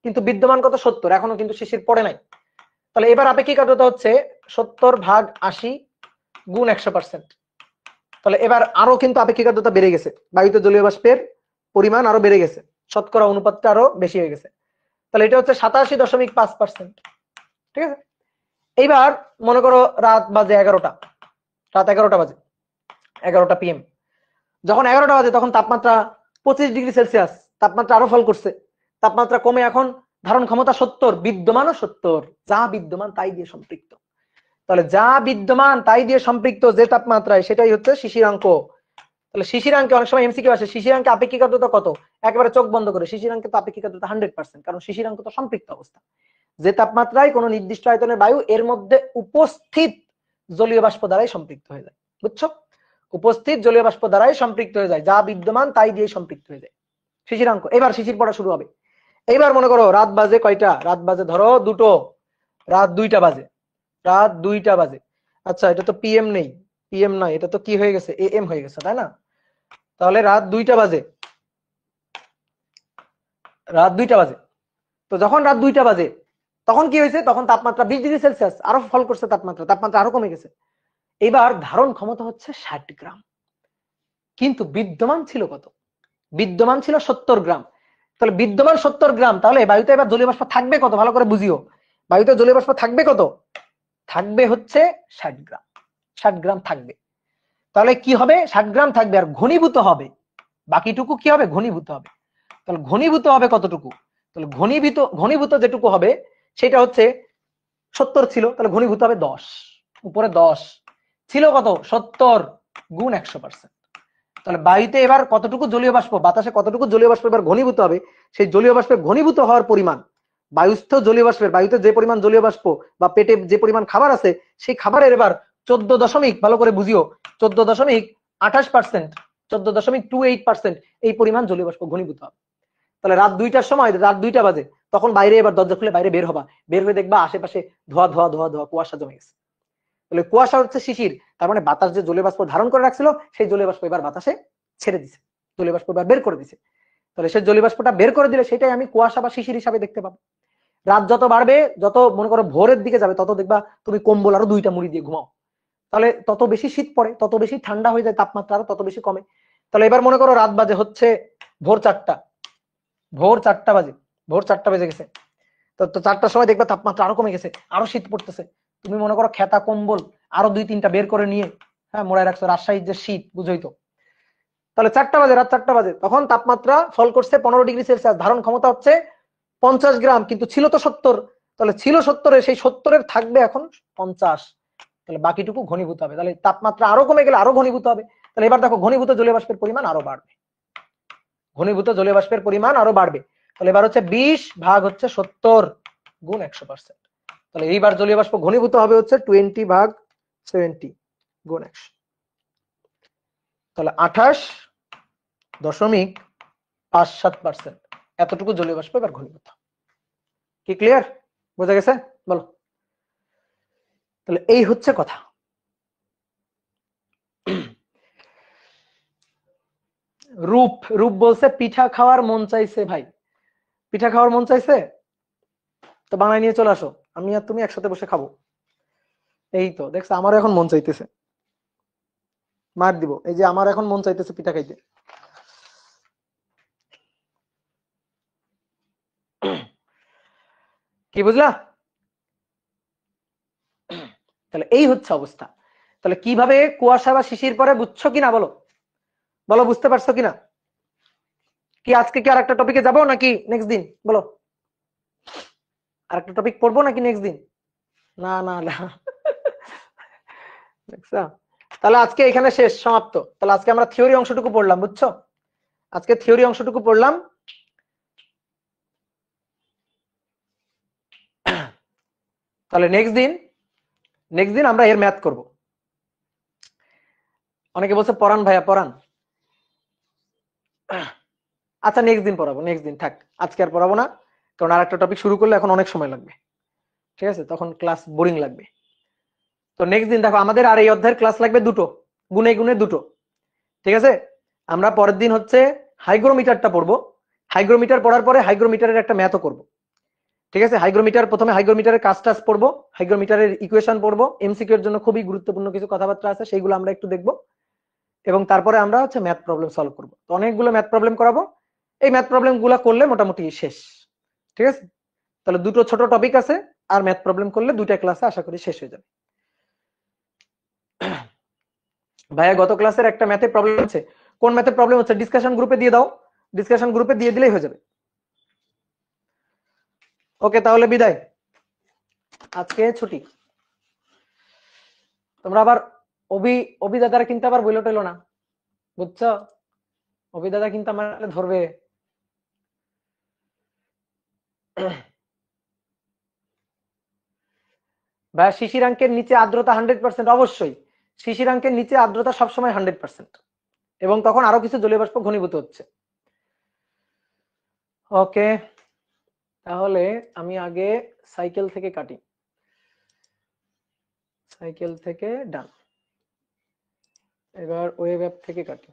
কিন্তু বিদ্যমান কত, 70, এখনো কিন্তু শিশির পড়ে নাই। তাহলে এবার আপেক্ষিক আর্দ্রতা হচ্ছে 70 ভাগ 80 গুণ 100%। তাহলে এবার আরো কিন্তু আপেক্ষিক আর্দ্রতা বেড়ে গেছে, বায়ুতে জলীয় বাষ্পের পরিমাণ আরো বেড়ে গেছে, শতকরা অনুপাতটা আরো বেশি হয়ে গেছে। তাহলে এটা হচ্ছে 87.5%, ঠিক আছে। এইবার মনে করো রাত বাজে 11টা, রাত 11টা বাজে, 11টা PM, যখন 11টা বাজে তখন তাপমাত্রা 25 ডিগ্রি সেলসিয়াস, তাপমাত্রা আরো ফল করছে, তাপমাত্রা কমে এখন ধারণ ক্ষমতা 70, বিদ্যমানও 70, যা বিদ্যমান তাই দিয়ে সম্পৃক্ত। তাহলে যা বিদ্যমান তাই দিয়ে সম্পৃক্ত যে তাপমাত্রায়, সেটাই হচ্ছে শিশিরাঙ্ক। তাহলে শিশিরাঙ্কে অনেক সময় MCকিউ আসে, শিশিরাঙ্কে আপেক্ষিক আর্দ্রতা কত, একেবারে চোখ বন্ধ করে, শিশিরাঙ্কে তো আপেক্ষিক আর্দ্রতা 100%, কারণ শিশিরাঙ্ক তো সম্পৃক্ত অবস্থা, যে তাপমাত্রায় কোনো নির্দিষ্ট আয়তনের বায়ু এর মধ্যে উপস্থিত জলীয় বাষ্প দ্বারাই সম্পৃক্ত হয়ে যায়। বুঝছো? উপস্থিত জলীয় বাষ্প দ্বারাই সম্পৃক্ত হয়ে যায়, যা বিদ্যমান তাই দিয়ে সম্পৃক্ত হয়ে যায় শিশিরাঙ্ক। এবার শিশির পড়া শুরু হবে। এইবার মনে করো রাত বাজে কয়টা, রাত বাজে ধরো 2টো, রাত 2টা বাজে, রাত 2টা বাজে। আচ্ছা, এটা তো PM নেই, PM নয়, এটা তো কি হয়ে গেছে, AM হয়ে গেছে, তাই না? তাহলে রাত 2টা বাজে, রাত 2টা বাজে। তো যখন রাত 2টা বাজে তখন কি হয়েছে, তখন তাপমাত্রা 20 ডিগ্রি সেলসিয়াস, আরো ফল করছে, তাপমাত্রা আরো কমে গেছে। এবার ধারণ ক্ষমতা হচ্ছে 60 গ্রাম, কিন্তু বিদ্যমান ছিল কত, বিদ্যমান ছিল 70 গ্রাম। তাহলে বিদ্যমান 70 গ্রাম, তাহলে বায়ুতে এবার জলীয় বাষ্প থাকবে কত, ভালো করে বুঝিও, বায়ুতে জলীয় বাষ্প থাকবে কত, থাকবে হচ্ছে 60 গ্রাম, 60 গ্রাম থাকবে। তাহলে কি হবে, 60 গ্রাম থাকবে, আর ঘনীভূত হবে বাকিটুকু, কি হবে, ঘনীভূত হবে। তাহলে ঘনীভূত হবে কতটুকু, তাহলে ঘনীভূত যেটুকু হবে সেটা হচ্ছে 70 ছিল, তাহলে ঘনীভূত হবে 10, উপরে 10 ছিল, কত, 70 গুণ 100%। তাহলে বায়ুতে এবার কতটুকু জলীয় বাষ্প, বাতাসে কতটুকু জলীয় বাষ্প এবার ঘনীভূত হবে, সেই জলীয় বাষ্পের ঘনীভূত হওয়ার পরিমাণ, বায়ুস্থ জলীয় বাষ্পের, বায়ুতে যে পরিমাণ জলীয় বাষ্প বা পেটে যে পরিমাণ খাবার আছে, সেই খাবারের এবার 14 ভালো করে বুঝিও, 14.28%, 14.28% এই পরিমাণ জলীয় বাষ্প ঘনীভূত হবে। তাহলে রাত 2টার সময়, রাত 2টা বাজে, তখন বাইরে এবার দরজা খুলে বাইরে বের হবা, বের হয়ে দেখবা আশেপাশে ধোয়া ধোয়া ধোয়া ধোয়া কুয়াশা জমে গেছে। তাহলে কুয়াশা হচ্ছে শিশির, তার মানে বাতাস যে জলীয় বাষ্প ধারণ করে রাখছিল সেই জলীয় বাষ্প এবার বাতাসে ছেড়ে দিছে, জলীয় বাষ্প এবার বের করে দিছে। তাহলে সেই জলীয় বাষ্পটা বের করে দিলে সেটাই আমি কুয়াশা বা শিশির হিসাবে দেখতে পাবো। রাত যত বাড়বে, যত মনে করো ভোরের দিকে যাবে, তত দেখবা তুমি কম্বল আরো 2টা মুড়ি দিয়ে ঘুমাও, তাহলে তত বেশি শীত পড়ে, তত বেশি ঠান্ডা হয়ে যায়, তাপমাত্রা আরো তত বেশি কমে। তাহলে এবার মনে করো রাত বাজে হচ্ছে ভোর 4টা, ভোর 4টা বাজে, ভোর 4টা বেজে গেছে। তো 4টার সময় দেখবা তাপমাত্রা আরো কমে গেছে, আরো শীত পড়তেছে। তুমি মনে করো খেতা কম্বল আরো 2-3টা বের করে নিয়ে হ্যাঁ মোড়ায় রাখছো, রাজশাহীর যে শীত বুঝই তো। তাহলে 4টা বাজে, রাত 4টা বাজে, তখন তাপমাত্রা ফল করছে 15°C, ধারণ ক্ষমতা হচ্ছে 50 গ্রাম, কিন্তু ছিল তো 70, তাহলে ছিল 70, সেই 70 থাকবে এখন 50, তাহলে বাকিটুকু ঘনীভূত হবে, তাহলে তাপমাত্রা আরো কমে গেলে আরো ঘনীভূত হবে। তাহলে এবার দেখো ঘনীভূত জলীয় বাষ্পের পরিমাণ আরো বাড়বে, ঘনীভূত জলীয় বাষ্পের পরিমাণ আরো বাড়বে। তাহলে এবার হচ্ছে 20 ভাগ হচ্ছে 70 গুণ 100%, তাহলে এইবার জলীয় বাষ্প ঘনীভূত হবে হচ্ছে 20 ভাগ 70 গুণ 100, তাহলে 28.57%, এতটুকু জলীয় বাষ্প এবার ঘনীভূত। কি ক্লিয়ার? বোঝা গেছে? বলো। তাহলে এই হচ্ছে কথা। রূপ, রূপ বলছে পিঠা খাওয়ার মন চাইছে। ভাই পিঠা খাওয়ার মন চাইছে তো বানাই নিয়ে চলে আসো, আমি আর তুমি একসাথে বসে খাবো। এই তো দেখছো, আমারও এখন মন চাইতেছে, মার দিব। এই যে আমার এখন মন চাইতেছে পিঠা খাইতে। কি বুঝলা? তাহলে এই হচ্ছে অবস্থা। তাহলে কিভাবে কুয়াশা বা শিশির পরে বুঝছো কিনা বলো, বলো বুঝতে পারছো কিনা? কি আজকে কি আরেকটা টপিকে যাবো নাকি নেক্সট দিন? বলো আরেকটা টপিক পড়বো নাকি নেক্সট দিন? না না না দেখছো? তাহলে আজকে এখানে শেষ, সমাপ্ত। তাহলে আজকে আমরা থিওরি অংশটুকু পড়লাম, বুঝছো? আজকে থিওরি অংশটুকু পড়লাম। তাহলে নেক্সট দিন আমরা এর ম্যাথ করব। অনেকে বলছে পড়ান ভাইয়া পড়ান, আচ্ছা নেক্সট দিন পড়াবো, নেক্সট দিন থাক, আজকে আর পড়াবো না, কারণ আর একটা টপিক শুরু করলে এখন অনেক সময় লাগবে, ঠিক আছে? তখন ক্লাস বোরিং লাগবে। তো নেক্সট দিন দেখো, আমাদের আর এই অধ্যায়ের ক্লাস লাগবে দুটো, গুনে গুনে দুটো, ঠিক আছে? আমরা পরের দিন হচ্ছে হাইগ্রোমিটারটা পড়বো, হাইগ্রোমিটার পড়ার পরে হাইগ্রোমিটারের একটা ম্যাথও করব, ঠিক আছে? হাইগ্রোমিটার, প্রথমে হাইগ্রোমিটারের কাজ টাজ পড়বো, হাইগ্রোমিটারের ইকুয়েশন পড়বো, এমসিকিউ এর জন্য খুবই গুরুত্বপূর্ণ কিছু কথাবার্তা আছে, সেইগুলো আমরা একটু দেখবো, এবং তারপরে আমরা হচ্ছে ম্যাথ প্রবলেম সলভ করবো। তো অনেকগুলো ম্যাথ প্রবলেম করাবো, এই ম্যাথ প্রবলেম গুলা করলে মোটামুটি শেষ, ঠিক আছে? তাহলে দুটো ছোট টপিক আছে, আর ম্যাথ প্রবলেম করলে দুইটা ক্লাসে আশা করি শেষ হয়ে যাবে। ভাইয়া গত ক্লাসের একটা ম্যাথে প্রবলেম আছে, কোন ম্যাথে প্রবলেম হচ্ছে ডিসকাশন গ্রুপে দিয়ে দাও, ডিসকাশন গ্রুপে দিয়ে দিলেই হয়ে যাবে। ওকে তাহলে বিদায়, আজকে ছুটি। তোমরা আবার অভি দাদারা কিন্তু আবার বইলো টইলো না, বুঝছো? অভি দাদা কিন্তু আমার ধরবে। ভাইয়া শিশিরাঙ্কের নিচে আর্দ্রতা 100%, অবশ্যই শিশিরাঙ্কের নিচে আর্দ্রতা সবসময় 100%, এবং তখন আরো কিছু জলীয় বাষ্প ঘনীভূত হচ্ছে। ওকে তাহলে আমি আগে সাইকেল থেকে কাটি, সাইকেল থেকে ডান, এবার ওয়েব অ্যাপ থেকে কাটি।